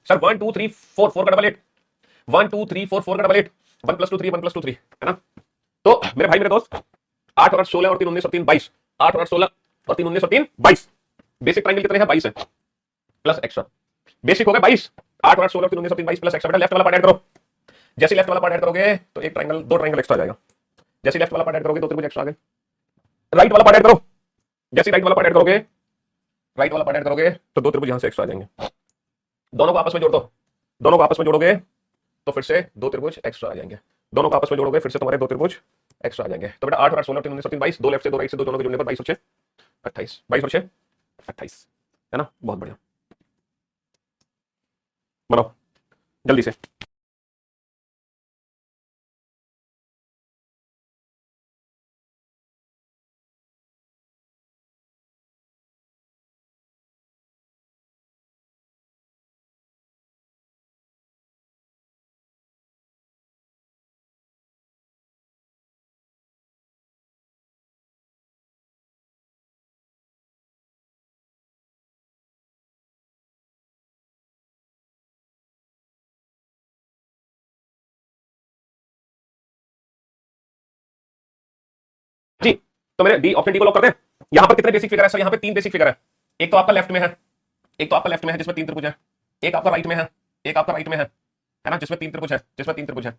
Sir 1 2 3 4 4 का double 8, 1 2 3 4 4 का double 8, 1 + 2 3 1 + 2 3, है ना। तो मेरे भाई मेरे दोस्त 8 और 8 16 और 3 19 और 3 22, 8 और 8 16 और 3 19 और 3 22। बेसिक ट्राइंगल कितने हैं? 22 है प्लस एक्स्ट्रा। बेसिक हो गए 22, 8 और 8 16 और 3 19 और 3 22 प्लस एक्स्ट्रा। बेटा लेफ्ट वाला पार्ट ऐड करो। जैसे लेफ्ट वाला पार्ट ऐड करोगे तो एक ट्राइंगल, दो ट्राइंगल एक्स्ट्रा आ जाएगा। जैसे लेफ्ट वाला पार्ट ऐड करोगे तो त्रिभुज एक्स्ट्रा आ गए। राइट वाला पार्ट ऐड करो। जैसे राइट वाला पार्ट ऐड करोगे, राइट वाला पार्ट ऐड करोगे तो दो त्रिभुज यहां से एक्स्ट्रा आ जाएंगे। दोनों को आपस में जोड़ दो। दोनों को आपस में जोड़ोगे तो फिर से दो त्रिभुज एक्स्ट्रा आ जाएंगे। दोनों को आपस में जोड़ोगे फिर से तुम्हारे दो त्रिभुज एक्स्ट्रा आ जाएंगे। तो बेटा 8 और 8 16 3 19 और 3 22, दो लेफ्ट से दो राइट से, दो दोनों के जुड़ने पर 22 और 6 28, 22 और 6 28, है ना। बहुत बढ़िया, बनाओ जल्दी से। जी, तो मेरे डी ऑप्शन डी को लॉक कर दें। यहां पर कितने बेसिक फिगर है सर? यहां पे तीन बेसिक फिगर है। एक तो आपका लेफ्ट में है, एक तो आपका लेफ्ट में है जिसमें तीन त्रिभुज है, एक आपका राइट में है, एक आपका राइट में है ना, जिसमें तीन त्रिभुज है, जिसमें तीन त्रिभुज है।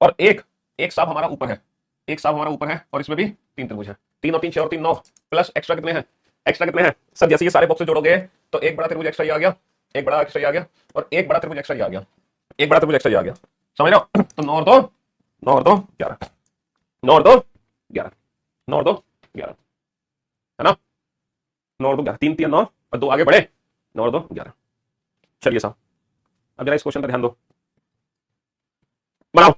और एक एक साफ हमारा ऊपर है, एक साफ हमारा ऊपर है और इसमें भी तीन त्रिभुज है। 3 और 3 6 और 3 9 प्लस एक्स्ट्रा कितने हैं? एक्स्ट्रा कितने हैं सर? जैसे ये सारे बॉक्सेस जोड़ोगे तो एक बड़ा त्रिभुज एक्स्ट्रा आ गया, एक बड़ा एक्स्ट्रा आ गया और एक बड़ा त्रिभुज एक्स्ट्रा आ गया, एक बड़ा त्रिभुज एक्स्ट्रा आ गया। समझ रहे हो? तो 9 और 2 9 और 2 11, 9 और 2 11, 9 और 2 11, है ना। 9 और 2 11, 3 3 9 और 2 आगे बढ़े, 9 और 2 11। चलिए साहब, अब जरा इस क्वेश्चन पर ध्यान दो, बनाओ।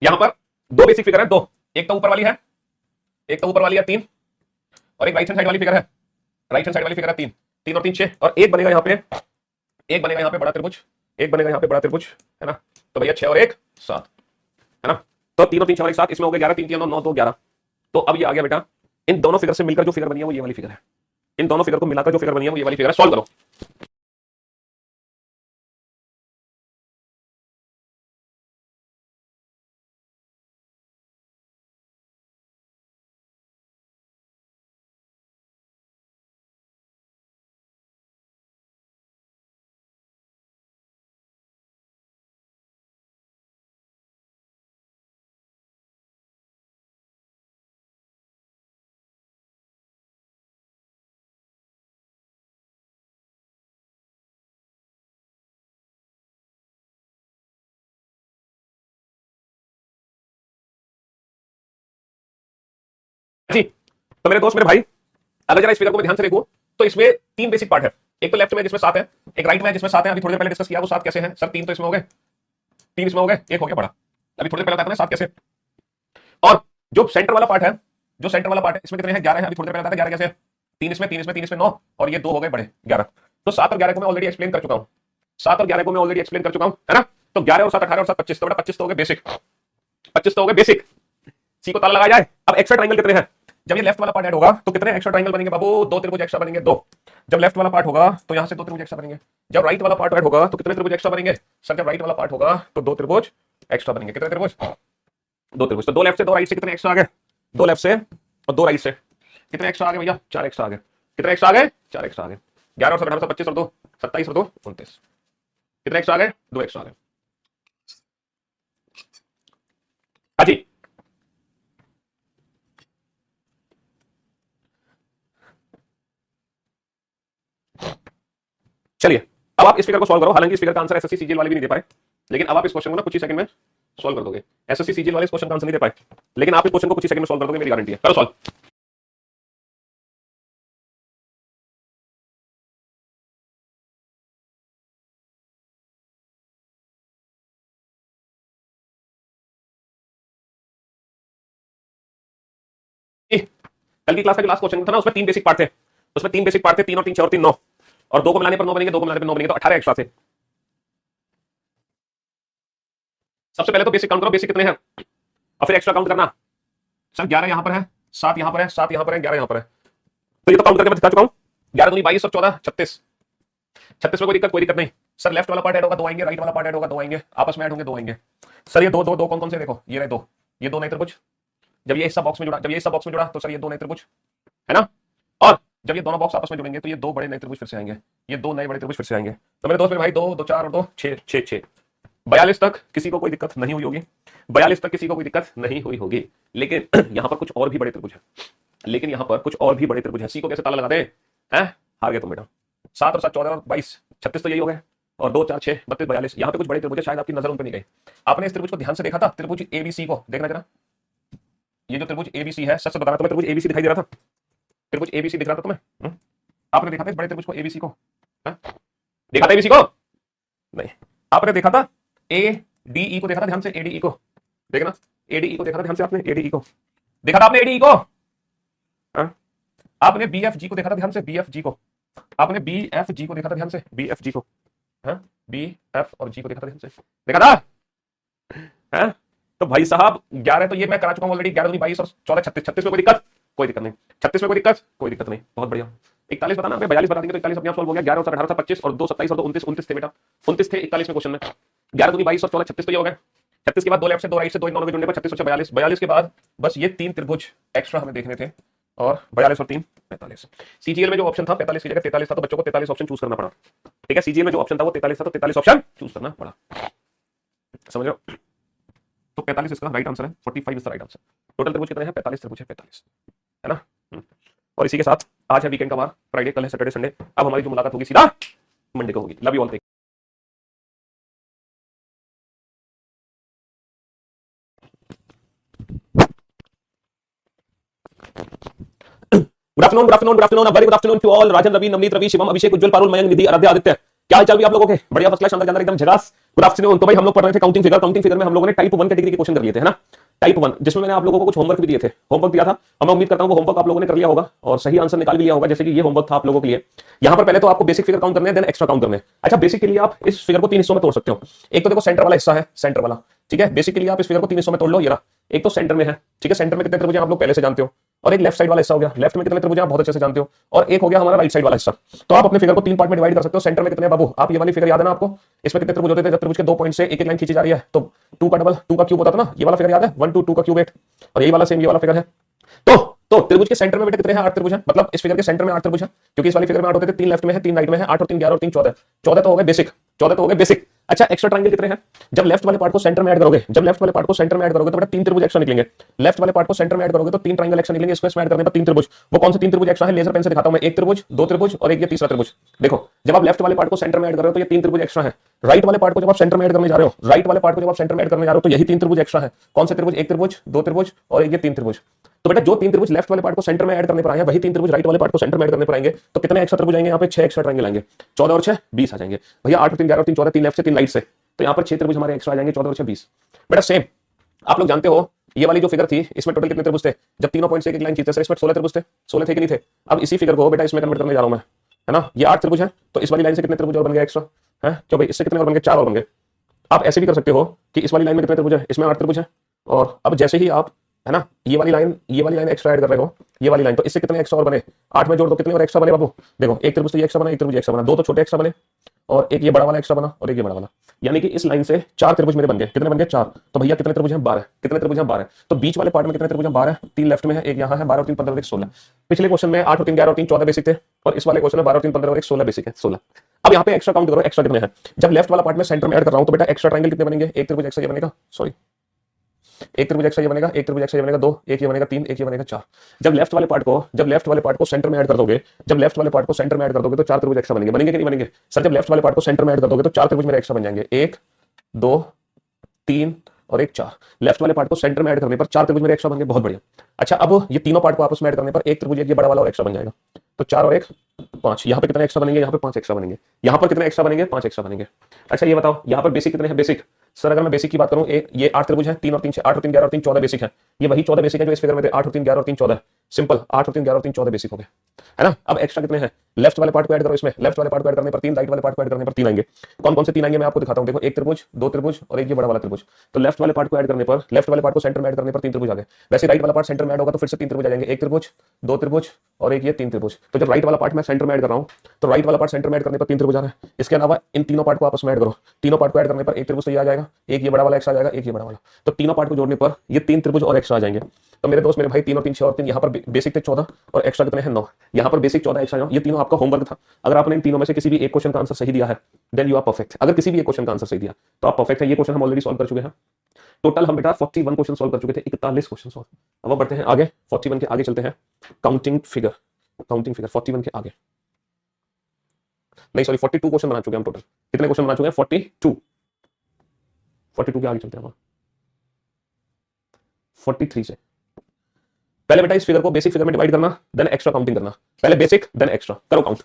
यहां पर दो बेसिक फिगर है, दो। एक तो ऊपर वाली है, एक तो ऊपर वाली है 3, और एक राइट हैंड साइड वाली फिगर है, राइट हैंड साइड वाली फिगर है 3, 3 और 3 6, और एक बनेगा यहाँ पे, एक बनेगा यहाँ पे बड़ा त्रिभुज, एक बनेगा यहाँ पे बड़ा त्रिभुज, है ना। तो भैया 6 और 1 7, है ना। तो 3 और 3 6 और 1 7, इसमें हो गया 11, 3 3 9 9 2 11। तो अब ये आ गया बेटा, इन दोनों फिगर से मिलकर जो फिगर बनी है वो ये वाली फिगर है। इन दोनों फिगर को मिलाकर जो फिगर बनी है वो ये वाली फिगर है। सॉल्व करो। जी, तो मेरे दोस्त मेरे भाई, अगर जरा इस फिगर को मैं ध्यान से देखूं तो इसमें तीन बेसिक पार्ट है। एक तो लेफ्ट में जिसमें 7 है, एक राइट में है जिसमें 7 है। अभी थोड़ी देर पहले डिस्कस किया वो 7 कैसे हैं सर? 3 तो इसमें हो गए, 3 इसमें हो गए, एक हो गया बड़ा। अभी थोड़ी देर पहले बताया था ना 7 कैसे। और जो सेंटर वाला पार्ट है, जो सेंटर वाला पार्ट है इसमें कितने हैं? 11 है। अभी थोड़ी देर पहले बताया 11 कैसे है? 3 इसमें, 3 इसमें, 3 इसमें 9, और ये दो हो गए बड़े 11। तो 7 और 11 को मैं ऑलरेडी एक्सप्लेन कर चुका हूं, 7 और 11 को मैं ऑलरेडी एक्सप्लेन कर चुका हूं, है ना। तो 11 और 7 18 और 7 25, तो बेटा 25 तो हो गए बेसिक, 25 तो हो गए बेसिक। सी को ताला लगाया जाए। अब एक्स्ट्रा ट्रायंगल कितने हैं? जब ये लेफ्ट वाला पार्ट ऐड होगा तो कितने एक्स्ट्रा ट्रायंगल बनेंगे बाबू? दो त्रिभुज एक्स्ट्रा बनेंगे, दो। जब लेफ्ट वाला पार्ट होगा तो यहां से दो त्रिभुज एक्स्ट्रा बनेंगे। जब राइट वाला पार्ट ऐड होगा तो कितने त्रिभुज एक्स्ट्रा बनेंगे सर? जब राइट वाला पार्ट होगा तो दो त्रिभुज एक्स्ट्रा बनेंगे। कितने त्रिभुज? दो त्रिभुज। तो दो लेफ्ट से दो राइट से कितने एक्स्ट्रा आ गए? दो लेफ्ट से और दो राइट से कितने एक्स्ट्रा आ गए भैया? चार एक्स्ट्रा आ गए। कितने एक्स्ट्रा आ गए? चार एक्स्ट्रा आ गए। 11 और 18 से 25 और 2 27 और 2 29, कितने एक्स्ट्रा आ गए? दो एक्स्ट्रा आ गए। हाँ जी, चलिए अब आप इस फिगर को सॉल्व करो। हालांकि इस फिगर का आंसर एसएससी सीजीएल वाले भी नहीं दे पाए, लेकिन अब आप इस क्वेश्चन को ना कुछ ही सेकंड में सॉल्व कर दोगे। एसएससी सीजीएल वाले इस क्वेश्चन का आंसर नहीं दे पाए, लेकिन आप इस क्वेश्चन को कुछ ही सेकंड में सॉल्व कर दोगे, मेरी गारंटी है। करो सॉल्व। कल की क्लास का जो लास्ट क्वेश्चन था ना, उसमें 3 बेसिक पार्ट थे, उसमें 3 बेसिक पार्ट थे, 3 और 3 6 और 3 9, और 2 को मिलाने पर 9 बनेंगे, 2 को मिलाने पर 9 बनेंगे, तो 18 एक्स्ट्रा थे। सबसे पहले तो बेसिक काउंट करो, बेसिक कितने हैं, और फिर एक्स्ट्रा काउंट करना। सर 11 यहां पर है, 7 यहां पर है, 7 यहां पर है, 11 यहां पर है, तो ये तो काउंट करके मैं दिखा चुका हूं। 11 दूनी 22 और 14 36, 36 में कोई दिक्कत नहीं। सर लेफ्ट वाला पार्ट ऐड होगा 2 आएंगे, राइट वाला पार्ट ऐड होगा 2 आएंगे, आपस में ऐड होंगे 2 आएंगे। सर ये दो दो दो कौन कौन से, देखो ये रहे 2, ये 2 नए त्रिभुज, जब ये हिस्सा बॉक्स में जुड़ा, जब ये हिस्सा बॉक्स में जुड़ा तो सर ये 2 नए त्रिभुज है ना, और जब ये दोनों बॉक्स आपस में जुड़ेंगे तो ये 2 बड़े नए त्रिभुज फिर से आएंगे, ये 2 नए बड़े त्रिभुज फिर से आएंगे। तो मेरे दोस्त मेरे भाई 2 2 4 और 2 6 6 6, 42 तक किसी को कोई दिक्कत नहीं हुई होगी, 42 तक किसी को कोई दिक्कत नहीं हुई होगी। लेकिन यहां पर कुछ और भी बड़े त्रिभुज है, लेकिन यहां पर कुछ और भी बड़े त्रिभुज है। सी को कैसे ताला लगा दे, हैं हार गए तुम बेटा। 7 और 7 14 और 22 36 तो यही हो गए, और 2 4 6 32 42, यहां पे कुछ बड़े त्रिभुज है, शायद आपकी नजर उन पे नहीं गई। आपने इस त्रिभुज को ध्यान से देखा था, त्रिभुज एबीसी को देखना जरा, ये जो त्रिभुज एबीसी है, सच से बताना, तुम्हें त्रिभुज एबीसी दिखाई दे रहा था, त्रिभुज एबीसी दिख रहा था तुम्हें? आपने देखा था इस बड़े त्रिभुज को एबीसी को? देखा था एबीसी को? नहीं। आपने देखा था एडीई को, देखा था ध्यान से एडीई को, देखना एडीई को देखा था ध्यान से आपने, एडीई को देखा था आपने, एडीई को? आपने बीएफजी को देखा था ध्यान से, बीएफजी को आपने, बीएफजी को देखा था ध्यान से, बीएफजी को, बीएफ और जी को देखा था ध्यान से, देखा था? तो भाई साहब 11 तो ये मैं करा चुका हूं ऑलरेडी, 11 दूनी 22 और 14 36, 36 में कोई दिक्कत? कोई दिक्कत नहीं। 36 में कोई दिक्कत? कोई दिक्कत नहीं, बहुत बढ़िया। 41 बताना, 42 बता देंगे तो 41 अपने आप सॉल्व हो गया। 11 और 18 था 25, और 2 27 और 2 29, 29 थे बेटा, 29 थे 41 में क्वेश्चन में। 11 दूनी 22 और 14 36 तो ये हो गया। 36 के बाद 2 लेफ्ट से 2 राइट से 2 इन दोनों के जुड़ने पर 36 और 42, 42 के बाद बस ये 3 त्रिभुज एक्स्ट्रा हमें देखने थे, और 42 और 3 45। सीजीएल में जो ऑप्शन था 45 की जगह 43 था, तो बच्चों को 43 ऑप्शन चूज करना पड़ा। ठीक है, सीजीएल में जो ऑप्शन था वो 43 था, तो 43 ऑप्शन चूज करना पड़ा, समझ रहे हो? तो 45 इसका राइट आंसर है, 45 is the right answer. Total त्रिभुज कितने हैं? 45 त्रिभुज है, 45 है ना। और इसी के साथ आज है वीकेंड का वार, फ्राइडे, कल है सैटरडे संडे। अब हमारी जो मुलाकात होगी सीधा मंडे को होगी। Love you all. Good afternoon, good afternoon, good afternoon, very good afternoon to all. Rajan, Ravi, Navneet, Ravi, Shivam, Abhishek, Ujjwal, Parul, Mayank, Nidhi, Aaradhya, Aditya, क्या हाल चाल भी आप लोगों के? बढ़िया, फर्स्ट क्लास, शानदार, जानदार, एकदम झकास। Good afternoon. तो भाई हम लोग पढ़ रहे थे काउंटिंग फिगर। काउंटिंग फिगर में हम लोगों ने टाइप 1 कैटेगरी के क्वेश्चन कर लिए थे, है ना, टाइप 1, जिसमें मैंने आप लोगों को कुछ होमवर्क भी दिए थे, होमवर्क दिया था, और मैं उम्मीद करता हूं वो होमवर्क आप लोगों ने कर लिया होगा और सही आंसर निकाल भी लिया होगा। जैसे कि ये होमवर्क था आप लोगों के लिए। यहां पर पहले तो आपको बेसिक फिगर काउंट करने हैं, देन एक्स्ट्रा काउंट करने हैं। अच्छा, बेसिक के लिए आप इस फिगर को 3 हिस्सों में तोड़ सकते हो। एक तो देखो सेंटर वाला हिस्सा है, सेंटर वाला, ठीक है। बेसिक के लिए आप इस फिगर को 3 हिस्सों में तोड़ लो, ये रहा। एक तो सेंटर में है, ठीक है, सेंटर में कितने त्रिभुज हैं आप लोग पहले से जानते हो, और एक लेफ्ट साइड वाला हिस्सा हो गया, लेफ्ट में कितने त्रिभुज हैं आप बहुत अच्छे से जानते हो, और एक हो गया हमारा राइट साइड वाला हिस्सा। तो आप अपने फिगर को 3 पार्ट में डिवाइड कर सकते हो। सेंटर में कितने बाबू, आप ये वाली फिगर याद है ना आपको, इसमें कितने त्रिभुज होते थे? जब त्रिभुज के 2 पॉइंट से एक एक लाइन खींची जा रही है तो 2 का डबल, 2 का क्यूब होता था ना, ये वाला फिगर याद है, 1 2 2 का क्यूब 8, और यही वाला सेम ये वाला फिगर है। तो त्रिभुज के सेंटर में बेटे कितने हैं? 8 त्रिभुज हैं, मतलब इस फिगर के सेंटर में 8 त्रिभुज हैं, क्योंकि इस वाली फिगर में 8 होते थे, 3 लेफ्ट में है, 3 राइट में है, 8 और 3 11 और 3 14, 14 तो हो गए बेसिक, 14 तो हो गए बेसिक। अच्छा, एक्स्ट्रा ट्रायंगल कितने हैं? जब लेफ्ट वाले पार्ट को सेंटर में ऐड करोगे, जब लेफ्ट वाले पार्ट को सेंटर में ऐड करोगे तो बेटा 3 त्रिभुज एक्स्ट्रा निकलेंगे। लेफ्ट वाले पार्ट को सेंटर में ऐड करोगे तो 3 ट्रायंगल एक्स्ट्रा निकलेंगे, इसको इसमें ऐड करने पर 3 त्रिभुज। वो कौन से 3 त्रिभुज एक्स्ट्रा है? लेजर पेन से दिखाता हूं मैं। 1 त्रिभुज, 2 त्रिभुज और एक ये तीसरा त्रिभुज। देखो, जब आप लेफ्ट वाले पार्ट को सेंटर में ऐड कर रहे हो तो ये 3 त्रिभुज एक्स्ट्रा है। राइट वाले पार्ट को जब आप सेंटर में ऐड करने जा रहे हो, राइट वाले पार्ट को जब आप सेंटर में ऐड करने जा रहे हो तो यही 3 त्रिभुज एक्स्ट्रा है। कौन से त्रिभुज? 1 त्रिभुज, 2 त्रिभुज और एक ये 3 त्रिभुज। तो बेटा जो 3 त्रिभुज लेफ्ट वाले पार्ट को सेंटर में ऐड करने पर आए हैं, वही 3 त्रिभुज राइट वाले पार्ट को सेंटर में ऐड करने पर आएंगे। तो कितने एक्स्ट्रा त्रिभुज आएंगे यहाँ पे? 6 एक्स्ट्रा ट्रायंगल आएंगे। 14 और 6 20 आ जाएंगे भैया। 8 और 3 11 और 3 14, 3 लेफ्ट से 3 राइट से, तो यहाँ पर 6 त्रिभुज हमारे एक्स्ट्रा आ जाएंगे। 14 और 6 20। बेटा सेम आप लोग जानते हो ये वाली जो फिगर थी इसमें टोटल कितने त्रिभुज थे? जब तीनों पॉइंट से एक लाइन खींचते, इसमें 16 त्रिभुज थे, 16 थे कि नहीं थे? अब इसी फिगर को बेटा इसमें कन्वर्ट करने जा रहा हूं मैं, है ना। ये 8 त्रिभुज है, तो इस वाली लाइन से कितने त्रिभुज और बन गए एक्स्ट्रा? है क्यों भाई, इससे कितने और बन गए? 4 और बन गए। आप ऐसे भी कर सकते हो कि इस वाली लाइन में कितने त्रिभुज है? इसमें 8 त्रिभुज है, और अब जैसे ही आप, है ना, ये वाली लाइन एक्स्ट्रा ऐड कर रहे हो, ये वाली लाइन, तो इससे कितने एक्स्ट्रा और बने? 8 में जोड़ दो, कितने और एक्स्ट्रा बने बाबू? देखो, एक त्रिभुज तो ये एक्स्ट्रा बना, एक त्रिभुज एक्स्ट्रा बना, 2 तो छोटे एक्स्ट्रा बने, और एक ये बड़ा वाला एक्स्ट्रा बना, और एक ये बड़ा वाला। यानी कि इस लाइन से 4 त्रिभुज मेरे बन गए। कितने बन गए? 4। तो भैया कितने त्रिभुज हैं? 12। कितने त्रिभुज हैं? 12। तो बीच वाले पार्ट में कितने त्रिभुज हैं? 12। 3 लेफ्ट में है, एक यहाँ है, 12 और 3 15 और 1 16। पिछले क्वेश्चन में 8 और 3 11 और 3 14 बेसिक थे, और इस वाले क्वेश्चन में 12 और 3 15 और 1 16 बेसिक है, 16। अब यहाँ पे एक्स्ट्रा काउंट करो, एक्स्ट्रा कितने हैं? जब लेफ्ट वाला पार्ट में सेंटर में ऐड कर रहा हूं तो बेटा एक्स्ट्रा ट्रायंगल कितने बनेंगे? एक त्रिभुज एक्स्ट्रा ये बनेगा, सॉरी, एक त्रिभुज एक्स्ट्रा ये बनेगा, एक त्रिभुज एक्स्ट्रा ये बनेगा, 2, एक ये बनेगा, 3, एक ये बनेगा, 4। जब लेफ्ट वाले पार्ट को सेंटर में ऐड कर दोगे, जब लेफ्ट वाले पार्ट को सेंटर में ऐड कर दोगे तो 4 त्रिभुज एक्स्ट्रा बनेंगे। बनेंगे कि नहीं बनेंगे? सर जब लेफ्ट वाले पार्ट को सेंटर में ऐड कर दोगे तो 4 त्रिभुज मेरे एक्स्ट्रा बन जाएंगे, 1 2 3 और 1 4। लेफ्ट वाले पार्ट को सेंटर में ऐड करने पर 4 त्रिभुज मेरे एक्स्ट्रा बन गए, बहुत बढ़िया। अच्छा, अब ये तीनों पार्ट को आपस में ऐड करने पर एक त्रिभुज, एक ये बड़ा वाला और एक्स्ट्रा बन जाएगा, तो 4 और 1 5। यहाँ पे कितने एक्स्ट्रा बनेंगे? यहाँ पे 5 एक्स्ट्रा बनेंगे। यहाँ पर कितने एक्स्ट्रा बनेंगे? 5 एक्स्ट्रा बनेंगे। अच्छा ये बताओ, यहाँ पर बेसिक कितने हैं? बेसिक सर अगर मैं बेसिक की बात करूं, ये 8 त्रिभुज है, 3 और 3 6, 8 और 3 11 और 3 14 बेसिक है। ये वही 14 बेसिक है जो इस फिगर में थे, 8 और 3 11 और 3 14। सिंपल, 8 और 3 11 और 3 14 बेसिक हो गए, है ना। अब एक्स्ट्रा कितने हैं, लेफ्ट वाले पार्ट को ऐड करो, इसमें लेफ्ट वाले पार्ट को ऐड करने पर 3, राइट वाले पार्ट को ऐड करने पर 3 आएंगे। कौन कौन से 3 आएंगे मैं आपको दिखाता हूं। देखो, एक त्रिभुज, दो त्रिभुज और एक ये बड़ा वाला त्रिभुज। तो लेफ्ट वाले पार्ट को ऐड करने पर, लेफ्ट वाले पार्ट को सेंटर में ऐड करने पर 3 त्रिभुज आ गए। वैसे राइट वाला पार्ट सेंटर में ऐड होगा तो फिर से 3 त्रिभुज आ जाएंगे, एक त्रिभुज, दो त्रिभुज और एक ये 3 त्रिभुज। तो जब राइट वाला पार्ट मैं सेंटर में ऐड कर रहा हूं, तो राइट वाला पार्ट सेंटर में ऐड करने पर 3 त्रिभुज आ रहे हैं। इसके अलावा इन तीनों पार्ट को आपस में ऐड करो, तीनों पार्ट को ऐड करने पर एक त्रिभुज तो ये आ जाएगा, एक ये बड़ा वाला एक्स्ट्रा आ जाएगा, एक ये बड़ा वाला। तो तीनों पार्ट को जोड़ने पर ये 3 त्रिभुज और एक्स्ट्रा आ जाएंगे। तो मेरे दोस्त, मेरे भाई, 3 और 3 6 और 3, यहाँ पर बेसिक थे 14 और एक्स्ट्रा कितने हैं 9। यहाँ पर बेसिक 14 एक्स्ट्रा 9। ये तीनों आपका होमवर्क था। अगर आपने इन तीनों में से किसी भी एक क्वेश्चन का आंसर सही दिया है, देन यू आर परफेक्ट। अगर किसी भी एक क्वेश्चन का आंसर सही दिया तो आप परफेक्ट है। ये क्वेश्चन हम ऑलरेडी सॉल्व कर चुके हैं। टोटल हम बेटा 41 क्वेश्चन सॉल्व कर चुके थे, 41 क्वेश्चन सॉल्व। अब बढ़ते हैं आगे, 41 के आगे चलते हैं। काउंटिंग फिगर, 41 के आगे, नहीं सॉरी, 42 क्वेश्चन बना चुके हैं हम टोटल। कितने क्वेश्चन बना चुके हैं, 42। 42 के आगे चलते हैं हम 43 से। पहले बेटा इस फिगर को बेसिक फिगर में डिवाइड करना, देन एक्स्ट्रा काउंटिंग करना। पहले बेसिक देन एक्स्ट्रा, करो काउंट।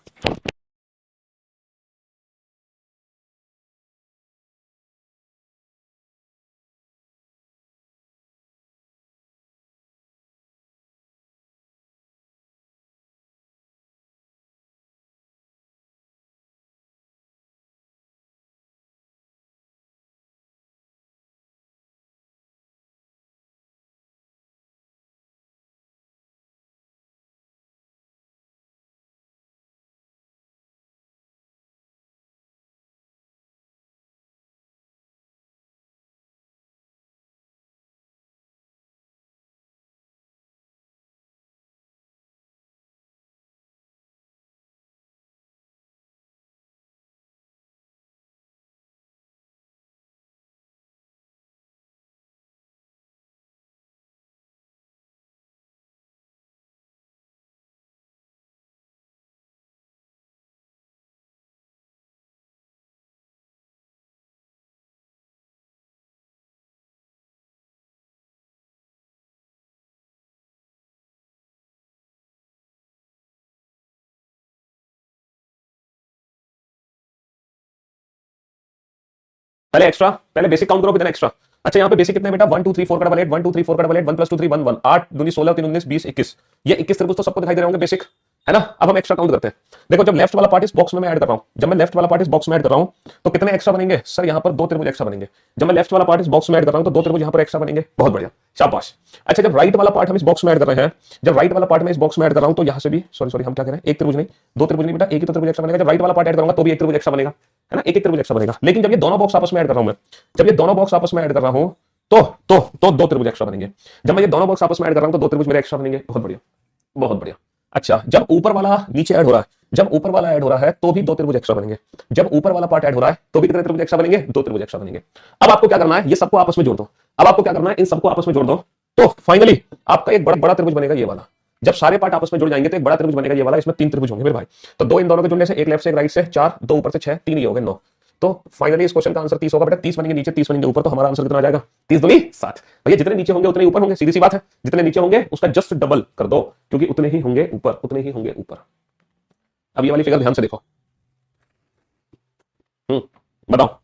पहले एक्स्ट्रा, पहले बेसिक काउंट करो फिर एक्स्ट्रा। अच्छा, यहाँ पे बेसिक कितने बेटा, 1 2 3 4 का डबल 8, 1 2 3 4 का डबल 8, 1 + 2 3 1 1, 8 दूनी 16, 3 19 20 21। ये 21 त्रिभुज तो सबको दिखाई दे रहे होंगे बेसिक, है ना। अब हम एक्स्ट्रा काउंट करते हैं। देखो, जब लेफ्ट वाला पार्ट इस बॉक्स में मैं ऐड कर रहा हूं, जब मैं लेफ्ट वाला पार्ट इस बॉक्स में ऐड कर रहा हूं तो कितने एक्स्ट्रा बनेंगे सर, यहाँ पर 2 त्रिभुज एक्स्ट्रा बनेंगे। जब मैं लेफ्ट वाला पार्ट इस बॉक्स में ऐड कर रहा हूं तो 2 त्रिभुज यहाँ पर एक्स्ट्रा बनेंगे। बहुत बढ़िया, शाबाश। अच्छा, जब राइट वाला पार्ट हम इस बॉक्स में ऐड कर रहे हैं, जब राइट वाला पार्ट में इस बॉक्स में ऐड कर रहा हूं तो यहाँ से भी, सॉरी सॉरी, हम क्या कह रहे हैं, एक त्रिभुज नहीं, 2 त्रिभुज नहीं बेटा, एक ही तो त्रिभुज एक्स्ट्रा बनेगा। जब राइट वाला पार्ट ऐड करूंगा तो भी एक त्रिभुज एक्स्ट्रा बनेगा, है ना, एक एक त्रिभुज एक्स्ट्रा बनेगा। लेकिन जब ये दोनों बॉक्स आपस में ऐड कर रहा हूं मैं, जब ये दोनों बॉक्स आपस में ऐड कर रहा हूं तो 2 त्रिभुज एक्स्ट्रा बनेंगे। जब मैं ये दोनों बॉक्स आपस में ऐड कर रहा हूं तो 2 त्रिभुज मेरे एक्स्ट्रा बनेंगे। बहुत बढ़िया, बहुत बढ़िया। अच्छा, जब ऊपर वाला नीचे ऐड हो रहा है, जब ऊपर वाला ऐड हो रहा है तो भी 2 त्रिभुज एक्स्ट्रा बनेंगे। जब ऊपर वाला पार्ट ऐड हो रहा है तो भी कितने त्रिभुज एक्स्ट्रा बनेंगे, 2 त्रिभुज एक्स्ट्रा बनेंगे। अब आपको क्या करना है, ये सबको आपस में जोड़ दो। अब आपको क्या करना है, इन सबको आपस में जोड़ दो, तो फाइनली आपका एक बड़ा बड़ा त्रिभुज बनेगा ये वाला। जब सारे पार्ट आपस में जुड़ जाएंगे तो एक बड़ा त्रिभुज बनेगा ये वाला। इसमें 3 त्रिभुज होंगे मेरे भाई। तो 2 इन दोनों के जुड़ने से, एक लेफ्ट से एक राइट से 4, 2 ऊपर से 6, 3 ये हो गए 9। तो फाइनली इस क्वेश्चन का आंसर 30 होगा बेटा। 30 बनेंगे नीचे, 30 बनेंगे ऊपर, तो हमारा आंसर कितना आ जाएगा, 30 दूनी 60। भैया जितने नीचे होंगे उतने ऊपर होंगे, सीधी सी बात है। जितने नीचे होंगे उसका जस्ट डबल कर दो, क्योंकि उतने ही होंगे ऊपर, उतने ही होंगे ऊपर। अब ये वाली फिगर ध्यान से देखो। बताओ।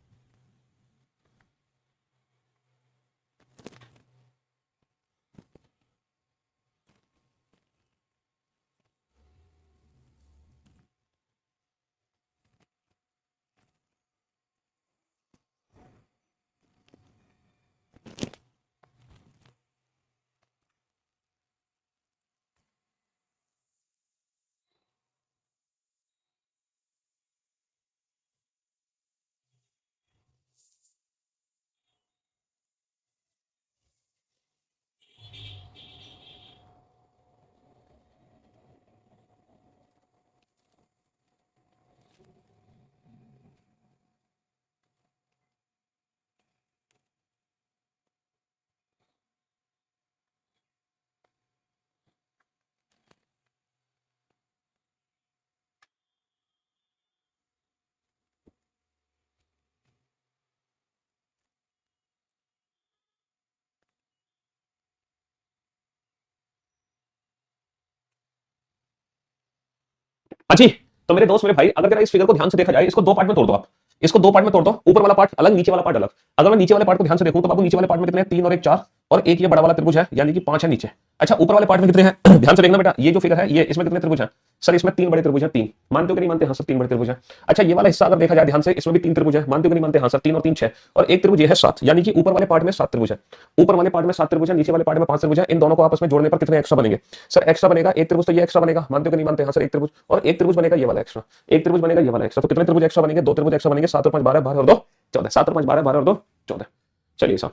हाँ जी, तो मेरे दोस्त मेरे भाई, अगर जरा इस फिगर को ध्यान से देखा जाए, इसको दो पार्ट में तोड़ दो आप, इसको दो पार्ट में तोड़ दो, ऊपर वाला पार्ट अलग, नीचे वाला पार्ट अलग। अगर मैं नीचे वाले पार्ट को ध्यान से देखूं तो बाबू नीचे वाले पार्ट में कितने हैं, 3 और 1 4, और एक ये बड़ा वाला त्रिभुज है, यानी कि 5 है नीचे। अच्छा, ऊपर वाले पार्ट में कितने हैं ध्यान से देखना बेटा, ये जो फिगर है ये, इसमें कितने त्रिभुज हैं सर, इसमें 3 बड़े त्रिभुज हैं, 3 मानते हो कि नहीं मानते, हाँ सर 3 बड़े त्रिभुज हैं। अच्छा, ये वाला हिस्सा अगर देखा जाए ध्यान से, इसमें भी 3 त्रिभुज है, मानते हो कि नहीं मानते, हाँ सर 3 और 3 6, और एक त्रिभुज ये है 7, यानी कि ऊपर वाले पार्ट में 7 त्रिभुज है, ऊपर वाले पार्ट में 7 त्रिभुज है, नीचे वाले पार्ट में 5 त्रिभुज है। इन दोनों को आपस में जोड़ने पर कितने एक्स्ट्रा बनेंगे सर, एक्स्ट्रा बनेगा एक त्रिभुज, तो ये एक्स्ट्रा बनेगा, मानते हो कि नहीं मानते, हाँ सर एक त्रिभुज, और एक त्रिभुज बनेगा ये वाला एक्स्ट्रा, एक त्रिभुज बनेगा ये वाला एक्स्ट्रा, तो कितने त्रिभुज एक्स्ट्रा बनेंगे, 2 त्रिभुज एक्स्ट्रा बनेंगे, 7 और 5 12, 12 और 2 14, 7 और 5 12, 12 और 2 14। चलिए साहब,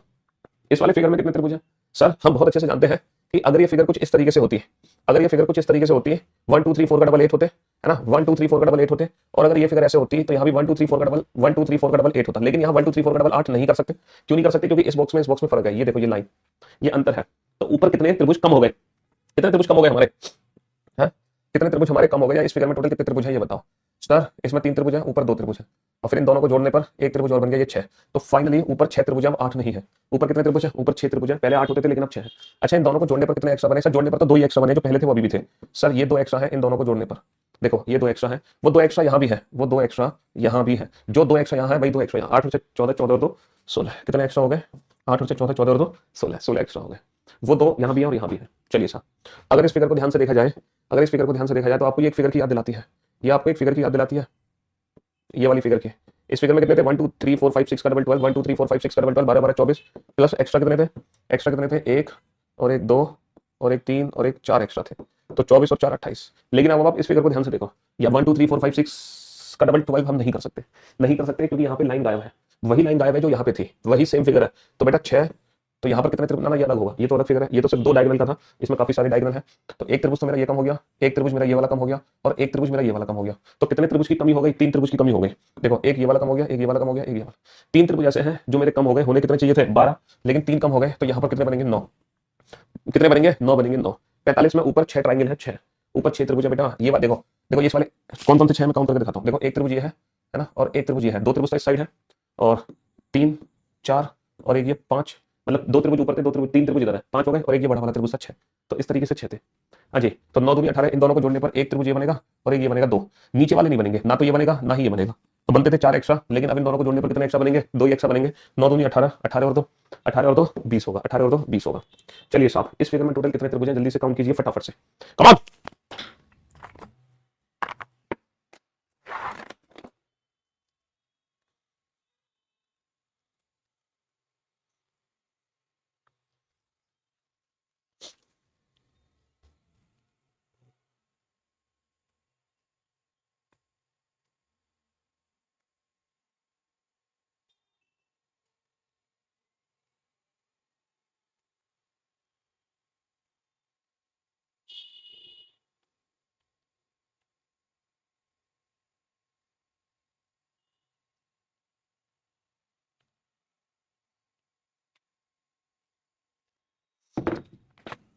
इस वाले फिगर में कितने त्रिभुज है सर, हम बहुत अच्छे से जानते हैं कि अगर ये फिगर कुछ इस तरीके से होती है, अगर ये फिगर कुछ इस तरीके से होती है, 1 2 3 4 का डबल 8 होते है ना, 1 2 3 4 का डबल 8 होते, और अगर ये फिगर ऐसे होती है तो यहाँ भी 1 2 3 4 का डबल 1 2 3 4 का डबल 8 होता, लेकिन यहाँ 1 2 3 4 का डबल 8 नहीं कर सकते। क्यों नहीं कर सकते, क्योंकि इस बॉक्स में फर्क है, ये देखो ये लाइन, ये अंतर है। तो ऊपर कितने त्रिभुज कम हो गए, कितने त्रिभुज कम हो गए हमारे, हैं कितने त्रिभुज हमारे कम हो गए, या इस फिगर में टोटल कितने त्रिभुज है ये बताओ सर। इसमें 3 त्रिभुज है, ऊपर 2 त्रिभुज है, और फिर इन दोनों को जोड़ने पर एक त्रिभुज और बन गया, ये 6। तो फाइनली ऊपर 6 त्रिभुज है, अब 8 नहीं है। ऊपर कितने त्रिभुज है, ऊपर 6 त्रिभुज है, पहले 8 होते थे लेकिन अब 6 है। अच्छा, इन दोनों को जोड़ने पर कितने एक्स्ट्रा बने सर, जोड़ने पर तो 2 ही एक्स्ट्रा बने, जो पहले थे वो अभी भी थे सर, ये 2 एक्स्ट्रा है इन दोनों को जोड़ने पर, देखो ये 2 एक्स्ट्रा है, वो 2 एक्स्ट्रा यहाँ भी है, वो 2 एक्स्ट्रा यहाँ भी है, जो 2 एक्स्ट्रा यहाँ है वही 2 एक्स्ट्रा यहाँ, 8 और 14, 14 और 2 16, कितने एक्स्ट्रा हो गए, 8 और 14, 14 और 2 16, 16 एक्स्ट्रा हो गए, वो 2 यहाँ भी है और यहाँ भी है। चलिए साहब, अगर इस फिगर को ध्यान से देखा जाए, अगर इस फिगर को ध्यान से देखा जाए तो आपको ये एक फिगर की याद दिलाती है, ये आपको एक फिगर की याद दिलाती है, ये वाली फिगर की। इस फिगर में कितने थे, 1 2 3 4 5 6 का डबल 12, 1 2 3 4 5 6 का डबल 12, 12 12 24, प्लस एक्स्ट्रा कितने थे, एक्स्ट्रा कितने थे, एक और एक 2 और एक 3 और एक 4 एक्स्ट्रा थे, तो 24 और 4 28। लेकिन अब आप इस फिगर को ध्यान से देखो, या 1 2 3 4 5 6 का डबल 12 हम नहीं कर सकते, नहीं कर सकते, क्योंकि यहाँ पे लाइन गायब है, वही लाइन गायब है जो यहाँ पे थी, वही सेम फिगर है। तो बेटा 6, तो यहाँ पर कितने त्रिभुज, ना ये अलग होगा, ये तो अलग फिगर है, ये तो सिर्फ 2 डायगोनल का था, इसमें काफी सारे डायगोनल है। तो एक त्रिभुज तो मेरा ये कम हो गया, एक त्रिभुज मेरा ये वाला कम हो गया, और एक त्रिभुज मेरा ये वाला कम हो गया। तो कितने त्रिभुज की कमी हो गई, 3 त्रिभुज की कमी हो गई। देखो, एक ये वाला कम हो गया, एक ये वाला कम हो गया, एक ये वाला, 3 त्रिभुज ऐसे हैं जो मेरे कम हो गए, होने कितने चाहिए थे 12, लेकिन 3 कम हो गए, तो यहाँ पर कितने बनेंगे 9, कितने बनेंगे 9 बनेंगे, 9 45 में ऊपर 6 ट्राइंगल है, 6 ऊपर 6 त्रिभुज है बेटा। ये बात देखो, देखो ये वाले कौन कौन से 6 मैं काउंट करके दिखाता हूँ। देखो, एक त्रिभुज ये है ना, और एक त्रिभुज ये है, 2 त्रिभुज इस साइड है, और 3 4 और एक ये 5, मतलब 2 त्रिभुज ऊपर थे, 2 त्रिभुज, 3 त्रिभुज इधर है, 5 हो गए, और एक ये बड़ा वाला त्रिभुज 6, तो इस तरीके से 6 थे। हाँ जी, तो 9 दूनी 18, इन दोनों को जोड़ने पर एक त्रिभुज ये बनेगा और एक ये बनेगा 2, नीचे वाले नहीं बनेंगे, ना तो ये बनेगा ना ही ये बनेगा, तो बनते थे 4 एक्स्ट्रा, लेकिन अब इन दोनों को जोड़ने पर कितने एक्स्ट्रा बनेंगे, 2 ही एक्स्ट्रा बनेंगे। 9 दूनी 18, 18 और 2 18 और 2 20 होगा, 18 और 2 20 होगा। चलिए साहब, इस फिगर में टोटल कितने त्रिभुज हैं, जल्दी से काउंट कीजिए फटाफट से, कम ऑन।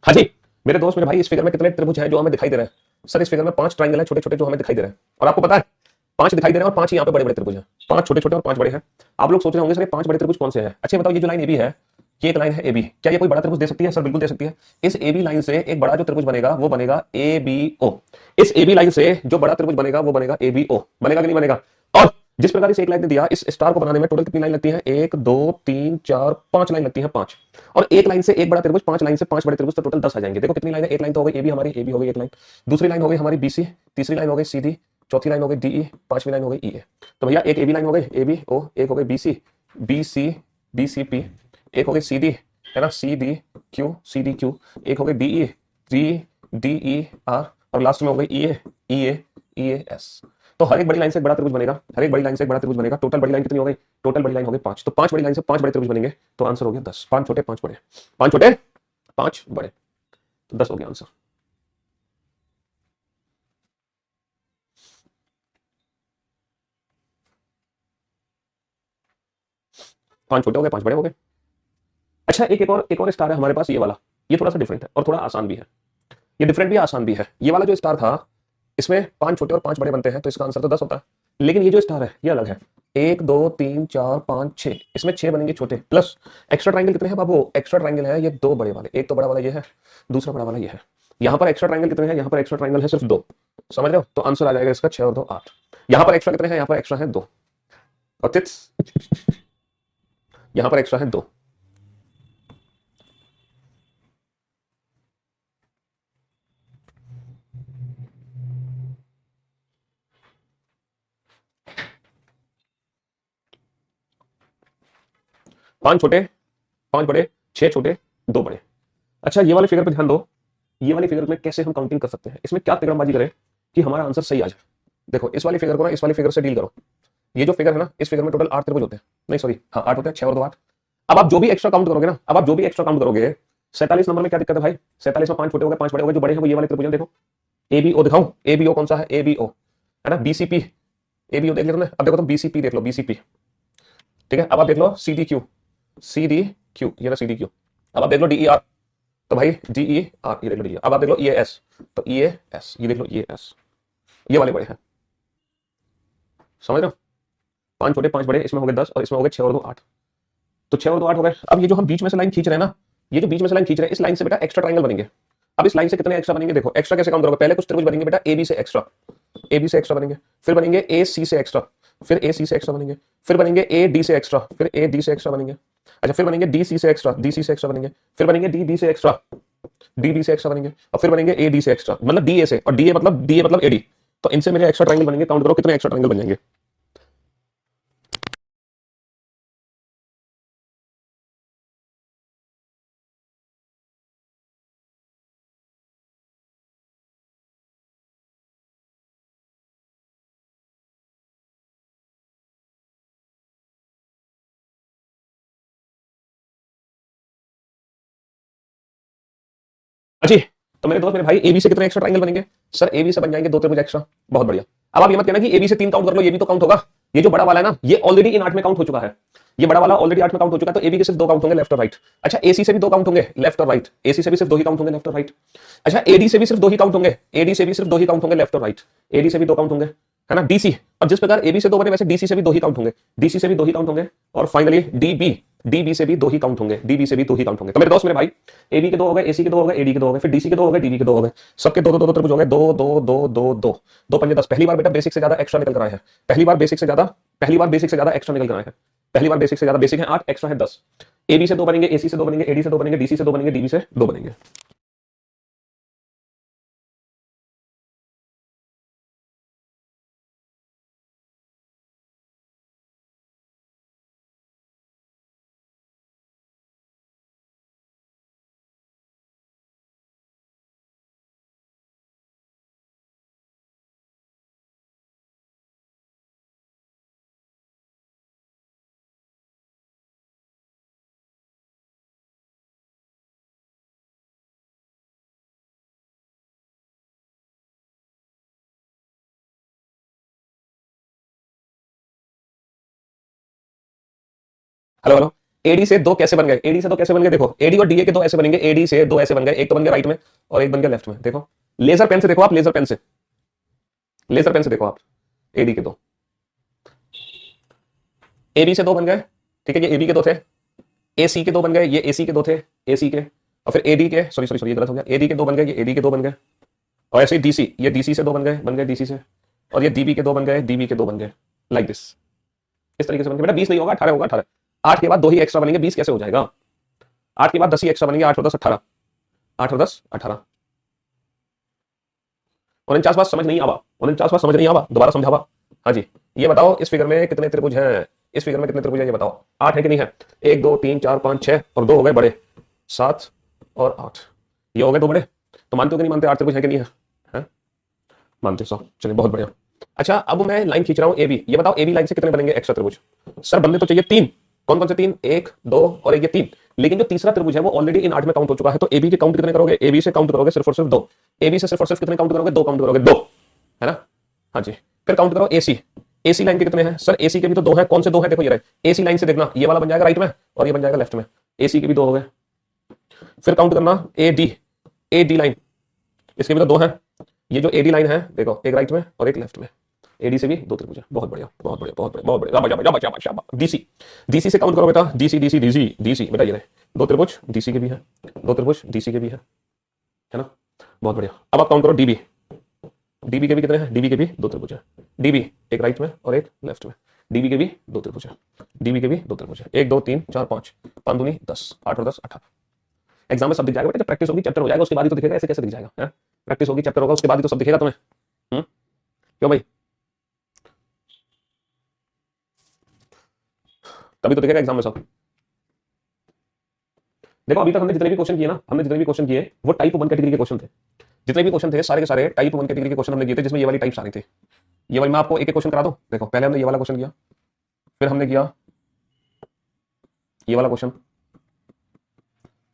हाँ जी मेरे दोस्त मेरे भाई, इस फिगर में कितने त्रिभुज हैं जो हमें दिखाई दे रहे हैं सर, इस फिगर में 5 ट्राइंगल है छोटे छोटे जो हमें दिखाई दे रहे हैं, और आपको पता है 5 दिखाई दे रहे हैं और 5 ही यहाँ पे बड़े बड़े त्रिभुज हैं, 5 छोटे छोटे और 5 बड़े हैं। आप लोग सोच रहे होंगे सर ये 5 बड़े त्रिभुज कौन से हैं। अच्छा बताओ, ये जो लाइन एबी है, ये एक लाइन है एबी, क्या ये कोई बड़ा त्रिभुज दे सकती है सर, बिल्कुल दे सकती है। इस एबी लाइन से एक बड़ा जो त्रिभुज बनेगा वो बनेगा एबीओ, इस एबी लाइन से जो बड़ा त्रिभुज बनेगा वो बनेगा एबीओ, बनेगा कि नहीं बनेगा। और जिस प्रकार इस एक लाइन ने दिया, इस स्टार को बनाने में टोटल कितनी लाइन लगती है, 1 2 3 4 5 लाइन लगती है, 5, और एक लाइन से एक बड़ा त्रिभुज, 5 लाइन से 5 बड़े त्रिभुज, तो टोटल 10 आ जाएंगे। देखो कितनी लाइन है, एक लाइन तो हो गई एबी हमारी, एबी हो गई एक लाइन, दूसरी लाइन हो गई हमारी बीसी, तीसरी लाइन हो गई सीडी, चौथी लाइन हो गई डीई, पांचवी लाइन हो गई ईए। तो भैया एक एबी लाइन हो गई एबी ओ, एक हो गई बीसी बीसी बीसीपी, एक हो गई सीडी है ना सीडी क्यू सीडी क्यू, एक हो गई डीई डी डीई आर, और लास्ट में हो गई ईए ईए ईए एस। तो हर एक बड़ी लाइन से एक बड़ा त्रिभुज बनेगा, हर एक बड़ी लाइन से एक बड़ा त्रिभुज बनेगा। टोटल बड़ी लाइन कितनी हो गई, टोटल बड़ी लाइन हो गई 5, तो 5 बड़ी लाइन से 5 बड़े त्रिभुज बनेंगे, तो आंसर हो गया 10। 5 छोटे 5 बड़े, 5 छोटे 5 बड़े, तो 10 हो गया आंसर। 5 छोटे हो गए 5 बड़े हो गए। अच्छा, एक और स्टार है हमारे पास, ये वाला, ये थोड़ा सा डिफरेंट है और थोड़ा आसान भी है, ये डिफरेंट भी आसान भी है। ये वाला जो स्टार था, इसमें 5 छोटे और 5 बड़े बनते हैं, तो इसका आंसर तो 10 होता है। लेकिन ये जो स्टार है ये अलग है, 1 2 3 4 5 6, इसमें 6 बनेंगे छोटे, प्लस एक्स्ट्रा ट्राइंगल कितने हैं बाबू, एक्स्ट्रा ट्राइंगल है ये 2 बड़े वाले, एक तो बड़ा वाला ये है, दूसरा बड़ा वाला ये है। यहाँ पर एक्स्ट्रा ट्राइंगल कितने हैं, यहाँ पर एक्स्ट्रा ट्राइंगल है सिर्फ 2, समझ रहे हो? तो आंसर आ जाएगा इसका 6 और 2 8। यहां पर एक्स्ट्रा कितने हैं? यहां पर एक्स्ट्रा है 2 और तिट्स यहां पर एक्स्ट्रा है 2। पांच छोटे, पांच बड़े, छह छोटे, दो बड़े। अच्छा ये वाले फिगर पे ध्यान दो। ये वाली फिगर में कैसे हम काउंटिंग कर सकते हैं? इसमें क्या तिकड़मबाजी करें कि हमारा आंसर सही आ जाए? देखो इस वाली फिगर को ना इस वाली फिगर से डील करो। ये जो फिगर है ना, इस फिगर में टोटल 8 त्रिभुज होते हैं। नहीं सॉरी, हाँ 8 होते हैं, 6 और 2 8। अब आप जो भी एक्स्ट्रा काउंट करोगे ना, अब आप जो भी एक्स्ट्रा काउंट करोगे, 47 नंबर में क्या दिक्कत है भाई? 47 में 5 छोटे हो गए, 5 बड़े हो गए। जो बड़े हैं वो ये वाले त्रिभुज हैं। देखो ए बी ओ दिखाऊं? ए बी ओ कौन सा है? ए बी ओ है ना, बीसीपी। ए बी ओ देख लिया तुमने? अब देखो तुम बीसीपी देख लो, बीसीपी। ठीक है, अब आप देख लो C D Q, C D Q, ये ना सी डी क्यू। अब आप देख लो डी ई आर, तो भाई डी ई आर, ये देख लो डी। अब आप देख लो ई एस, तो ई एस, ये देख लो ई एस। ये वाले बड़े हैं, समझ रहे हो? 5 छोटे 5 बड़े, इसमें हो गए 10 और इसमें हो गए 6 और 2 8। तो 6 और 2 8 हो गए। अब ये जो हम बीच में से लाइन खींच रहे हैं ना, ये जो बीच में से लाइन खींच रहे हैं, इस लाइन से बेटा एक्स्ट्रा ट्रायंगल बनेंगे। अब इस लाइन से कितने एक्स्ट्रा बनेंगे? देखो एक्स्ट्रा कैसे काउंट करोगे? पहले कुछ त्रिभुज बनेंगे बेटा ए बी से एक्स्ट्रा, ए बी से एक्स्ट्रा बनेंगे, फिर बनेंगे ए सी से एक्स्ट्रा, फिर ए सी से एक्स्ट्रा बनेंगे, फिर बनेंगे ए डी से एक्स्ट्रा, फिर ए डी से एक्स्ट्रा बनेंगे। अच्छा फिर बनेंगे डी सी से एक्स्ट्रा, डी सी से एक्स्ट्रा बनेंगे, फिर बनेंगे डी बी से एक्स्ट्रा, डी बी से एक्स्ट्रा बनेंगे, और फिर बनेंगे ए डी से एक्स्ट्रा, मतलब डी ए से, और डी ए मतलब ए डी। तो इनसे मेरे एक्स्ट्रा ट्रायंगल बनेंगे। काउंट करो कितने एक्स्ट्रा ट्रायंगल बन जाएंगे। अच्छी, तो मेरे दोस्त मेरे भाई एबी से कितने एक्स्ट्रा ट्रायंगल बनेंगे? सर एबी से बन जाएंगे 2 त्रिभुज एक्स्ट्रा। बहुत बढ़िया। अब आप ये मत कहना कि एबी से 3 काउंट कर लो, ये भी तो काउंट होगा। ये जो बड़ा वाला है ना, ये ऑलरेडी इन 8 में काउंट हो चुका है। ये बड़ा वाला ऑलरेडी 8 में काउंट हो चुका है, तो एबी के सिर्फ 2 काउंट होंगे, लेफ्ट और राइट। अच्छा एसी से भी 2 काउंट होंगे, लेफ्ट और राइट। एसी से भी सिर्फ 2 ही काउंट होंगे, लेफ्ट और राइट। अच्छा एडी से भी सिर्फ 2 ही काउंट होंगे, एडी से भी सिर्फ 2 ही काउंट होंगे, लेफ्ट और राइट। एडी से भी 2 काउंट होंगे, है ना। डीसी, अब जिस प्रकार एबी से 2 बने वैसे डीसी से भी 2 ही काउंट होंगे, डीसी से भी 2 ही काउंट होंगे, और फाइनली डीबी, डीबी से भी 2 ही काउंट होंगे, डीबी से भी 2 ही काउंट होंगे। तो मेरे दोस्त मेरे भाई एबी के 2 हो गए, एसी के 2 हो गए, एडी के 2 हो गए, फिर डीसी के 2 हो गए, डीबी के 2 हो गए। सबके 2 2 2 त्रिभुज हो गए, 2 2 2 2 2 2 पंजे 10। पहली बार बेटा बेसिक से ज्यादा एक्स्ट्रा निकल कर आए हैं। पहली बार बेसिक से ज्यादा, पहली बार बेसिक से ज्यादा एक्स्ट्रा निकल कर आए हैं। पहली बार बेसिक से ज्यादा, बेसिक है 8, एक्स्ट्रा है 10। एबी से 2 बनेंगे, एसी से 2 बनेंगे, एडी से 2 बनेंगे, डीसी से 2 बनेंगे, डीबी से 2 बनेंगे। Hello hello. एडी से 2 कैसे बन गए? एडी से 2 कैसे बन गए? देखो एडी और डीए के 2 ऐसे बनेंगे, एडी से 2 ऐसे बन गए। एक तो बन गया राइट में और एक बन गया लेफ्ट में। देखो लेजर पेन से देखो आप, लेजर पेन से, लेजर पेन से देखो आप। एडी के 2, एबी से 2 बन गए। ठीक है, ये एबी के 2 थे। एसी के 2 बन गए, ये एसी के 2 थे, एसी के। और फिर एडी के, सॉरी सॉरी सॉरी, ये गलत हो गया। एडी के 2 बन गए, ये एडी के 2 बन गए। और ऐसे ही डीसी, ये डीसी से 2 बन गए डीसी से। और ये डीबी के 2 बन गए, डीबी के 2 बन गए, लाइक दिस। इस तरीके से बन गए बेटा। 20 नहीं होगा, 18 होगा। 18, 8 के बाद 2 ही एक्स्ट्रा बनेंगे, 20 कैसे हो जाएगा? 8 के बाद 10 ही एक्स्ट्रा बनेंगे, 8 और 10 18, 8 और 10 18। 49 बात समझ नहीं आवा, 49 बात समझ नहीं आवा, दोबारा समझावा। हाँ जी, ये बताओ इस फिगर में कितने त्रिभुज हैं? इस फिगर में कितने त्रिभुज हैं ये बताओ। 8 है कि नहीं है? 1 2 3 4 5 6 और 2 हो गए बड़े, 7 और 8। ये हो गए 2 बड़े। तो मानते हो कि नहीं मानते? 8 त्रिभुज है कि नहीं है? हैं? मानते हो? चलिए बहुत बढ़िया। अच्छा अब मैं लाइन खींच रहा हूं एबी। ये बताओ एबी लाइन से कितने बनेंगे एक्स्ट्रा त्रिभुज? सर बनने तो चाहिए 3। कौन कौन से 3? 1 2 और एक ये 3। लेकिन जो तीसरा त्रिभुज है वो ऑलरेडी इन 8 में काउंट हो चुका है। तो एबी के काउंट कितने करोगे? एबी से काउंट करोगे सिर्फ और सिर्फ 2। एबी से सिर्फ और सिर्फ कितने काउंट करोगे? 2 काउंट करोगे, 2, है ना। हाँ जी, फिर काउंट करो एसी। एसी लाइन के कितने हैं? सर एसी के भी तो 2 है। कौन से 2 है? देखो ये रहे। एसी लाइन से देखना, ये वाला बन जाएगा राइट में और ये बन जाएगा लेफ्ट में। एसी के भी 2 हो गए। फिर काउंट करना A D, A D line, इसके भी तो 2 हैं। ये जो एडी लाइन है देखो, एक राइट में और एक लेफ्ट में। एडी से भी 2 त्रिभुज है। बहुत बढ़िया बहुत बढ़िया बहुत बढ़िया बहुत बढ़िया। डीसी, डीसी से काउंट करो बेटा। डीसी डीसी डीसी डीसी बेटा, ये रहे 2 त्रिभुज डीसी के भी है, 2 त्रिभुज डीसी के भी है ना। बहुत बढ़िया। अब आप काउंट करो डीबी। डीबी के भी कितने हैं? डीबी के भी दो त्रिभुज है। डीबी एक राइट में और एक लेफ्ट में। डीबी के भी दो त्रिभुज है। डीबी के भी दो त्रिभुज है। 1 2 3 4 5 5 दूनी 10 8 और 10 18। एग्जाम में सब दिख जाएगा बेटा, जब प्रैक्टिस होगी चैप्टर हो जाएगा उसके बाद ही तो दिखेगा, ऐसे कैसे दिख जाएगा है? प्रैक्टिस होगी चैप्टर होगा उसके बाद ही तो सब दिखेगा तुम्हें। क्यों भाई? तभी तो दिखेगा एग्जाम में सब। देखो अभी तक हमने जितने भी क्वेश्चन किए ना, हमने जितने भी क्वेश्चन किए वो टाइप 1 कैटेगरी के क्वेश्चन थे। जितने भी क्वेश्चन थे सारे के सारे टाइप 1 कैटेगरी के क्वेश्चन हमने किए थे, जिसमें ये वाली टाइप्स आ रही थी। ये वाली मैं आपको एक एक क्वेश्चन करा दूं। देखो पहले हमने ये वाला क्वेश्चन किया, फिर हमने किया ये वाला क्वेश्चन,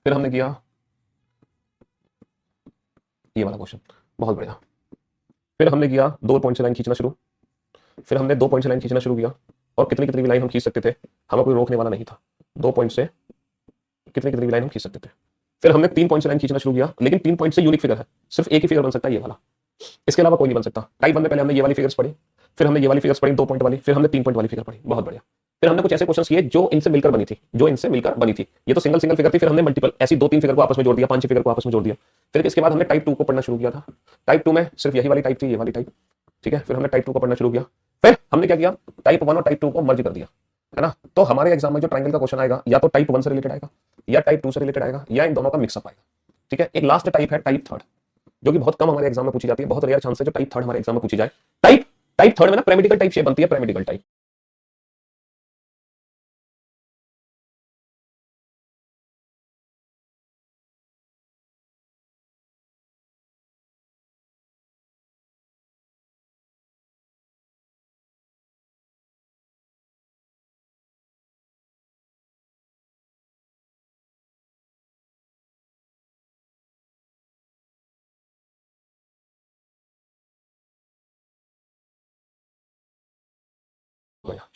फिर हमने किया ये वाला क्वेश्चन। बहुत बढ़िया। फिर हमने किया 2 पॉइंट से लाइन खींचना शुरू। फिर हमने 2 पॉइंट से लाइन खींचना शुरू किया, और कितनी कितनी भी लाइन हम खींच सकते थे, हमें कोई रोकने वाला नहीं था। 2 पॉइंट से कितनी कितनी भी लाइन हम खींच सकते थे। फिर हमने 3 पॉइंट से लाइन खींचना शुरू किया, लेकिन 3 पॉइंट से यूनिक फिगर है, सिर्फ एक ही फिगर बन सकता है ये वाला, इसके अलावा कोई नहीं बन सकता। टाइप 1 में पहले हमने ये वाली फिगर्स पढ़ी, फिर हमने ये वाली फिगर्स पढ़ी 2 पॉइंट वाली, फिर हमने 3 पॉइंट वाली फिगर पढ़ी। बहुत बढ़िया। फिर हमने कुछ ऐसे क्वेश्चंस किए जो इनसे मिलकर बनी थी, ये तो सिंगल सिंगल फिगर थी, फिर हमने मल्टीपल ऐसी 2 3 फिगर को आपस में जोड़ दिया, 5 6 फिगर को आपस में जोड़ दिया। फिर इसके बाद हमने टाइप 2 को पढ़ना शुरू किया था। टाइप 2 में सिर्फ यही वाली टाइप थी, ये वाली टाइप, ठीक है। फिर हमने टाइप 2 को पढ़ना शुरू किया। फिर हमने क्या किया, टाइप 1 और टाइप 2 को मर्ज कर दिया, है ना। तो हमारे एग्जाम में जो ट्रायंगल का क्वेश्चन आएगा या तो टाइप 1 से रिलेटेड आएगा, या टाइप 2 से रिलेटेड आएगा, या इन दोनों का मिक्सअप आएगा, ठीक है। एक लास्ट टाइप है टाइप 3, जो कि बहुत कम हमारे एग्जाम में पूछी जाती है, बहुत रेयर चांस है जो टाइप 3 हमारे एग्जाम में पूछी जाए। टाइप टाइप 3 में ना पिरामिडिकल टाइप शेप बनती है, पिरामिडिकल टाइप।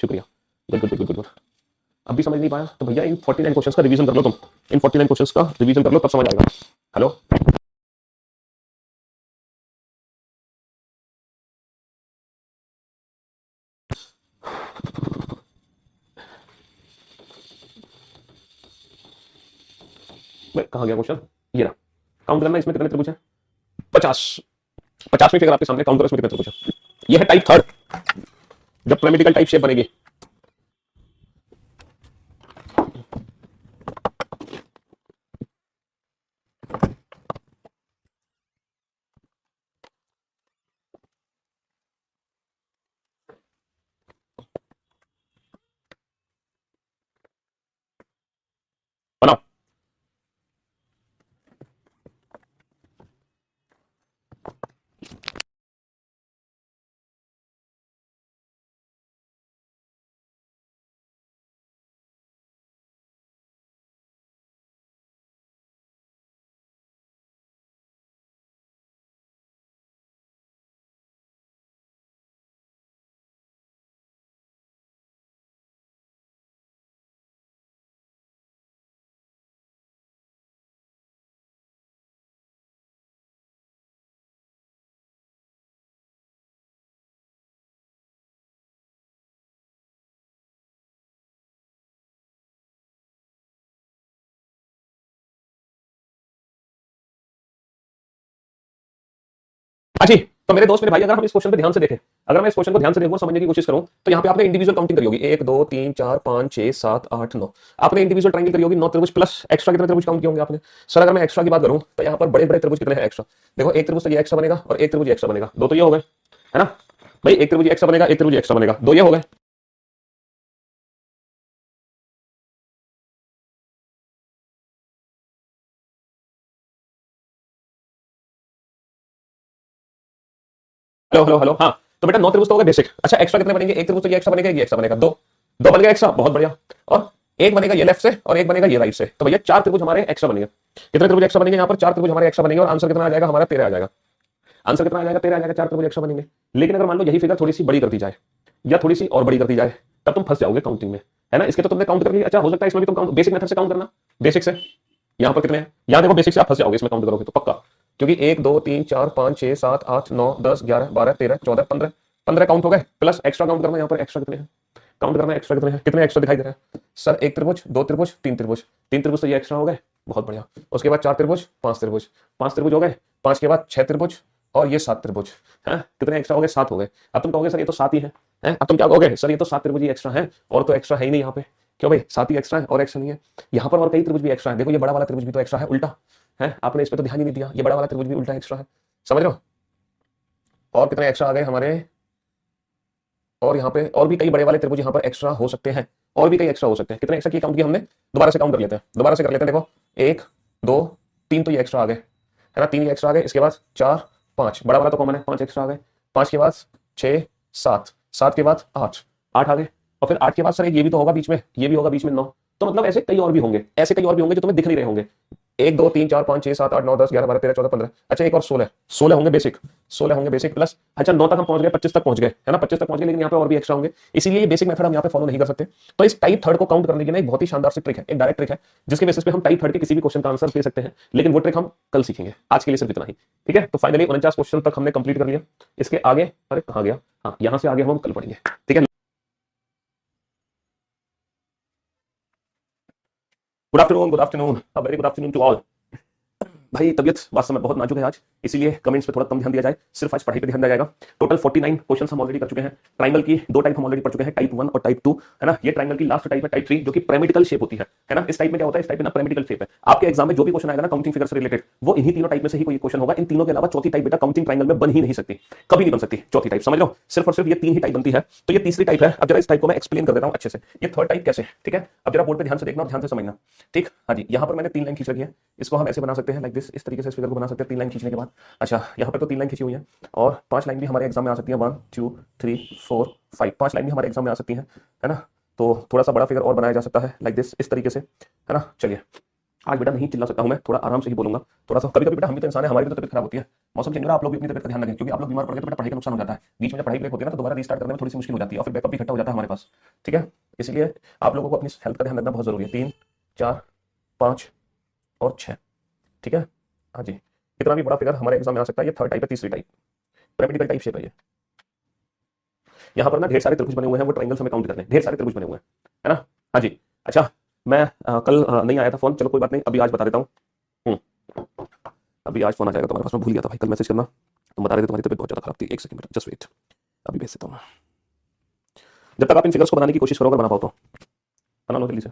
शुक्रिया, गुड गुड गुड गुड। अब भी समझ नहीं पाया तो भैया इन 49 क्वेश्चंस का रिवीजन कर लो तुम, इन 49 क्वेश्चंस का रिवीजन कर लो, तब समझ आएगा। हेलो, कहाँ गया क्वेश्चन? ये रहा। काउंट करना इसमें कितने त्रिभुज है? 50। 50वीं फिगर आपके सामने, काउंट करो इसमें कितने त्रिभुज है। ये है टाइप 3, जब पिरामिडिकल टाइप शेप बनेगी। बनाओ। अच्छी। तो मेरे दोस्त मेरे भाई, अगर हम इस क्वेश्चन पे ध्यान से देखें, अगर मैं इस क्वेश्चन को ध्यान से देखूं, समझने की कोशिश करूं, तो यहाँ पे आपने इंडिविजुअल काउंटिंग करी होगी, 1 2 3 4 5 6 7 8 9। आपने इंडिविजुअल ट्रायंगल करी होगी 9 त्रिभुज, प्लस एक्स्ट्रा कितने त्रिभुज काउंट किए होंगे आपने? सर अगर मैं एक्स्ट्रा की बात करूं तो यहाँ पर बड़े बड़े त्रिभुज कितने हैं एक्स्ट्रा? देखो एक त्रिभुज तो ये एक्स्ट्रा बनेगा और एक त्रिभुज एक्स्ट्रा बनेगा, दो तो ये हो गए, है ना भाई। एक त्रिभुज एक्स्ट्रा बनेगा, एक त्रिभुज एक्स्ट्रा बनेगा, दो ये हो गए। हेलो हेलो हेलो, हाँ। तो बेटा 9 त्रिभुज तो हो गए बेसिक। अच्छा एक्स्ट्रा कितने बनेंगे? एक त्रिभुज तो ये एक्स्ट्रा बनेगा, ये एक्स्ट्रा बनेगा, दो दो बन गए एक्स्ट्रा, बहुत बढ़िया। और एक बनेगा ये लेफ्ट से और एक बनेगा ये राइट से, तो भैया 4 त्रिभुज हमारे एक्स्ट्रा बनेंगे। कितने त्रिभुज एक्स्ट्रा बनेंगे यहाँ पर? 4 त्रिभुज हमारे एक्स्ट्रा बनेंगे, और आंसर कितना आ जाएगा हमारा? 13 आ जाएगा। आंसर कितना आ जाएगा? 13 आ जाएगा, 4 त्रिभुज एक्स्ट्रा बनेंगे। लेकिन अगर मान लो यही फिगर थोड़ी सी बड़ी कर दी जाए, या थोड़ी सी और बड़ी कर दी जाए, तब तुम फंस जाओगे काउंटिंग में, है ना। इसके तो तुमने काउंट कर लिया, अच्छा हो सकता है इसमें भी तुम काउंट बेसिक मेथड से काउंट करना, बेसिक से। यहाँ पर कितने हैं? यहाँ देखो बेसिक से आप फंस जाओगे इसमें काउंट करोगे तो पक्का, क्योंकि 1 2 3 4 5 6 7 8 9 10 11 12 13 14 15 15 काउंट हो गए, प्लस एक्स्ट्रा काउंट करना। यहाँ पर एक्स्ट्रा कितने हैं काउंट करना है, एक्स्ट्रा कितने हैं? कितने एक्स्ट्रा दिखाई दे रहे हैं सर? एक त्रिभुज, दो त्रिभुज, तीन त्रिभुज। तीन त्रिभुज तो ये एक्स्ट्रा हो गए, बहुत बढ़िया। उसके बाद 4 त्रिभुज, 5 त्रिभुज, 5 त्रिभुज हो गए। 5 के बाद 6 त्रिभुज, और ये 7 त्रिभुज है। कितने एक्स्ट्रा हो गए? 7 हो गए। अब तुम कहोगे सर ये तो 7 ही है, अब तुम क्या कहोगे? सर ये तो 7 त्रिभुज ही एक्स्ट्रा है, और तो एक्स्ट्रा है ही नहीं यहाँ पे। क्यों भाई? 7 ही एक्स्ट्रा है और एक्स्ट्रा नहीं है। यहाँ पर और कई त्रिभुज भी एक्स्ट्रा है। देखो ये बड़ा वाला त्रिभुज भी तो एक्स्ट्रा है, उल्टा है। आपने इस पर तो ध्यान ही नहीं दिया, ये बड़ा वाला त्रिभुज भी उल्टा एक्स्ट्रा है। समझ रहे हो? और कितने एक्स्ट्रा आ गए हमारे? और यहाँ पे और भी कई बड़े वाले त्रिभुज यहाँ पर एक्स्ट्रा हो सकते हैं, और भी कई एक्स्ट्रा हो सकते हैं। कितने एक्स्ट्रा किए काउंट किया हमने? दोबारा से काउंट कर लेते हैं, दोबारा से कर लेते हैं। देखो 1 2 3 तो ये एक्स्ट्रा आ गए, है ना? 3 ये एक्स्ट्रा आ गए। इसके बाद 4 5, बड़ा वाला तो कॉमन है, 5 एक्स्ट्रा आ गए। 5 के बाद 6 7, 7 के बाद 8 8 आ गए। और फिर 8 के बाद सर ये भी तो होगा बीच में, ये भी होगा बीच में 9। तो मतलब ऐसे कई और भी होंगे, ऐसे कई और भी होंगे जो तुम्हें दिख नहीं रहे होंगे। 1 2 3 4 5 6 7 8 9 10 11 12 13 14 15, अच्छा एक और 16 16 होंगे बेसिक, 16 होंगे बेसिक प्लस, अच्छा 9 तक हम पहुंच गए, 25 तक पहुंच गए, है ना? 25 तक पहुंच गए, लेकिन यहाँ पे और भी एक्स्ट्रा होंगे, इसीलिए ये बेसिक मेथड हम यहाँ पे फॉलो नहीं कर सकते। तो इस टाइप थर्ड को काउंट करने की ना एक बहुत ही शानदार सी ट्रिक है, एक डायरेक्ट ट्रिक है, जिसके बेसिस पे हम टाइप थर्ड के किसी भी क्वेश्चन का आंसर दे सकते हैं, लेकिन वो ट्रिक हम कल सीखेंगे। आज के लिए सिर्फ इतना ही, ठीक है? तो फाइनली 49 क्वेश्चन तक हमने कंप्लीट कर लिया। इसके आगे, अरे कहाँ गया? हाँ, यहाँ से आगे हम कल पढ़ेंगे, ठीक है? Good afternoon, very good afternoon to all. भाई तबियत वास्तव में बहुत नाजुक है आज, इसीलिए कमेंट्स पे थोड़ा कम ध्यान दिया जाए, सिर्फ आज पढ़ाई पे ध्यान दिया जाएगा। टोटल 49 क्वेश्चन हम ऑलरेडी कर चुके हैं। ट्रायंगल की 2 टाइप हम ऑलरेडी पढ़ चुके हैं, टाइप 1 और टाइप 2, है ना? ये ट्रायंगल की लास्ट टाइप है, टाइप 3, जो कि पिरामिडिकल शेप होती है ना? इस टाइप में क्या होता है? इस टाइप में ना पिरामिडिकल शेप है। आपके एग्जाम में जो भी क्वेश्चन आएगा ना काउंटिंग फिगर से रिलेटेड, वो इन्हीं तीनों टाइप में से ही कोई क्वेश्चन होगा। इन तीनों के अलावा चौथी टाइप बेटा काउंटिंग ट्रायंगल में बन ही नहीं सकती, कभी नहीं बन सकती चौथी टाइप, समझ लो? सिर्फ और सिर्फ ये 3 ही टाइप बनती है। तो ये तीसरी टाइप है। अब जरा इस टाइप को मैं एक्सप्लेन कर देता हूं अच्छे से, ये थर्ड टाइप कैसे, ठीक है? अब जरा बोर्ड पे ध्यान से देखना और ध्यान से समझना, ठीक? हाँ जी, यहाँ पर मैंने 3 लाइन खींच रखी है, इसको हम ऐसे बना सकते हैं लाइक दिस, इस तरीके से इस फिगर को बना सकते हैं 3 लाइन खींचने के बाद। अच्छा, यहाँ पे तो 3 लाइन खींची हुई है, और 5 लाइन भी हमारे एग्जाम में आ सकती है, 1 2 3 4 5, 5 लाइन भी हमारे एग्जाम में आ सकती है ना? तो थोड़ा सा बड़ा फिगर और बनाया जा सकता है लाइक दिस, इस तरीके से, है ना? चलिए, आज बेटा नहीं चिल्ला सकता हूं मैं, थोड़ा आराम से ही बोलूंगा। थोड़ा सा कभी कभी बेटा हम भी तो इंसान है, हमारी भी तो तबीयत खराब होती है, मौसम चेंज हो रहा है, आप लोग भी अपनी तबीयत का ध्यान रखें, क्योंकि आप लोग बीमार पड़ गए तो बेटा पढ़ाई का नुकसान हो जाता है। बीच में जब पढ़ाई ब्रेक होती है ना, तो दोबारा रीस्टार्ट करने में थोड़ी सी मुश्किल हो जाती है, और फिर बैकअप भी इकट्ठा हो जाता है हमारे पास, ठीक है? इसलिए आप लोगों को अपनी हेल्थ का ध्यान रखना बहुत जरूरी है। 3 4 5 और 6, ठीक है? हाँ जी, इतना भी बड़ा फिगर हमारे एग्जाम में आ सकता है। ये थर्ड टाइप है, तीसरी टाइप पिरामिडिकल टाइप शेप है ये। यहाँ पर ना ढेर सारे त्रिभुज बने हुए हैं, वो ट्रायंगल्स हमें काउंट करने हैं, ढेर सारे त्रिभुज बने हुए हैं, है ना? हाँ जी। अच्छा, मैं कल नहीं आया था फोन, चलो कोई बात नहीं, अभी आज बता देता हूँ। अभी आज फोन आ जाएगा तुम्हारे पास, मैं भूल गया था भाई कल मैसेज करना, तुम बता रहे थे तुम्हारी तबीयत बहुत ज्यादा खराब थी। एक सेकंड जस्ट वेट, अभी भेज देता हूँ। जब तक आप इन फिगर्स को बनाने की कोशिश करो, अगर बना पाओ तो बना लो जल्दी से।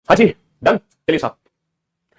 हाँ जी, डन। चलिए साहब,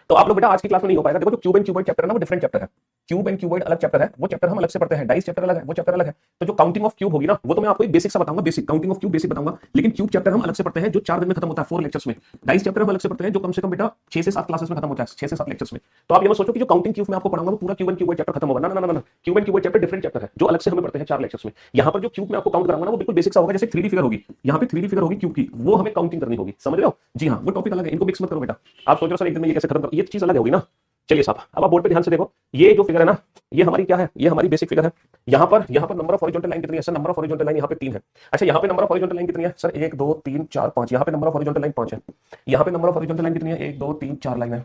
तो आप लोग बेटा आज की क्लास में नहीं हो पाएगा। देखो जो क्यूब एंड क्यूबॉइड चैप्टर है ना, वो डिफरेंट चैप्टर है। क्यूब एंड क्यूबॉइड अलग चैप्टर है, वो चैप्टर हम अलग से पढ़ते हैं। डाइस चैप्टर अलग है, वो चैप्टर अलग है। तो जो काउंटिंग ऑफ क्यूब होगी ना, वो तो मैं आपको एक बेसिक सा बताऊंगा, basic counting of cube basic बताऊंगा। लेकिन क्यूब चैप्टर हम अलग से पढ़ते हैं, जो 4 दिन में खत्म होता है, 4 लेक्चर्स में। डाइस चैप्टर हम अलग से पढ़ते हैं, जो कम से कम बेटा 6 से 7 क्लासेस में खत्म होता है, 6 से 7 लेक्चर्स में। तो आप ये मत सोचो कि जो काउंटिंग क्यूब में आपको पढ़ाऊंगा वो पूरा क्यूब एंड क्यूबॉइड चैप्टर खत्म होगा, ना ना ना ना। Cube and cuboid chapter different chapter है, जो अलग से हमें पढ़ते हैं 4 लेक्चर्स में। यहाँ पर जो क्यूब में आपको काउंट कराऊंगा ना, वो बिल्कुल बेसिक सा होगा। जैसे 3D फिगर होगी, यहाँ पे 3D फिगर होगी क्यूब की, वो हमें काउंटिंग करनी होगी, समझ रहे हो? जी हाँ, वो टॉपिक अलग है, इनको मिक्स मत करो बेटा। आप सोच रहे हो सर एक दिन में ये कैसे खत्म कर, ये चीज अलग होगी ना। चलिए साहब, अब आप बोर्ड पे ध्यान से देखो, ये जो फिगर है ना, ये हमारी क्या है? ये हमारी बेसिक फिगर है। यहाँ पर नंबर ऑफ हॉरिजॉन्टल लाइन कितनी है sir? Number of horizontal line यहाँ पे 3 है। अच्छा, यहाँ पे नंबर ऑफ हॉरिजॉन्टल लाइन कितनी है सर? 1 2 3 4 5। यहाँ पे नंबर ऑफ हॉरिजॉन्टल लाइन 5 है। यहाँ पे नंबर ऑफ हॉरिजॉन्टल लाइन कितनी है? 1 2 3 4 लाइन है।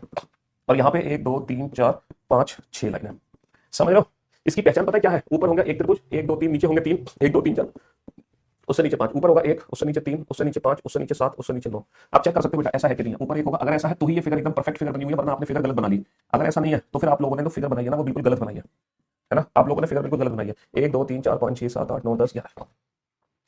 और यहाँ पे 1 2 3 4 5 6 लाइन है। समझ लो, इसकी पहचान पता है क्या है? ऊपर होंगे 1 त्रिभुज, 1 2 3, नीचे होंगे 3, 1 2 3 4, उससे नीचे 5, ऊपर होगा 1, उससे नीचे 3, उससे नीचे 5, उससे नीचे 7, उससे नीचे 9। आप चेक कर सकते हो बेटा ऐसा है कि नहीं। ऊपर 1 होगा, अगर ऐसा है तो ही ये फिगर एकदम परफेक्ट फिगर बनी हुई है, वरना आपने फिगर गलत बना ली। अगर ऐसा नहीं है तो फिर आप लोगों ने जो फिगर बनाई है ना, वो बिल्कुल गलत बनाई है ना? आप लोगों ने फिगर बिल्कुल गलत बनाई है। 1 2 3 4 5 6 7 8 9 10 11,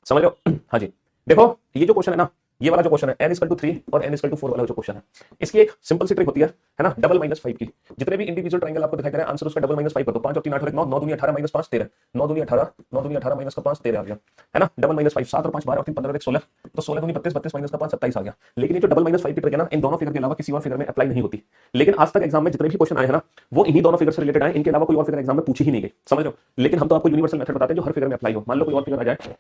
समझ लो? हाँ जी, देखो ये जो क्वेश्चन है ना, ये वाला जो क्वेश्चन है n = 3 और n = 4 वाला जो क्वेश्चन है, इसकी एक सिंपल सी ट्रिक होती है ना, डबल -5 की। जितने भी इंडिविजुअल ट्रायंगल आपको दिखाई दे रहे हैं, आंसर उसका डबल -5 कर दो। 5 और 3 8 और 1 9, 9 दूनी 18 -5 13, 9 दूनी 18, 9 दूनी 18 -5 13 आ गया, है ना? डबल -5, 7 और 5 12 और 3 15 और 1 16, तो 16 दूनी 32, 32 -5 27 आ गया। लेकिन ये जो डबल -5 की ट्रिक है ना, इन दोनों फिगर के अलावा किसी और फिगर में अप्लाई नहीं होती। लेकिन आज तक एग्जाम में जितने भी क्वेश्चन आए हैं ना, वो इन्हीं दोनों फिगर से रिलेटेड आए, इनके अलावा कोई और फिगर एग्जाम में पूछी ही नहीं गई, समझ लो? लेकिन हम तो आपको यूनिवर्सल मेथड बताते हैं जो हर फिगर में अप्लाई हो। मान लो कोई और फिगर आ जाए,